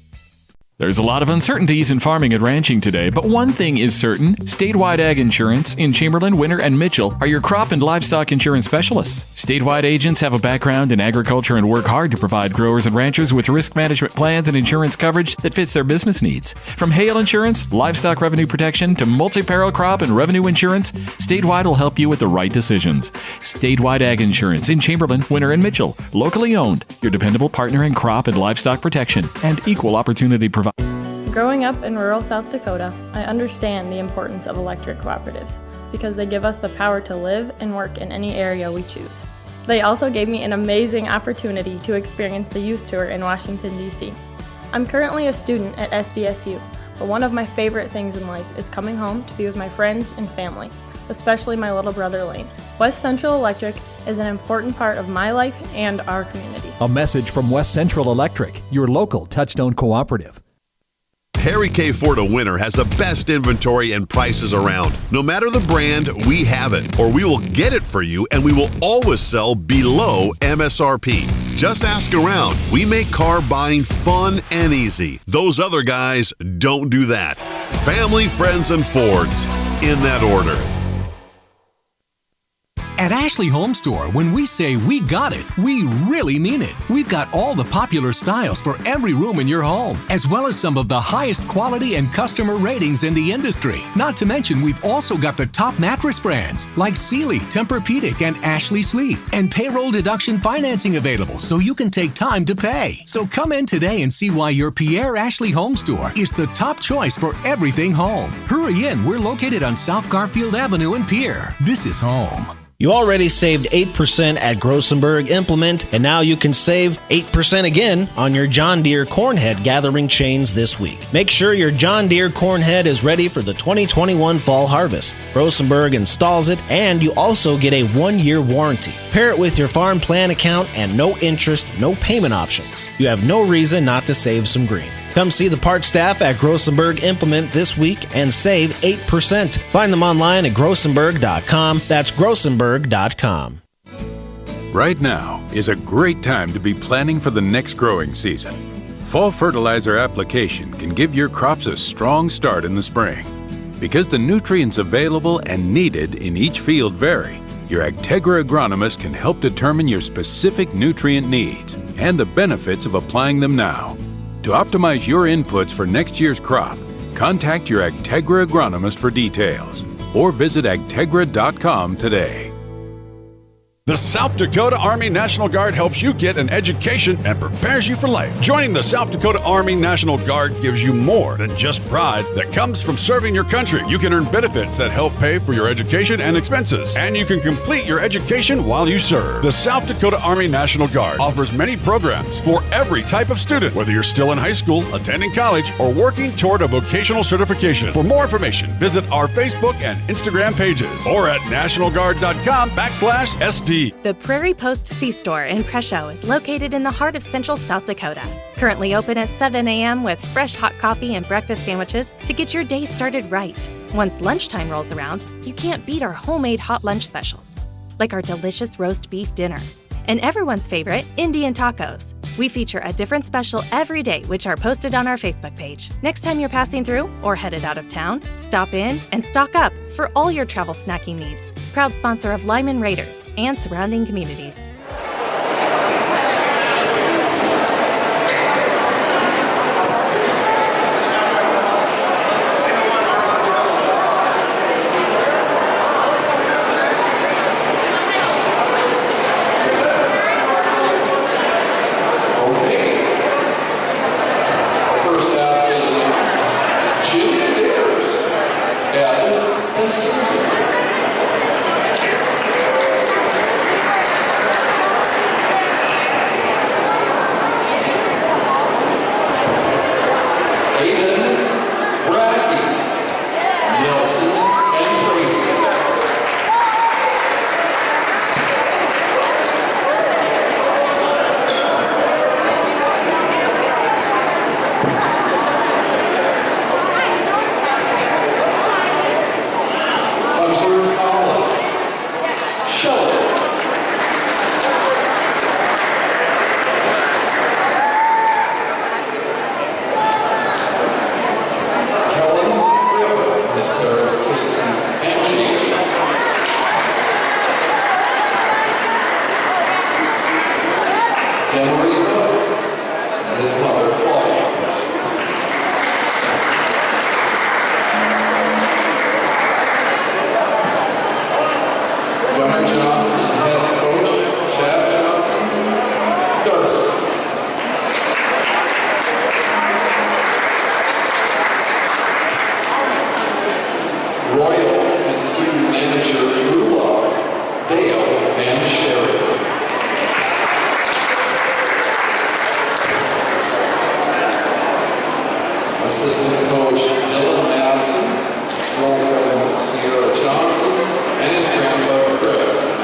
There's a lot of uncertainties in farming and ranching today, but one thing is certain. Statewide Ag Insurance in Chamberlain, Winter, and Mitchell are your crop and livestock insurance specialists. Statewide agents have a background in agriculture and work hard to provide growers and ranchers with risk management plans and insurance coverage that fits their business needs. From hail insurance, livestock revenue protection, to multi-peril crop and revenue insurance, Statewide will help you with the right decisions. Statewide Ag Insurance in Chamberlain, Winter, and Mitchell. Locally owned, your dependable partner in crop and livestock protection and equal opportunity provider. Growing up in rural South Dakota, I understand the importance of electric cooperatives because they give us the power to live and work in any area we choose. They also gave me an amazing opportunity to experience the youth tour in Washington, D.C. I'm currently a student at SDSU, but one of my favorite things in life is coming home to be with my friends and family, especially my little brother Lane. West Central Electric is an important part of my life and our community. A message from West Central Electric, your local Touchstone cooperative. Harry K. Ford of Winter has the best inventory and prices around. No matter the brand, we have it, or we will get it for you, and we will always sell below MSRP. Just ask around. We make car buying fun and easy. Those other guys don't do that. Family, friends, and Fords, in that order. At Ashley Home Store, when we say we got it, we really mean it. We've got all the popular styles for every room in your home, as well as some of the highest quality and customer ratings in the industry. Not to mention, we've also got the top mattress brands like Sealy, Tempur-Pedic, and Ashley Sleep, and payroll deduction financing available so you can take time to pay. So come in today and see why your Pierre Ashley Home Store is the top choice for everything home. Hurry in, we're located on South Garfield Avenue in Pierre. This is home. You already saved 8% at Grossenberg Implement, and now you can save 8% again on your John Deere corn head gathering chains this week. Make sure your John Deere corn head is ready for the 2021 fall harvest. Grossenberg installs it, and you also get a 1-year warranty. Pair it with your farm plan account and no interest, no payment options. You have no reason not to save some green. Come see the parts staff at Grossenberg Implement this week and save 8%. Find them online at grossenberg.com. That's grossenberg.com. Right now is a great time to be planning for the next growing season. Fall fertilizer application can give your crops a strong start in the spring. Because the nutrients available and needed in each field vary, your Agtegra agronomist can help determine your specific nutrient needs and the benefits of applying them now. To optimize your inputs for next year's crop, contact your Agtegra agronomist for details or visit agtegra.com today. The South Dakota Army National Guard helps you get an education and prepares you for life. Joining the South Dakota Army National Guard gives you more than just pride that comes from serving your country. You can earn benefits that help pay for your education and expenses, and you can complete your education while you serve. The South Dakota Army National Guard offers many programs for every type of student, whether you're still in high school, attending college, or working toward a vocational certification. For more information, visit our Facebook and Instagram pages or at nationalguard.com/SD. The Prairie Post C-Store in Presho is located in the heart of central South Dakota. Currently open at 7 a.m. with fresh hot coffee and breakfast sandwiches to get your day started right. Once lunchtime rolls around, you can't beat our homemade hot lunch specials, like our delicious roast beef dinner and everyone's favorite Indian tacos. We feature a different special every day, which are posted on our Facebook page. Next time you're passing through or headed out of town, stop in and stock up for all your travel snacking needs. Proud sponsor of Lyman Raiders and surrounding communities. Sierra Johnson, and his grandpa Chris.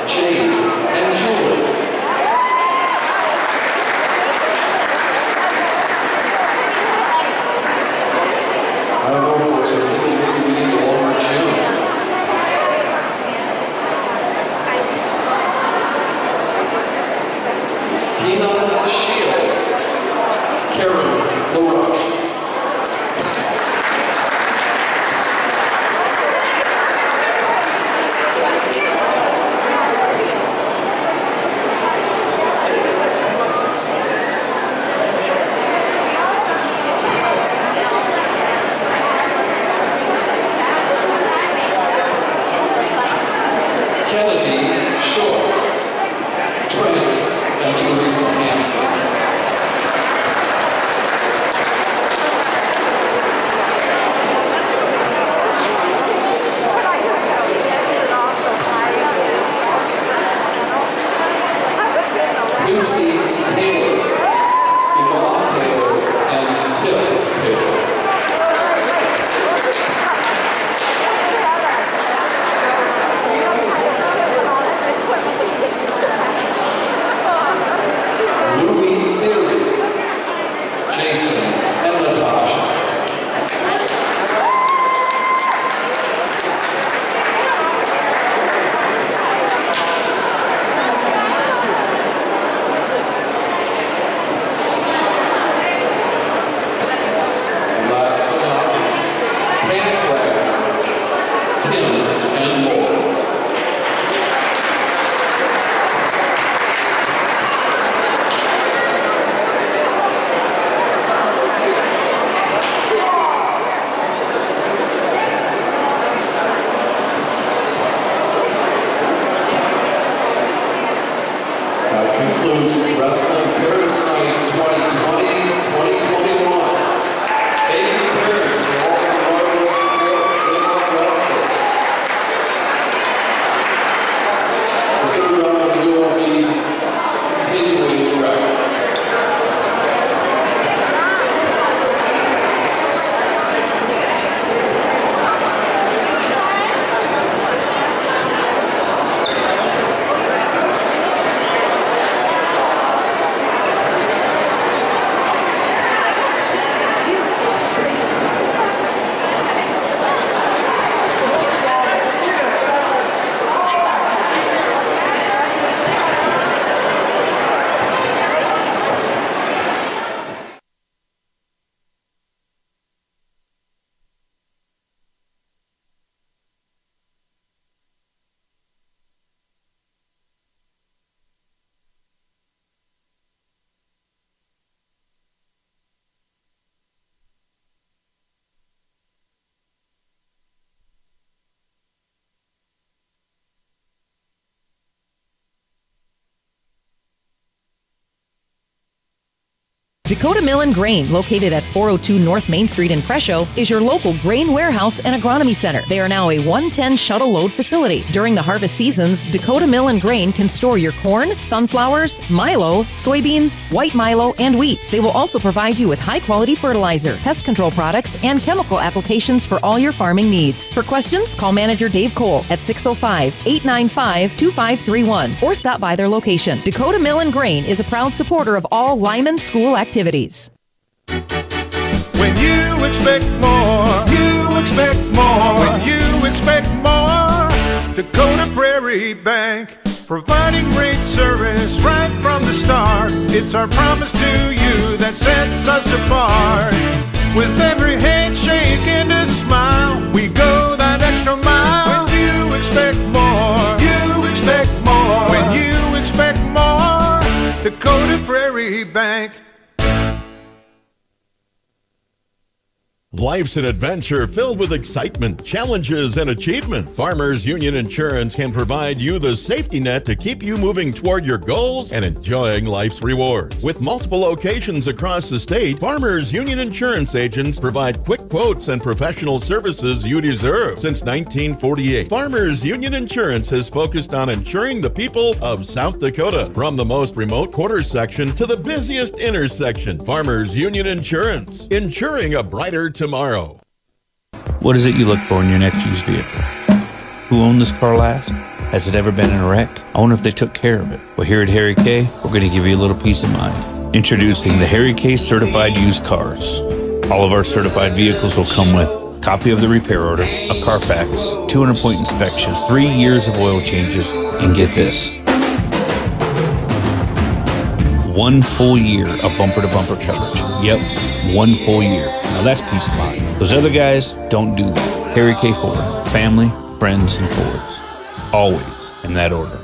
Jade, and Julie. I don't know if it's a maybe we need a longer June. Tina Shields, Karen LaRoche. Dakota Mill and Grain, located at 402 North Main Street in Presho, is your local grain warehouse and agronomy center. They are now a 110 shuttle load facility. During the harvest seasons, Dakota Mill and Grain can store your corn, sunflowers, milo, soybeans, white milo, and wheat. They will also provide you with high-quality fertilizer, pest control products, and chemical applications for all your farming needs. For questions, call manager Dave Cole at 605-895-2531 or stop by their location. Dakota Mill and Grain is a proud supporter of all Lyman school activities. When you expect more, you expect more. When you expect more, Dakota Prairie Bank, providing great service right from the start. It's our promise to you that sets us apart. With every handshake and a smile, we go that extra mile. When you expect more, you expect more. When you expect more, Dakota Prairie Bank. Life's an adventure filled with excitement, challenges, and achievement. Farmers Union Insurance can provide you the safety net to keep you moving toward your goals and enjoying life's rewards. With multiple locations across the state, Farmers Union Insurance agents provide quick quotes and professional services you deserve. Since 1948, Farmers Union Insurance has focused on insuring the people of South Dakota. From the most remote quarter section to the busiest intersection, Farmers Union Insurance, insuring a brighter tomorrow. What is it you look for in your next used vehicle? Who owned this car last? Has it ever been in a wreck? I wonder if they took care of it. Well, here at Harry K, we're going to give you a little peace of mind. Introducing the Harry K Certified Used Cars. All of our certified vehicles will come with a copy of the repair order, a Carfax, 200-point inspection, 3 years of oil changes, and get this, 1 full year of bumper-to-bumper coverage. Yep, 1 full year. Now that's peace of mind. Those other guys don't do that. Harry K Ford, family, friends, and Fords. Always in that order.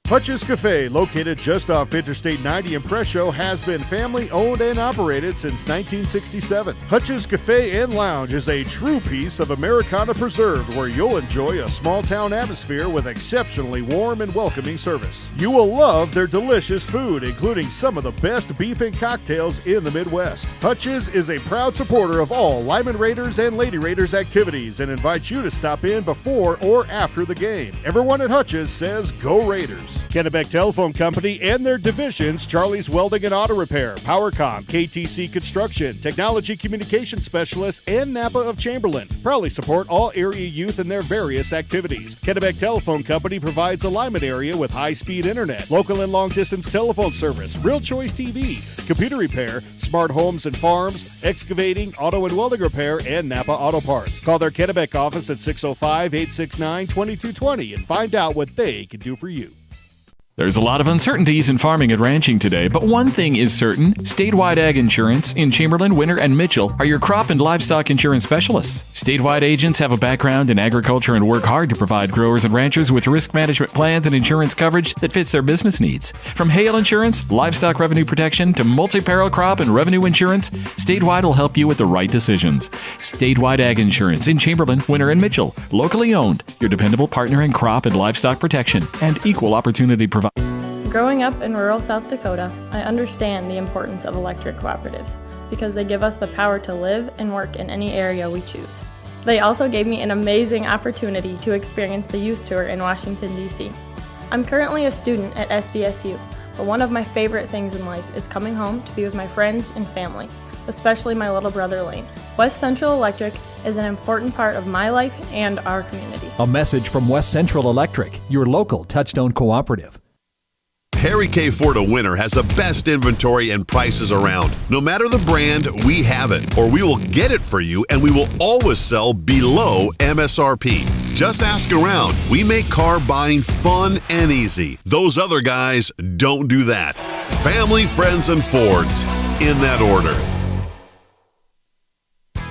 Hutch's Cafe, located just off Interstate 90 in Presho, has been family-owned and operated since 1967. Hutch's Cafe and Lounge is a true piece of Americana preserved, where you'll enjoy a small-town atmosphere with exceptionally warm and welcoming service. You will love their delicious food, including some of the best beef and cocktails in the Midwest. Hutch's is a proud supporter of all Lyman Raiders and Lady Raiders activities and invites you to stop in before or after the game. Everyone at Hutch's says, "Go Raiders." Kennebec Telephone Company and their divisions, Charlie's Welding and Auto Repair, PowerCom, KTC Construction, Technology Communication Specialists, and Napa of Chamberlain proudly support all area youth in their various activities. Kennebec Telephone Company provides the Lyman area with high-speed internet, local and long-distance telephone service, Real Choice TV, computer repair, smart homes and farms, excavating, auto and welding repair, and Napa Auto Parts. Call their Kennebec office at 605-869-2220 and find out what they can do for you. There's a lot of uncertainties in farming and ranching today, but one thing is certain. Statewide Ag Insurance in Chamberlain, Winter, and Mitchell are your crop and livestock insurance specialists. Statewide agents have a background in agriculture and work hard to provide growers and ranchers with risk management plans and insurance coverage that fits their business needs. From hail insurance, livestock revenue protection, to multi-peril crop and revenue insurance, Statewide will help you with the right decisions. Statewide Ag Insurance in Chamberlain, Winter, and Mitchell. Locally owned, your dependable partner in crop and livestock protection and equal opportunity provider. Growing up in rural South Dakota, I understand the importance of electric cooperatives because they give us the power to live and work in any area we choose. They also gave me an amazing opportunity to experience the youth tour in Washington, D.C. I'm currently a student at SDSU, but one of my favorite things in life is coming home to be with my friends and family, especially my little brother Lane. West Central Electric is an important part of my life and our community. A message from West Central Electric, your local Touchstone cooperative. Harry K. Ford of Winter has the best inventory and prices around. No matter the brand, we have it, or we will get it for you, and we will always sell below MSRP. Just ask around. We make car buying fun and easy. Those other guys don't do that. Family, friends, and Fords, in that order.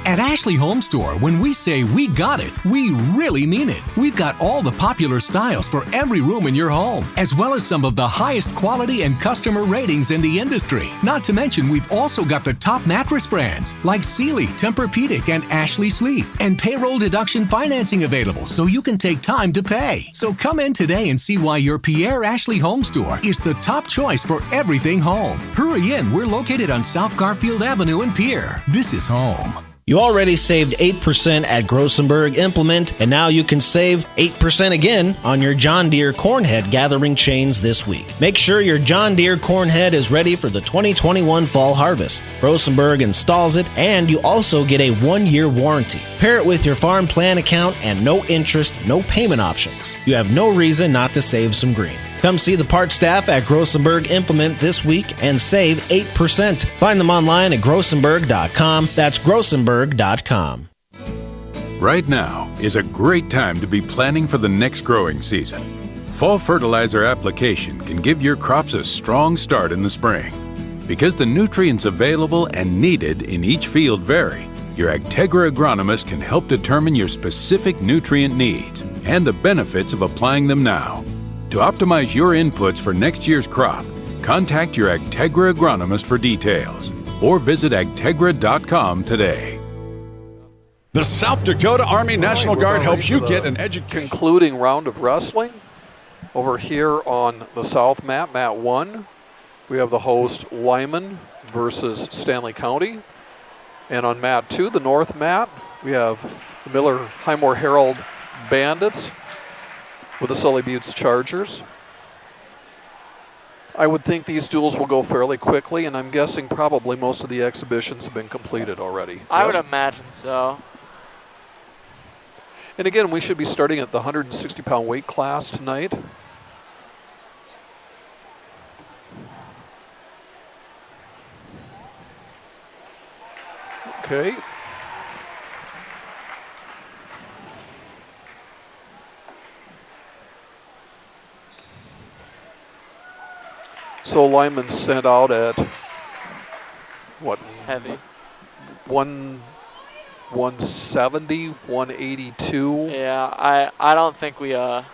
At Ashley Home Store, when we say we got it, we really mean it. We've got all the popular styles for every room in your home, as well as some of the highest quality and customer ratings in the industry. Not to mention, we've also got the top mattress brands like Sealy, Tempur-Pedic, and Ashley Sleep, and payroll deduction financing available so you can take time to pay. So come in today and see why your Pierre Ashley Home Store is the top choice for everything home. Hurry in, we're located on South Garfield Avenue in Pierre. This is home. You already saved 8% at Grossenberg Implement, and now you can save 8% again on your John Deere Cornhead gathering chains this week. Make sure your John Deere Cornhead is ready for the 2021 fall harvest. Grossenberg installs it, and you also get a 1-year warranty. Pair it with your farm plan account and no interest, no payment options. You have no reason not to save some green. Come see the parts staff at Grossenberg Implement this week and save 8%. Find them online at grossenberg.com. That's grossenberg.com. Right now is a great time to be planning for the next growing season. Fall fertilizer application can give your crops a strong start in the spring. Because the nutrients available and needed in each field vary, your Agtegra agronomist can help determine your specific nutrient needs and the benefits of applying them now. To optimize your inputs for next year's crop, contact your Agtegra agronomist for details or visit agtegra.com today. The South Dakota Army National Guard helps you get an education. Concluding round of wrestling. Over here on the south mat, mat 1, we have the host Lyman versus Stanley County. And on mat 2, the north mat, we have the Miller Highmore Herald Bandits with the Sully Buttes Chargers. I would think these duels will go fairly quickly, and I'm guessing probably most of the exhibitions have been completed already. I would imagine so. And again, we should be starting at the 160-pound weight class tonight. Okay. So Lyman sent out at what? Heavy. 170, 182. Yeah, I don't think we I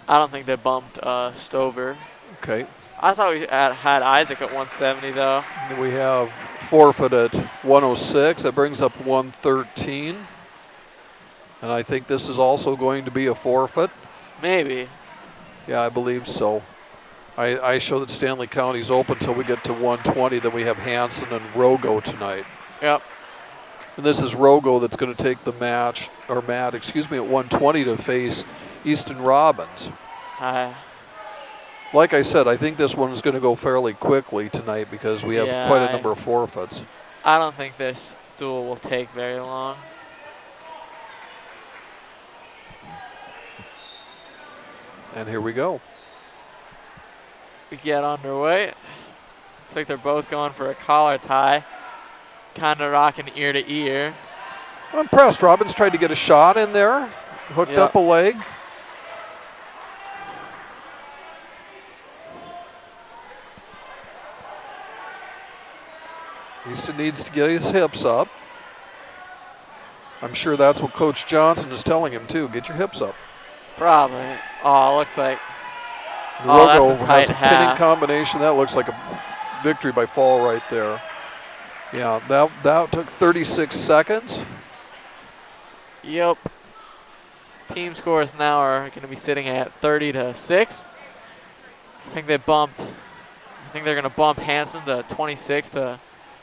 don't think they bumped Stover. Okay. I thought we had Isaac at 170 though. We have forfeit at 106. That brings up 113. And I think this is also going to be a forfeit. Maybe. Yeah, I believe so. I show that Stanley County's open until we get to 120. Then we have Hanson and Rogo tonight. Yep. And this is Rogo that's going to take the match, or Matt, excuse me, at 120 to face Easton Robbins. Like I said, I think this one is going to go fairly quickly tonight because we have quite a number of forfeits. I don't think this duel will take very long. And here we go. We get underway. Looks like they're both going for a collar tie. Kind of rocking ear to ear. I'm impressed. Robbins tried to get a shot in there. Hooked up a leg. Easton needs to get his hips up. I'm sure that's what Coach Johnson is telling him too. Get your hips up. Probably. Oh, looks like. Rogo that's a tight has a half. pinning combination. That looks like a victory by fall right there. Yeah, that took 36 seconds. Yep. Team scores now are going to be sitting at 30-6. I think they're going to bump Hanson to 26 to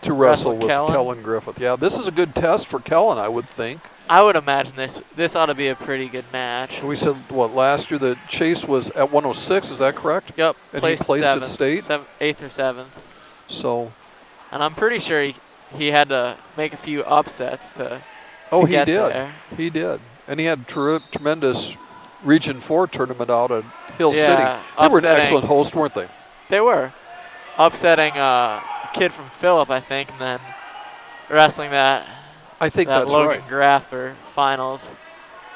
wrestle with Kellen. Kellen Griffith. Yeah, this is a good test for Kellen, I would think. I would imagine this ought to be a pretty good match. We said, what, last year the chase was at 106, is that correct? Yep. And he placed at state? 8th or 7th. So. And I'm pretty sure he had to make a few upsets to he get did. there. He did. And he had tremendous Region 4 tournament out at Hill City. They were an excellent host, weren't they? They were. Upsetting a kid from Phillip, I think, and then wrestling that that's Logan right. Graff for finals,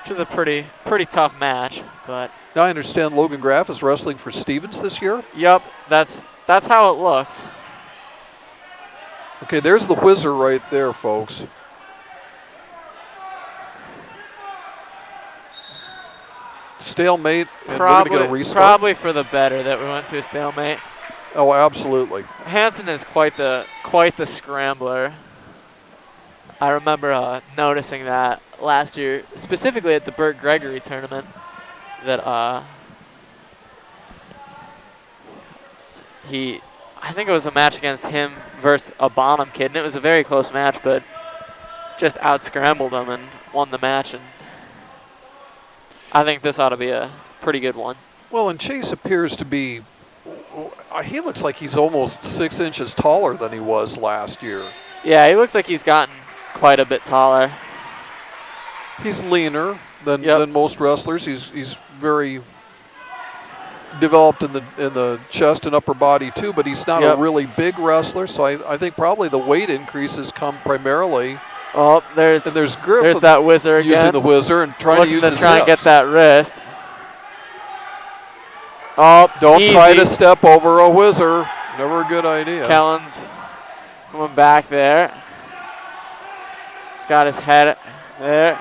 which is a pretty tough match. But now I understand Logan Graff is wrestling for Stevens this year? Yep, that's how it looks. Okay, there's the whizzer right there, folks. Stalemate, and we're going to get a restart. Probably for the better that we went to a stalemate. Oh, absolutely. Hanson is quite the scrambler. I remember noticing that last year, specifically at the Burt Gregory tournament, that I think it was a match against him versus a Bonham kid, and it was a very close match, but just out-scrambled him and won the match. And I think this ought to be a pretty good one. Well, and Chase appears to be, he looks like he's almost 6 inches taller than he was last year. Yeah, he looks like he's gotten quite a bit taller. He's leaner than most wrestlers. He's very developed in the chest and upper body too, but he's not a really big wrestler. So I think probably the weight increases come primarily. Oh, there's Griffith. There's that whizzer again. Using the whizzer and trying to use his try and hips. get that wrist. Oh, don't easy. try to step over a whizzer. Never a good idea. Kellen's coming back there. He's got his head there.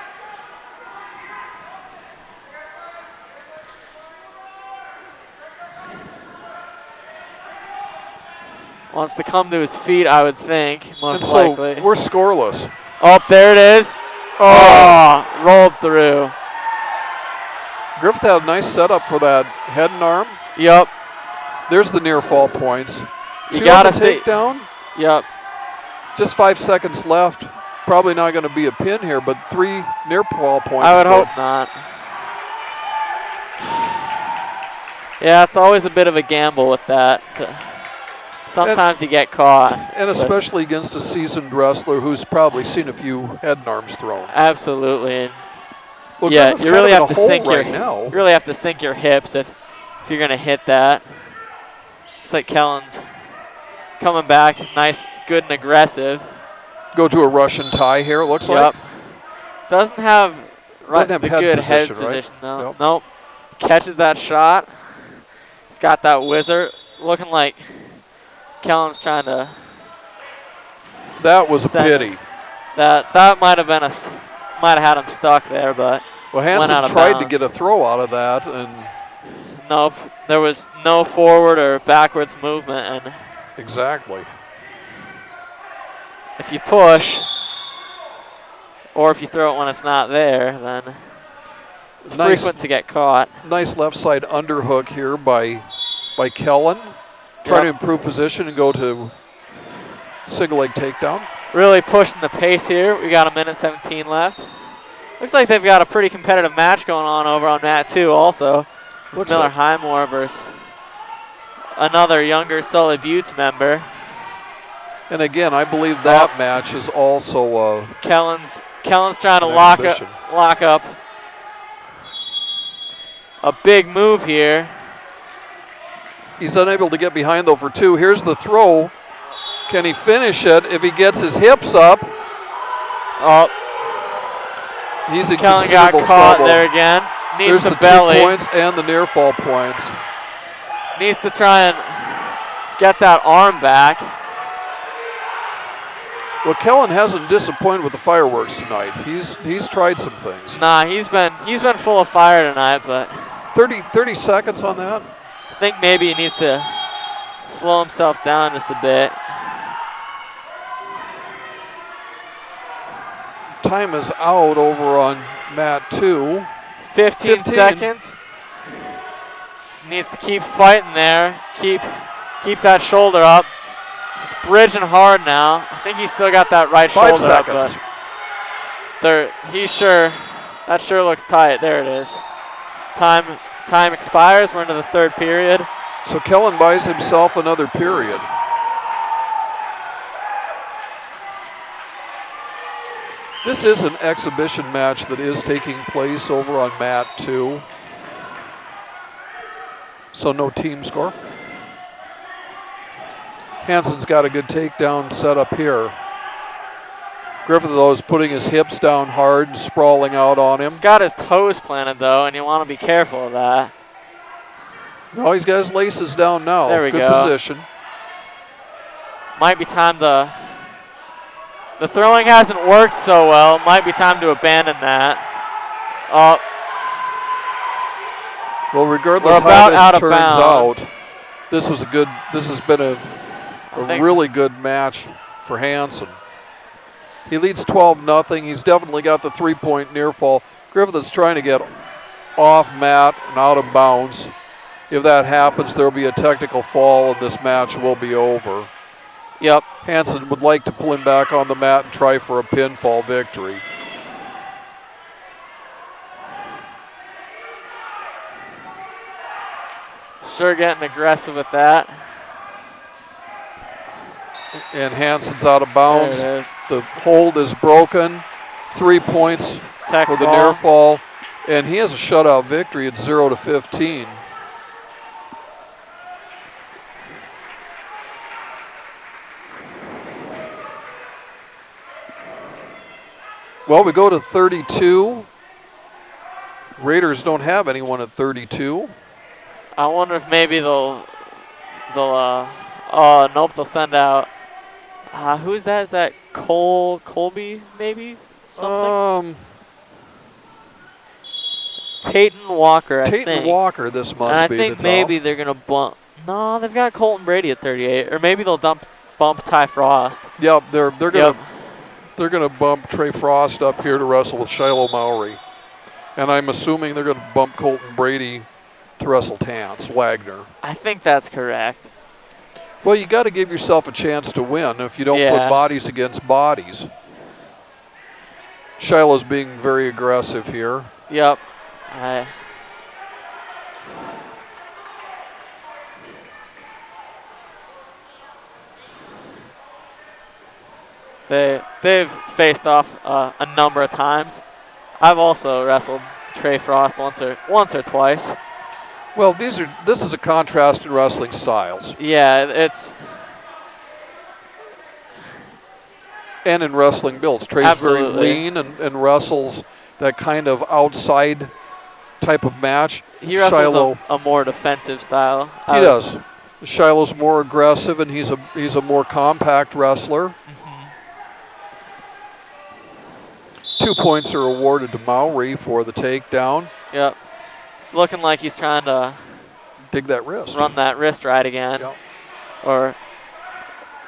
Wants to come to his feet, I would think, most likely. We're scoreless. Oh, there it is. Oh, rolled through. Griffith had a nice setup for that head and arm. Yep. There's the near fall points. You got to take down. Yep. Just 5 seconds left. Probably not going to be a pin here, but 3 near fall points. I would hope not. Yeah, it's always a bit of a gamble with that. Sometimes you get caught. And especially against a seasoned wrestler who's probably seen a few head and arms thrown. Absolutely. Well, yeah, Griffith's you kind really of have in to a sink hole your right now. you really have to sink your hips if you're gonna hit that. It's like Kellen's coming back, nice, good and aggressive. Go to a Russian tie here, it looks like. Doesn't have the head good head position, right? position though. Yep. Nope. Catches that shot. He's got that whizzer. Looking like Kellen's trying to. That was a send him. pity. That might have had him stuck there, but Well, went out Hansen of tried to bounds. get a throw out of that, and Nope. There was no forward or backwards movement, and exactly. if you push, or if you throw it when it's not there, then it's frequent to get caught. Nice left side underhook here by Kellen. Try to improve position and go to single leg takedown. Really pushing the pace here. We got 1:17 left. Looks like they've got a pretty competitive match going on over on mat 2 also. Looks Miller like. Highmore versus another younger Sully Buttes member. And again, I believe that match is also Kellen's trying to an lock exhibition. up a big move here. He's unable to get behind though for 2. Here's the throw. Can he finish it if he gets his hips up? Oh, He's in Kellen got considerable caught trouble. there again. Needs There's the the belly. 2 points and the near fall points. Needs to try and get that arm back. Well, Kellen hasn't disappointed with the fireworks tonight. He's tried some things. Nah, he's been full of fire tonight, but 30 seconds on that. I think maybe he needs to slow himself down just a bit. Time is out over on mat 2. 15 seconds. Needs to keep fighting there. Keep that shoulder up. He's bridging hard now. I think he's still got that right 5 shoulder seconds. up, but that sure looks tight. There it is. Time expires. We're into the 3rd period. So Kellen buys himself another period. This is an exhibition match that is taking place over on mat 2. So no team score. Hansen's got a good takedown set up here. Griffith, though, is putting his hips down hard and sprawling out on him. He's got his toes planted, though, and you want to be careful of that. No, he's got his laces down now. There we good go. position. Might be time to... The throwing hasn't worked so well. Might be time to abandon that. Well, regardless We're of how about out this of turns bounds. out, this has been a really good match for Hansen. He leads 12-0. He's definitely got the 3-point near fall. Griffith is trying to get off mat and out of bounds. If that happens, there will be a technical fall and this match will be over. Yep. Hansen would like to pull him back on the mat and try for a pinfall victory. Sure getting aggressive with that. And Hansen's out of bounds. There it is. The hold is broken. 3 points Tech for the ball. near fall. And he has a shutout victory at 0-15. Well, we go to 32. Raiders don't have anyone at 32. I wonder if maybe they'll nope, they'll send out, who's that? Is that Colby, maybe? Something? Tayton Walker, I think. Tayton Walker, this must and be. I think maybe they're going to bump. No, they've got Colton Brady at 38. Or maybe they'll bump Ty Frost. Yep, they're gonna bump Trey Frost up here to wrestle with Shiloh Mowry. And I'm assuming they're gonna bump Colton Brady to wrestle Tance Wagner. I think that's correct. Well, you got to give yourself a chance to win if you don't put bodies against bodies. Shiloh's being very aggressive here. Yep. They've faced off a number of times. I've also wrestled Trey Frost once or twice. Well, this is a contrast in wrestling styles. Yeah, it's and in wrestling builds. Trey's absolutely very lean and wrestles that kind of outside type of match. He wrestles Shiloh, a more defensive style. he does. Shiloh's more aggressive, and he's a more compact wrestler. 2 points are awarded to Mowry for the takedown. Yep. It's looking like he's trying to dig that wrist. Run that wrist right again. Yep. Or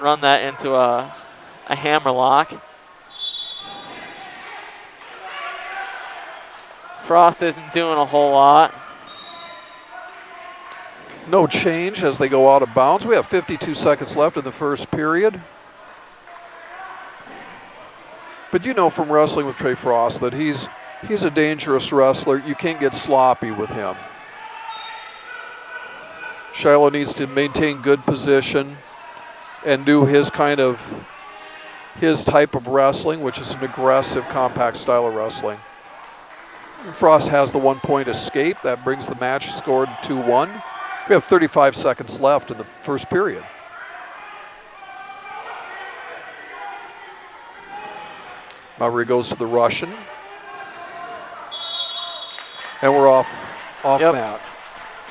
run that into a hammer lock. Frost isn't doing a whole lot. No change as they go out of bounds. We have 52 seconds left in the first period. But you know from wrestling with Trey Frost that he's a dangerous wrestler. You can't get sloppy with him. Shiloh needs to maintain good position and do his type of wrestling, which is an aggressive, compact style of wrestling. Frost has the 1 point escape. That brings the match scored 2-1. We have 35 seconds left in the first period. Mowry goes to the Russian. And we're off mat.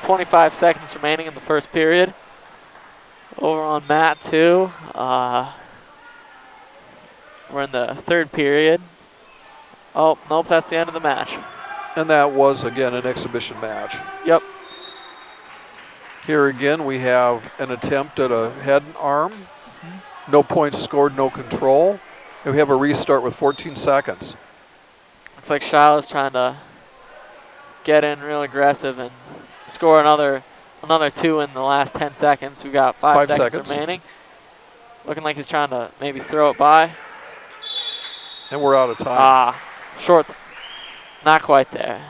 25 seconds remaining in the first period. Over on mat 2. We're in the third period. Oh, nope, that's the end of the match. And that was, again, an exhibition match. Yep. Here again, we have an attempt at a head and arm. No points scored, no control. And we have a restart with 14 seconds. Looks like Shiloh's trying to get in real aggressive and score another 2 in the last 10 seconds. We've got 5 seconds remaining. Looking like he's trying to maybe throw it by. And we're out of time. Short. Not quite there.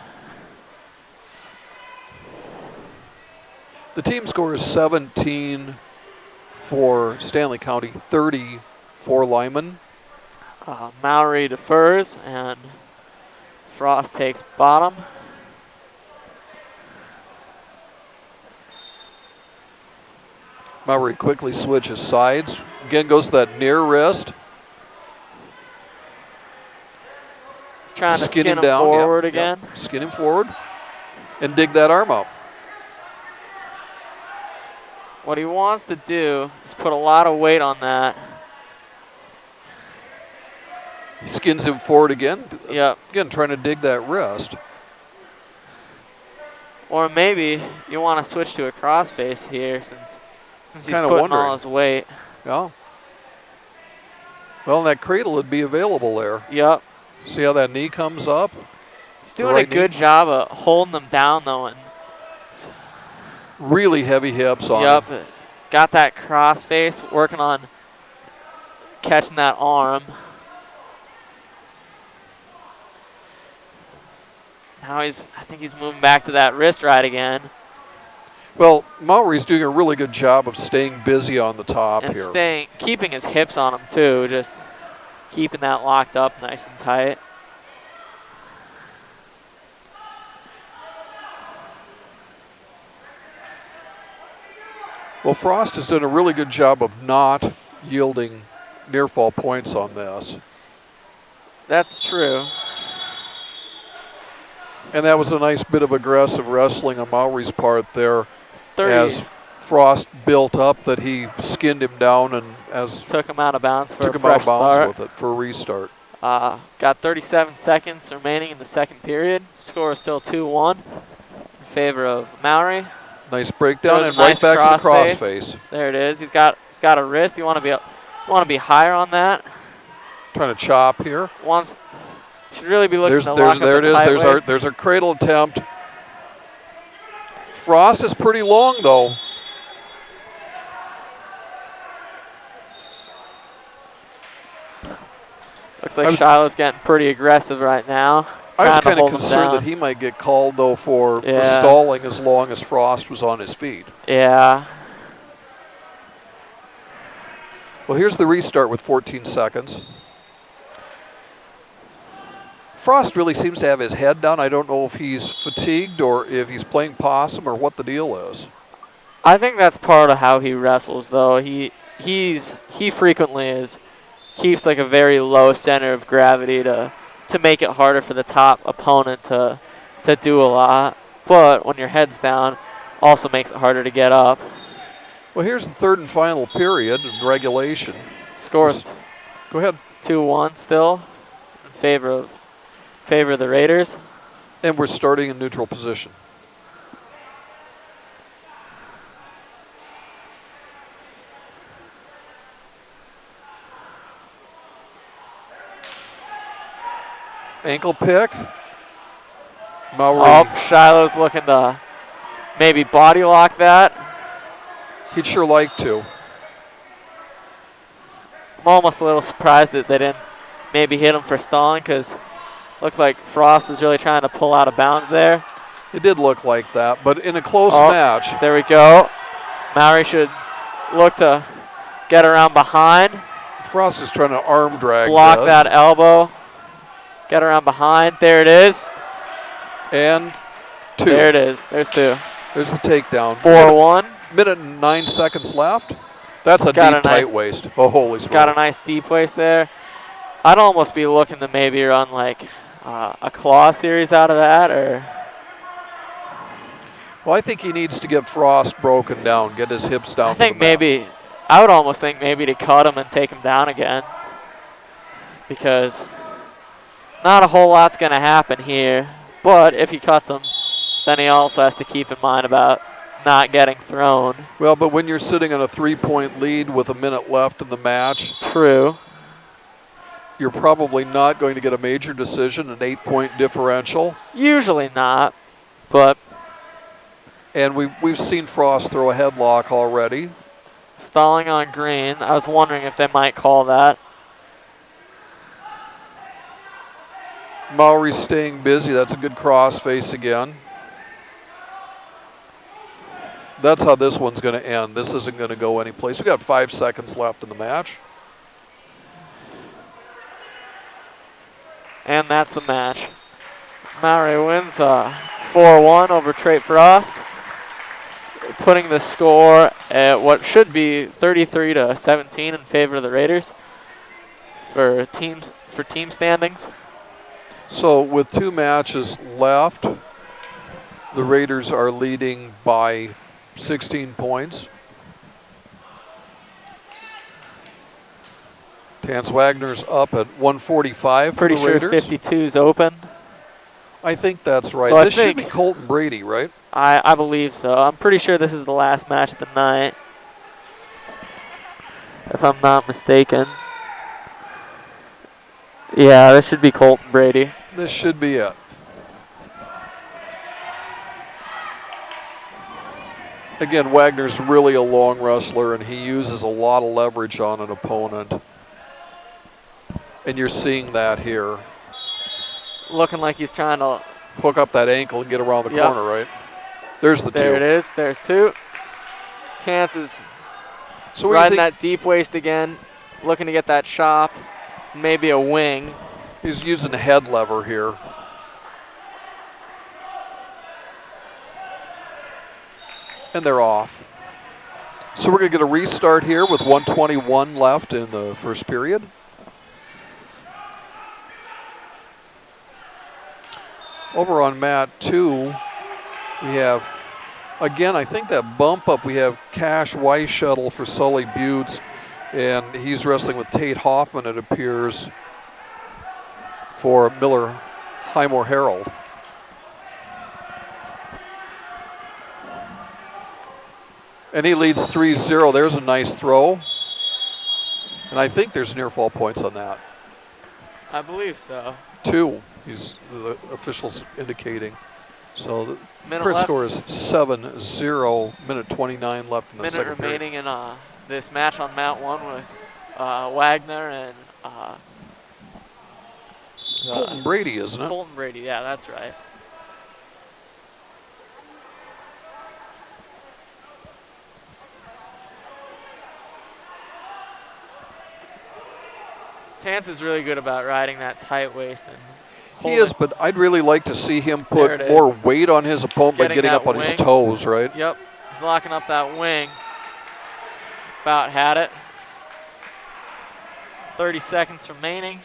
The team score is 17 for Stanley County, 30 for Lyman. Mowry defers and Frost takes bottom. Mowry quickly switches sides. Again, goes to that near wrist. He's trying to skin him forward again. Yep. Skin him forward and dig that arm up. What he wants to do is put a lot of weight on that. He skins him forward again. Yep. Again, trying to dig that wrist. Or maybe you want to switch to a crossface here since he's Kinda putting wondering. all his weight. Yeah. Well, that cradle would be available there. Yep. See how that knee comes up? He's doing a good job of holding them down, though. And really heavy hips on him. Yep. Got that crossface, working on catching that arm. Now I think he's moving back to that wrist right again. Well, Mowry's doing a really good job of staying busy on the top And here. keeping his hips on him too, just keeping that locked up nice and tight. Well, Frost has done a really good job of not yielding near fall points on this. That's true. And that was a nice bit of aggressive wrestling on Mowry's part there. 30. As Frost built up that he skinned him down and took him out of bounds for a fresh start. with it for a restart. Got 37 seconds remaining in the second period. Score is still 2-1 in favor of Mowry. Nice breakdown Throws and a nice right back to the crossface. crossface. There it is. He's got a wrist. You want to be higher on that. Trying to chop here. Should really be looking to lock there up it the is. tight waist. There's our cradle attempt. Frost is pretty long though. Looks like Shiloh's getting pretty aggressive right now. I was kind of concerned that he might get called though for stalling as long as Frost was on his feet. Yeah. Well, here's the restart with 14 seconds. Frost really seems to have his head down. I don't know if he's fatigued or if he's playing possum or what the deal is. I think that's part of how he wrestles, though. He frequently keeps like a very low center of gravity to make it harder for the top opponent to do a lot. But when your head's down, also makes it harder to get up. Well, here's the third and final period in regulation. Scores. Go ahead. 2-1 still in favor of the Raiders. And we're starting in neutral position. Ankle pick. Maury. Oh, Shiloh's looking to maybe body lock that. He'd sure like to. I'm almost a little surprised that they didn't maybe hit him for stalling, because looked like Frost was really trying to pull out of bounds there. It did look like that, but in a close match. There we go. Maury should look to get around behind. Frost is trying to arm drag block this. that elbow. Get around behind. There it is. And 2. There it is. There's 2. There's the takedown. 4-1. Minute and 9 seconds left. That's a Got deep a nice, tight waist. Oh, holy smokes. Got a nice deep waist there. I'd almost be looking to maybe run like a claw series out of that, or. Well, I think he needs to get Frost broken down, get his hips down. I would almost think maybe to cut him and take him down again, because not a whole lot's going to happen here. But if he cuts him, then he also has to keep in mind about not getting thrown. Well, but when you're sitting on a 3-point lead with a minute left in the match. True. You're probably not going to get a major decision, an 8-point differential. Usually not, but. And we've seen Frost throw a headlock already. Stalling on green. I was wondering if they might call that. Maury's staying busy. That's a good crossface again. That's how this one's going to end. This isn't going to go anyplace. We've got 5 seconds left in the match. And that's the match. Maury wins 4-1 over Trey Frost, putting the score at what should be 33-17 in favor of the Raiders for team standings. So with 2 matches left, the Raiders are leading by 16 points. Tance Wagner's up at 145 Pretty for the sure Raiders. 52's open. I think that's right. So this should be Colton Brady, right? I believe so. I'm pretty sure this is the last match of the night, if I'm not mistaken. Yeah, this should be Colton Brady. This should be it. Again, Wagner's really a long wrestler, and he uses a lot of leverage on an opponent. And you're seeing that here. Looking like he's trying to hook up that ankle and get around the corner, right? There's the 2. There it is. There's 2. Tance is riding that deep waist again, looking to get that chop, maybe a wing. He's using a head lever here. And they're off. So we're going to get a restart here with 1:21 left in the first period. Over on mat 2, we have, again, I think that bump up, we have Cash Weishuttle for Sully Buttes, and he's wrestling with Tate Hoffman, it appears, for Miller Highmore Herald. And he leads 3-0. There's a nice throw. And I think there's near fall points on that. I believe so. 2, the officials indicating. So the Minute current left. score is 7-0, minute 29 left in the second Minute period. remaining in this match on Mount 1 with Wagner and Colton Brady, isn't it? Colton Brady, yeah, that's right. Tance is really good about riding that tight waist, and He is, but I'd really like to see him put more weight on his opponent by getting up on his toes, right? Yep. He's locking up that wing. About had it. 30 seconds remaining.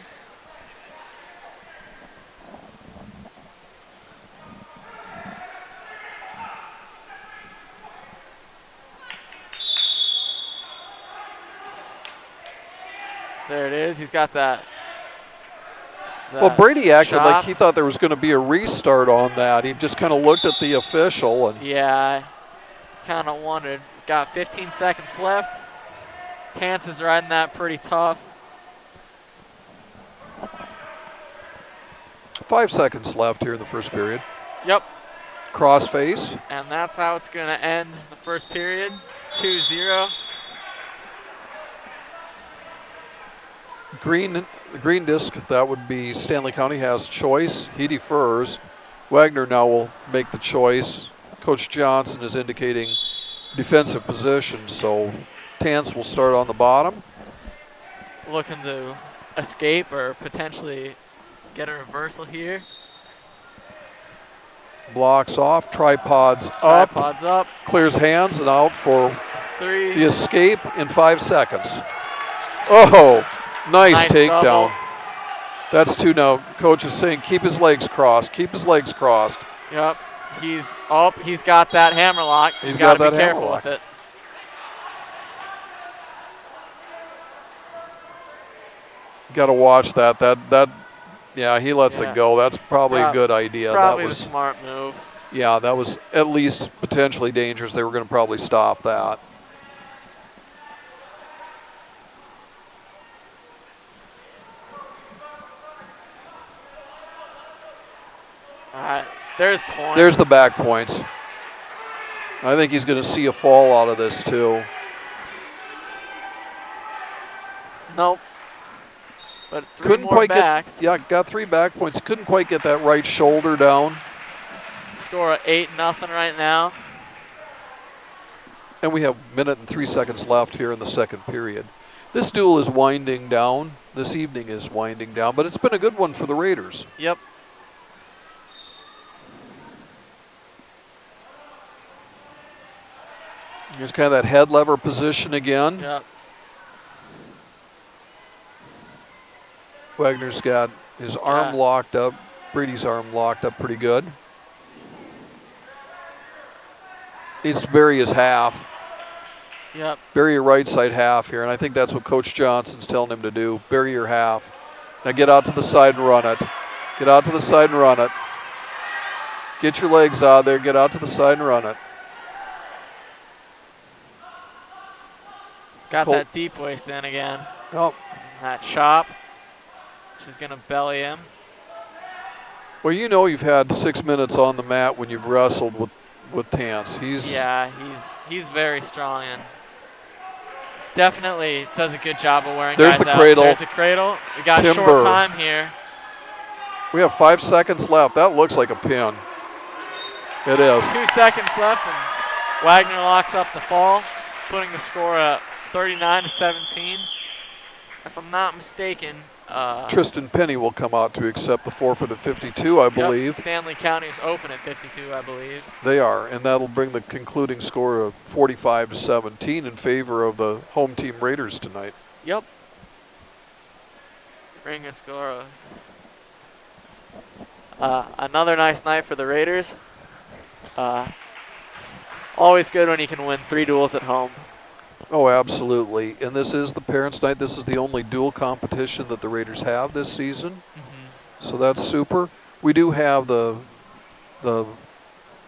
There it is. He's got that. Well, Brady acted like he thought there was going to be a restart on that. He just kind of looked at the official. And yeah, kind of wondered. Got 15 seconds left. Tance is riding that pretty tough. 5 seconds left here in the first period. Yep. Crossface. And that's how it's going to end the first period. 2-0. The green disc, that would be Stanley County has choice. He defers. Wagner now will make the choice. Coach Johnson is indicating defensive position, so Tance will start on the bottom. Looking to escape or potentially get a reversal here. Blocks off, tripods up. Clears hands and out for 3. The escape in 5 seconds. Oh! Nice takedown. Double. That's 2 now. Coach is saying keep his legs crossed. Keep his legs crossed. Yep. He's got that hammer lock. He's got to be careful with it. Got to watch that. Yeah, he lets it go. That's probably a good idea. Probably that was a smart move. Yeah, that was at least potentially dangerous. They were going to probably stop that. All right, there's points. There's the back points. I think he's going to see a fall out of this too. Nope. But couldn't more quite backs. got 3 back points. Couldn't quite get that right shoulder down. Score of 8-0 right now. And we have a minute and 3 seconds left here in the second period. This duel is winding down. This evening is winding down, but it's been a good one for the Raiders. Yep. Here's kind of that head lever position again. Yep. Wagner's got his arm locked up. Brady's arm locked up pretty good. Needs to bury his half. Yep. Bury your right side half here, and I think that's what Coach Johnson's telling him to do. Bury your half. Now get out to the side and run it. Get out to the side and run it. Get your legs out there. Get out to the side and run it. It's got that deep waist in again. Oh. That chop. She's going to belly him. Well, you know you've had 6 minutes on the mat when you've wrestled with Tance. He's very strong and definitely does a good job of wearing There's guys the out. cradle. There's a cradle. We got Timber. short time here. We have 5 seconds left. That looks like a pin. It is. 2 seconds left, and Wagner locks up the fall, putting the score at 39-17. If I'm not mistaken, Tristan Penny will come out to accept the forfeit at 52, I believe. Yep. Stanley County is open at 52, I believe. They are, and that'll bring the concluding score of 45-17 in favor of the home team Raiders tonight. Yep. Bring a score of another nice night for the Raiders. Always good when you can win 3 duels at home. Oh, absolutely. And this is the Parents' Night. This is the only dual competition that the Raiders have this season. So that's super. We do have the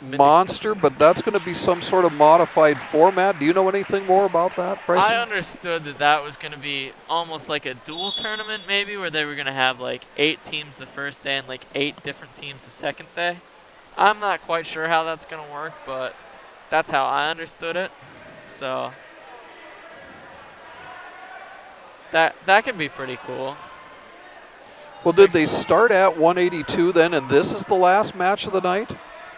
Monster, but that's going to be some sort of modified format. Do you know anything more about that, Bryson? I understood that was going to be almost like a dual tournament maybe, where they were going to have like 8 teams the first day and like 8 different teams the second day. I'm not quite sure how that's going to work, but that's how I understood it. So that could be pretty cool. Well, did they start at 182 then, and this is the last match of the night?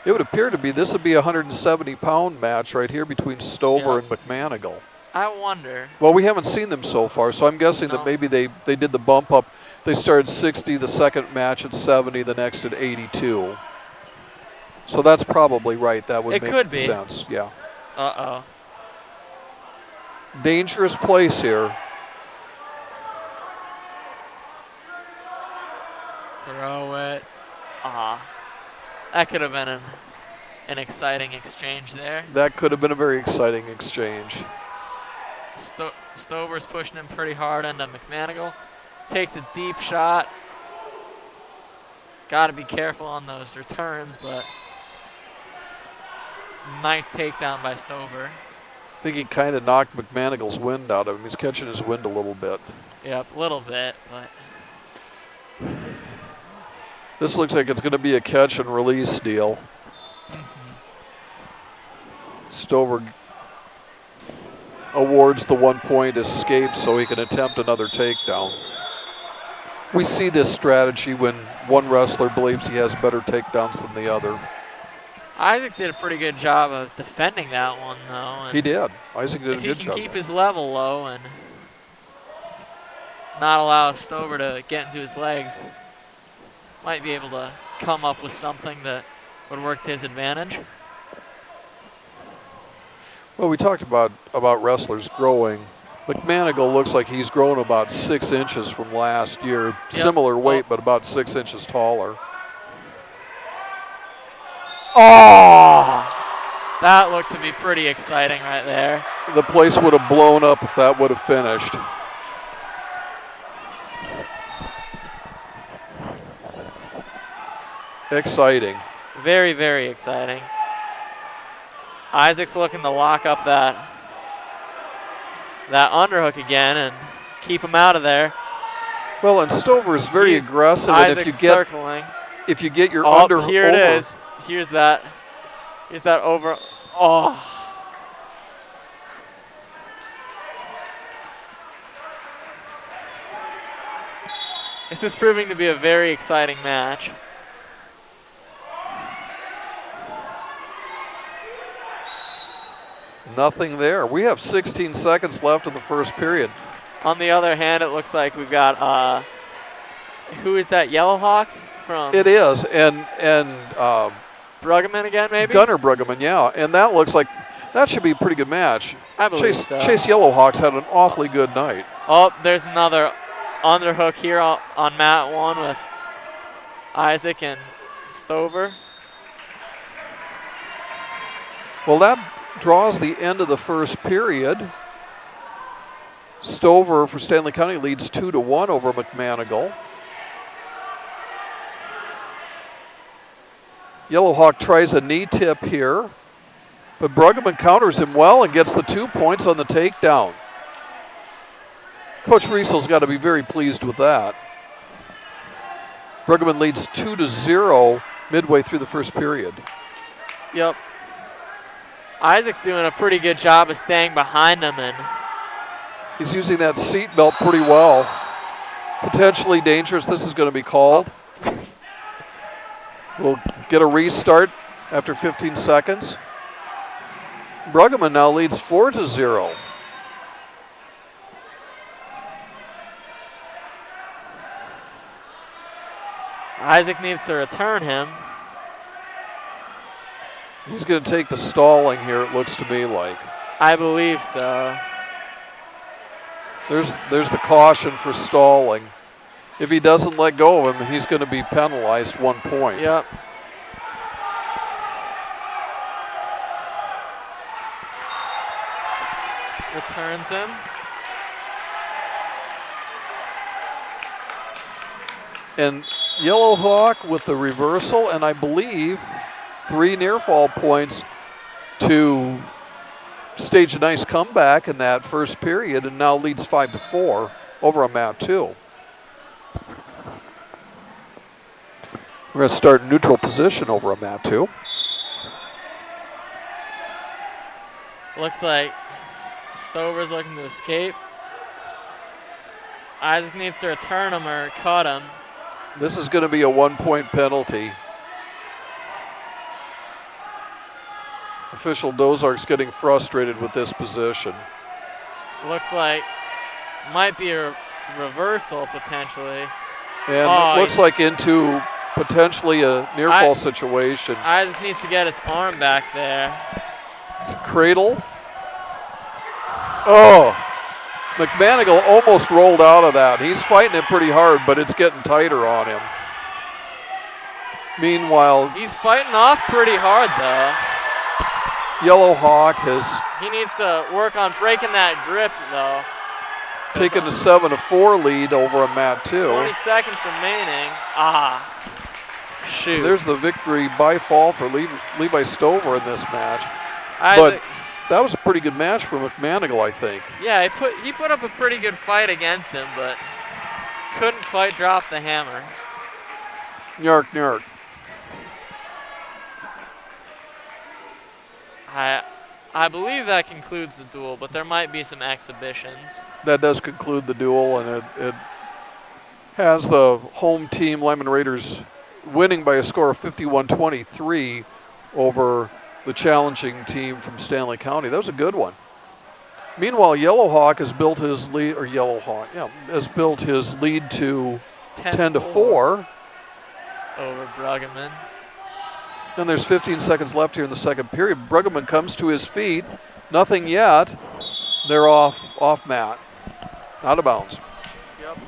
It would appear to be this would be a 170-pound match right here between Stover and McManigal. I wonder. Well, we haven't seen them so far, so I'm guessing that maybe they did the bump up. They started 60 the second match at 70, the next at 82. So that's probably right. That would make sense. Yeah. Uh-oh. Dangerous place here. Throw it. That could have been an exciting exchange there. That could have been a very exciting exchange. Stover's pushing him pretty hard into McManigal. Takes a deep shot. Got to be careful on those returns, but nice takedown by Stover. I think he kind of knocked McManigal's wind out of him. He's catching his wind a little bit. Yep, a little bit, but this looks like it's going to be a catch and release deal. Stover awards the 1 point escape so he can attempt another takedown. We see this strategy when one wrestler believes he has better takedowns than the other. Isaac did a pretty good job of defending that one, though. He did. Isaac did a good job. If he can keep his level low and not allow Stover to get into his legs, might be able to come up with something that would work to his advantage. Well, we talked about wrestlers growing. McManigal looks like he's grown about 6 inches from last year. Yep. Similar weight, but about 6 inches taller. Oh! That looked to be pretty exciting right there. The place would have blown up if that would have finished. Exciting. Very, very exciting. Isaac's looking to lock up that underhook again and keep him out of there. Well, and Stover is very aggressive. Isaac's and if you get your underhook, here it is. Here's that over. Oh. This is proving to be a very exciting match. Nothing there. We have 16 seconds left in the first period. On the other hand, it looks like we've got, who is that, Yellowhawk from? It is, and Bruggeman again, maybe? Gunnar Bruggeman, yeah. And that looks like that should be a pretty good match. I believe so. Chase Yellowhawks had an awfully good night. Oh, there's another underhook here on mat 1 with Isaac and Stover. Well, that draws the end of the first period. Stover for Stanley County leads 2-1 over McManigal. Yellowhawk tries a knee tip here, but Bruggeman counters him well and gets the 2 points on the takedown. Coach Riesel's got to be very pleased with that. Bruggeman leads 2-0 midway through the first period. Yep. Isaac's doing a pretty good job of staying behind him, and he's using that seat belt pretty well. Potentially dangerous. This is going to be called. We'll get a restart after 15 seconds. Bruggeman now leads 4-0. Isaac needs to return him. He's going to take the stalling here, it looks to me like. I believe so. There's the caution for stalling. If he doesn't let go of him, he's going to be penalized 1 point. Yep. Returns him. And Yellowhawk with the reversal, and I believe 3 near fall points to stage a nice comeback in that first period, and now leads 5-4 over on mat 2. We're going to start in neutral position over on mat 2. Looks like Stover's looking to escape. Isaac needs to return him or cut him. This is going to be a 1 point penalty. Official Dozark's getting frustrated with this position. Looks like might be a reversal potentially. And it looks like into potentially a near fall situation. Isaac needs to get his arm back there. It's a cradle. Oh, McManigal almost rolled out of that. He's fighting it pretty hard, but it's getting tighter on him. Meanwhile, he's fighting off pretty hard, though. Yellow Hawk has He needs to work on breaking that grip, though. taken a 7-4 lead over a Matt 2. 20 seconds remaining. Shoot. There's the victory by fall for Levi Stover in this match. Isaac, But that was a pretty good match for McManigal, I think. yeah, he put up a pretty good fight against him, but couldn't quite drop the hammer. Nyark, nyark. I believe that concludes the duel, but there might be some exhibitions. That does conclude the duel, and it has the home team, Lyman Raiders, winning by a score of 51-23 over the challenging team from Stanley County. That was a good one. Meanwhile, Yellow Hawk has built his lead, or Yellow Hawk, yeah, has built his lead to 10-4 over Bruggeman. And there's 15 seconds left here in the second period. Bruggeman comes to his feet. Nothing yet. They're off mat. Out of bounds. Yep.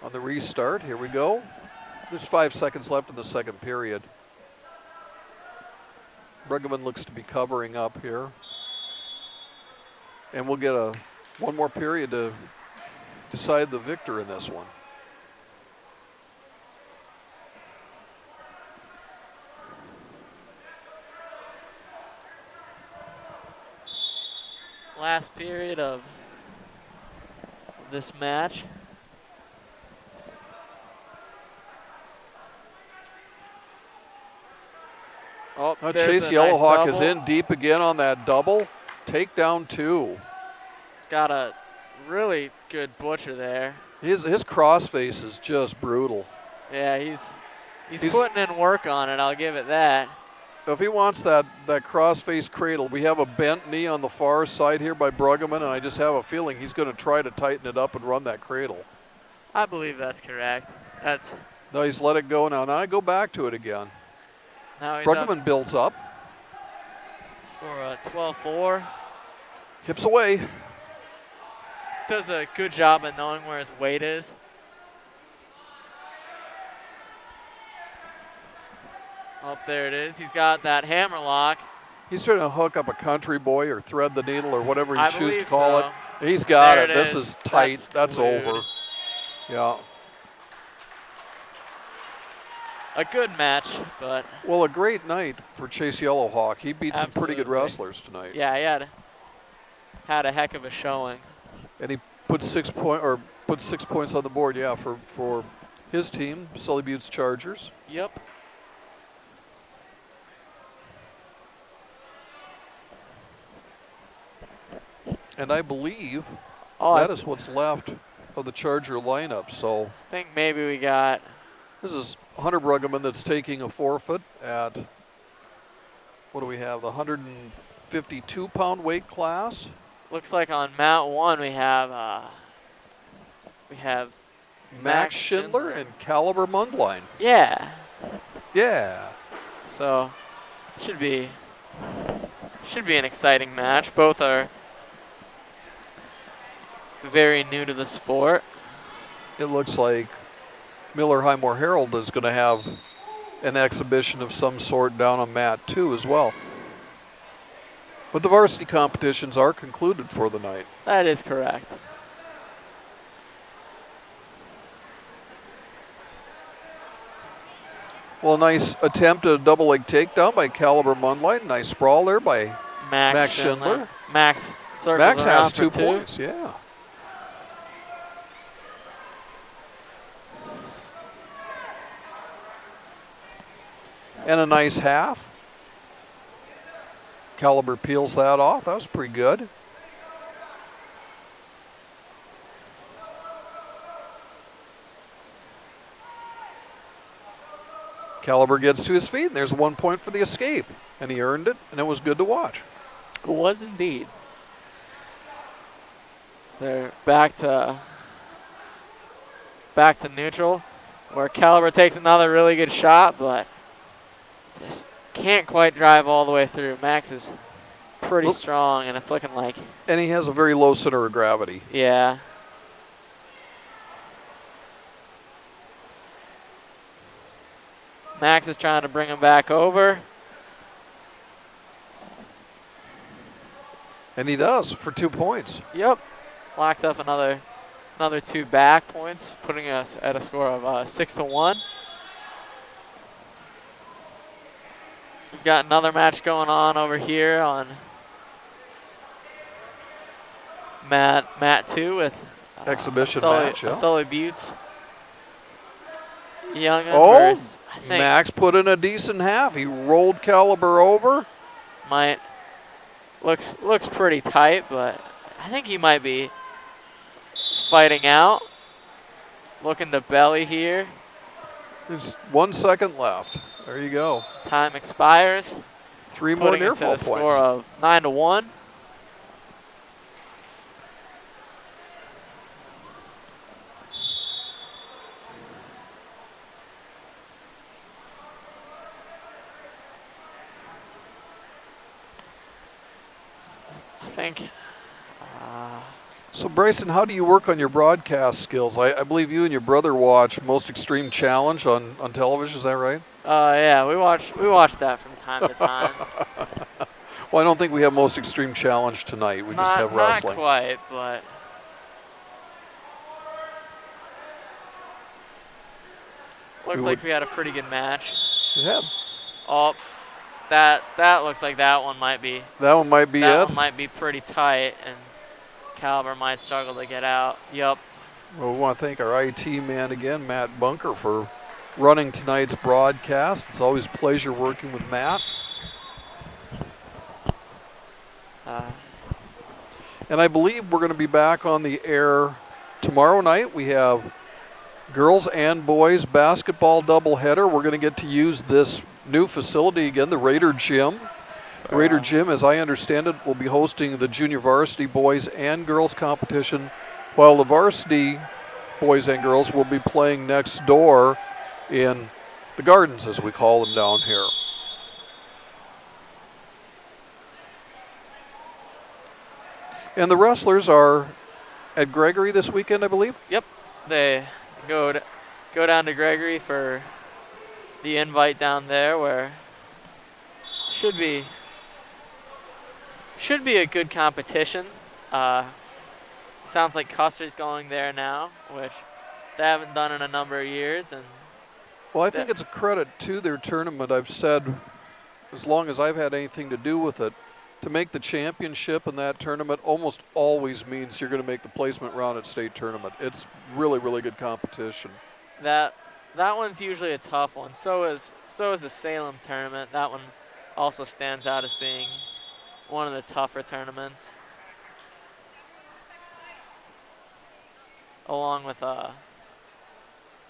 On the restart, here we go. There's 5 seconds left in the second period. Bruggeman looks to be covering up here. And we'll get one more period to decide the victor in this one. Last period of this match. Oh, Chase Yellowhawk is in deep again on that double. Takedown 2. He's got a really good butcher there. His crossface is just brutal. Yeah, he's putting in work on it, I'll give it that. If he wants that crossface cradle, we have a bent knee on the far side here by Bruggeman, and I just have a feeling he's going to try to tighten it up and run that cradle. I believe that's correct. No, he's let it go now. Now I go back to it again. Now he's Bruggeman builds up. Score a 12-4. Hips away. Does a good job at knowing where his weight is. Oh, there it is. He's got that hammer lock. He's trying to hook up a country boy or thread the needle or whatever you choose to call so. it. He's got there it. This is tight. That's over. Yeah. A good match, but... Well, a great night for Chase Yellowhawk. He beat some pretty good wrestlers tonight. Yeah, he had a heck of a showing. And he put 6 points on the board, yeah, for his team, Sully Butte's Chargers. Yep. And I believe that is what's left of the Charger lineup. So I think maybe we got... This is Hunter Bruggeman that's taking a forfeit at, what do we have, the 152-pound weight class. Looks like on mat 1 we have Max Schindler and Caliber Mundline. Yeah. Yeah. So should be an exciting match. Both are very new to the sport. It looks like Miller Highmore Herald is going to have an exhibition of some sort down on mat 2 as well. But the varsity competitions are concluded for the night. That is correct. Well, a nice attempt at a double leg takedown by Caliber Mundline. Nice sprawl there by Max Schindler. Max circles around has for 2 points, yeah. And a nice half. Caliber peels that off. That was pretty good. Caliber gets to his feet, and there's 1 point for the escape. And he earned it, and it was good to watch. It was indeed. They're back to neutral, where Caliber takes another really good shot, but just can't quite drive all the way through. Max is pretty strong, and it's looking like... And he has a very low center of gravity. Yeah. Max is trying to bring him back over. And he does for 2 points. Yep. Locks up another 2 back points, putting us at a score of 6-1. We've got another match going on over here on mat 2 with exhibition match. Yeah. Sully Buttes. Youngin versus, I think Max put in a decent half. He rolled Caliber over. Looks pretty tight, but I think he might be fighting out. Looking to belly here. There's 1 second left. There you go. Time expires. 3 more near fall points. Score of 9-1. I think. So Bryson, how do you work on your broadcast skills? I believe you and your brother watch Most Extreme Challenge on television. Is that right? Yeah, we watch that from time to time. Well, I don't think we have Most Extreme Challenge tonight. We just have wrestling. Not quite, but looked like we had a pretty good match. Yeah. Oh, that looks like that one might be. That one might be That one might be pretty tight, and Caliber might struggle to get out. Yep. Well, we want to thank our IT man again, Matt Bunker, for running tonight's broadcast. It's always a pleasure working with Matt. And I believe we're going to be back on the air tomorrow night. We have girls and boys basketball doubleheader. We're going to get to use this new facility again, the Raider Gym. The Raider Gym, as I understand it, will be hosting the junior varsity boys and girls competition, while the varsity boys and girls will be playing next door in the gardens, as we call them down here. And the wrestlers are at Gregory this weekend, I believe? Yep. They go down to Gregory for the invite down there, where should be a good competition. Sounds like Custer's going there now, which they haven't done in a number of years. And well, I think it's a credit to their tournament. I've said, as long as I've had anything to do with it, to make the championship in that tournament almost always means you're going to make the placement round at state tournament. It's really, really good competition. That one's usually a tough one. So is the Salem tournament. That one also stands out as being one of the tougher tournaments. Along with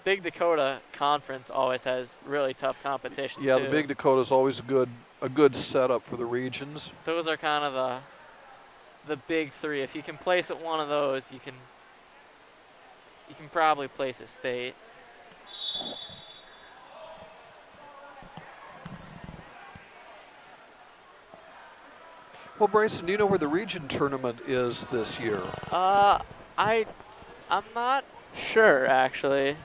Big Dakota Conference always has really tough competition. Yeah, too. The Big Dakota is always a good setup for the regions. Those are kind of the big three. If you can place at one of those, you can probably place at state. Well, Bryson, do you know where the region tournament is this year? I'm not sure, actually.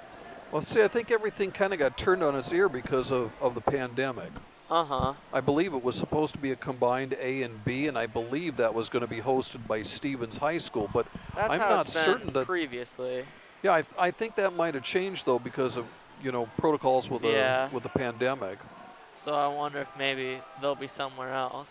Well, see, I think everything kind of got turned on its ear because of the pandemic. Uh-huh. I believe it was supposed to be a combined A and B, and I believe that was going to be hosted by Stevens High School, but That's I'm how not it's been certain that previously. Yeah, I think that might have changed though because of protocols with Yeah. the pandemic. So I wonder if maybe they'll be somewhere else.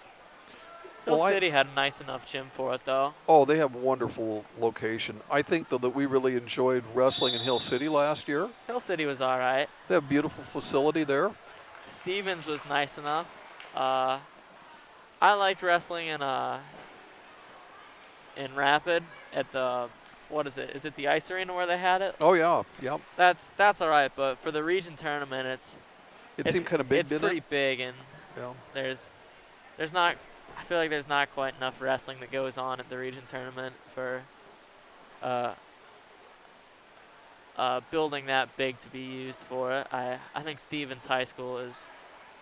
Hill Well, City had a nice enough gym for it, though. Oh, they have a wonderful location. I think, though, that we really enjoyed wrestling in Hill City last year. Hill City was all right. They have a beautiful facility there. Stevens was nice enough. I liked wrestling in Rapid at the, what is it? Is it the ice arena where they had it? Oh yeah, yep. That's all right, but for the region tournament, It seemed kind of big, it's didn't pretty it? big, and Yeah. there's not. I feel like there's not quite enough wrestling that goes on at the region tournament for building that big to be used for it. I think Stevens High School is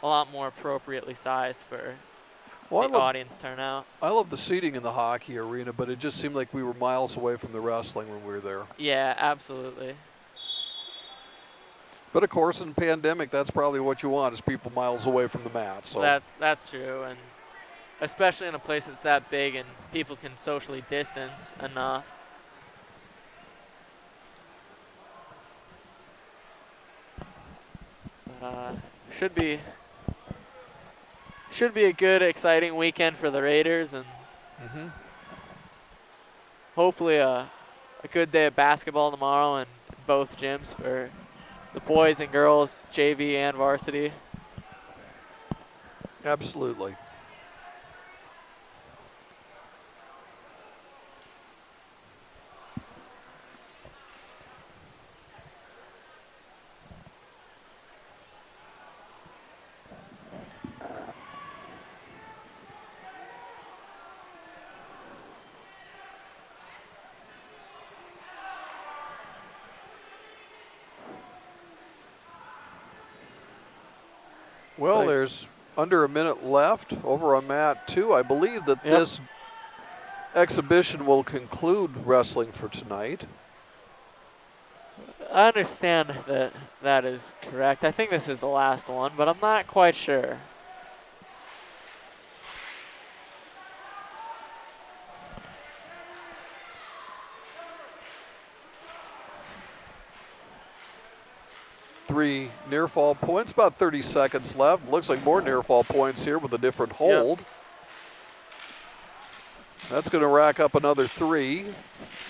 a lot more appropriately sized for the audience turnout. I love the seating in the hockey arena, but it just seemed like we were miles away from the wrestling when we were there. Yeah, absolutely. But of course, in pandemic, that's probably what you want, is people miles away from the mat. So That's true, and especially in a place that's that big and people can socially distance enough. But, should be a good, exciting weekend for the Raiders, and hopefully a good day of basketball tomorrow in both gyms for the boys and girls, JV and varsity. Absolutely. Well, there's under a minute left over on mat 2. I believe that this exhibition will conclude wrestling for tonight. I understand that that is correct. I think this is the last one, but I'm not quite sure. Three near fall points, about 30 seconds left. Looks like more near fall points here with a different hold. That's going to rack up another 3.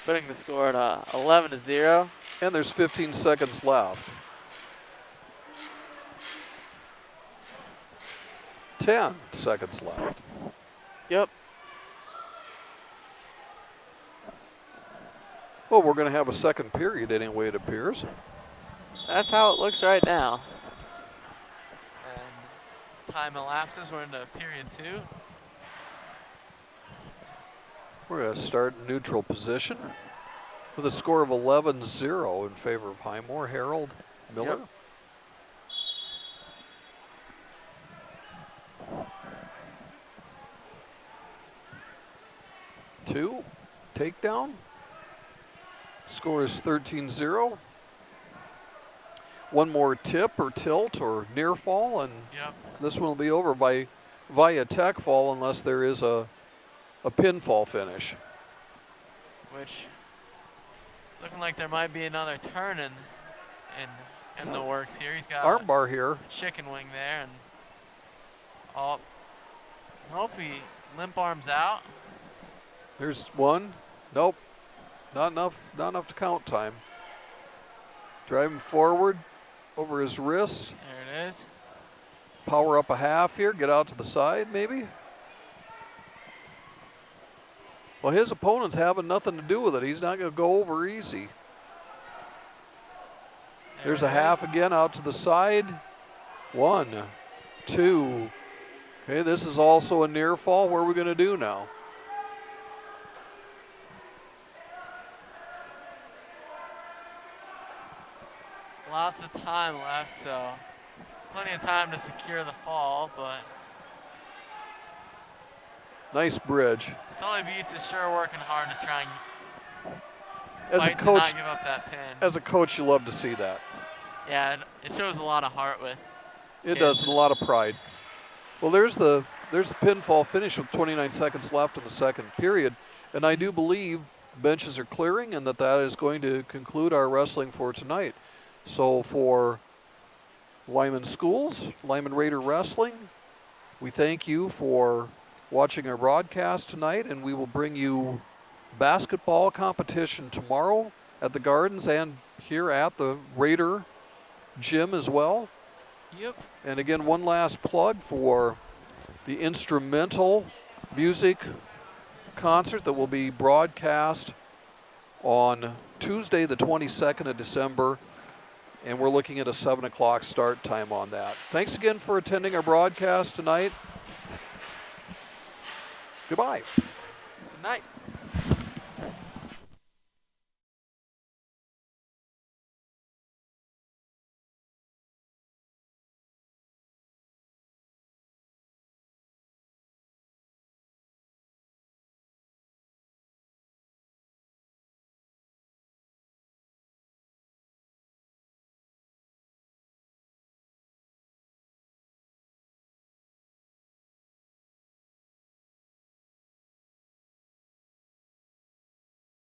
Putting the score at 11-0. And there's 15 seconds left. 10 seconds left. Yep. Well, we're going to have a second period anyway, it appears. That's how it looks right now. And time elapses. We're into period 2. We're going to start in neutral position with a score of 11-0 in favor of Highmore. Harold Miller. Yep. 2, takedown. Score is 13-0. One more tip or tilt or near fall, and this one will be over via tech fall unless there is a pinfall finish. Which it's looking like there might be another turn in the works here. He's got armbar here. Chicken wing there, and hope he limp arms out. There's one. Nope. Not enough to count time. Driving forward over his wrist. There it is. Power up a half here. Get out to the side, maybe. Well, his opponent's having nothing to do with it. He's not going to go over easy. There's a half again out to the side. 1, 2. Okay, this is also a near fall. What are we going to do now? Lots of time left, so plenty of time to secure the fall, but nice bridge. Sully Buttes is sure working hard to try and As a fight coach, to not give up that pin. As a coach, you love to see that. Yeah, it shows a lot of heart with it does, and a lot of pride. Well, there's the pinfall finish with 29 seconds left in the second period, and I do believe benches are clearing and that is going to conclude our wrestling for tonight. So for Lyman Schools, Lyman Raider Wrestling, we thank you for watching our broadcast tonight, and we will bring you basketball competition tomorrow at the Gardens and here at the Raider Gym as well. Yep. And again, one last plug for the instrumental music concert that will be broadcast on Tuesday, the 22nd of December, and we're looking at a 7 o'clock start time on that. Thanks again for attending our broadcast tonight. Goodbye. Good night.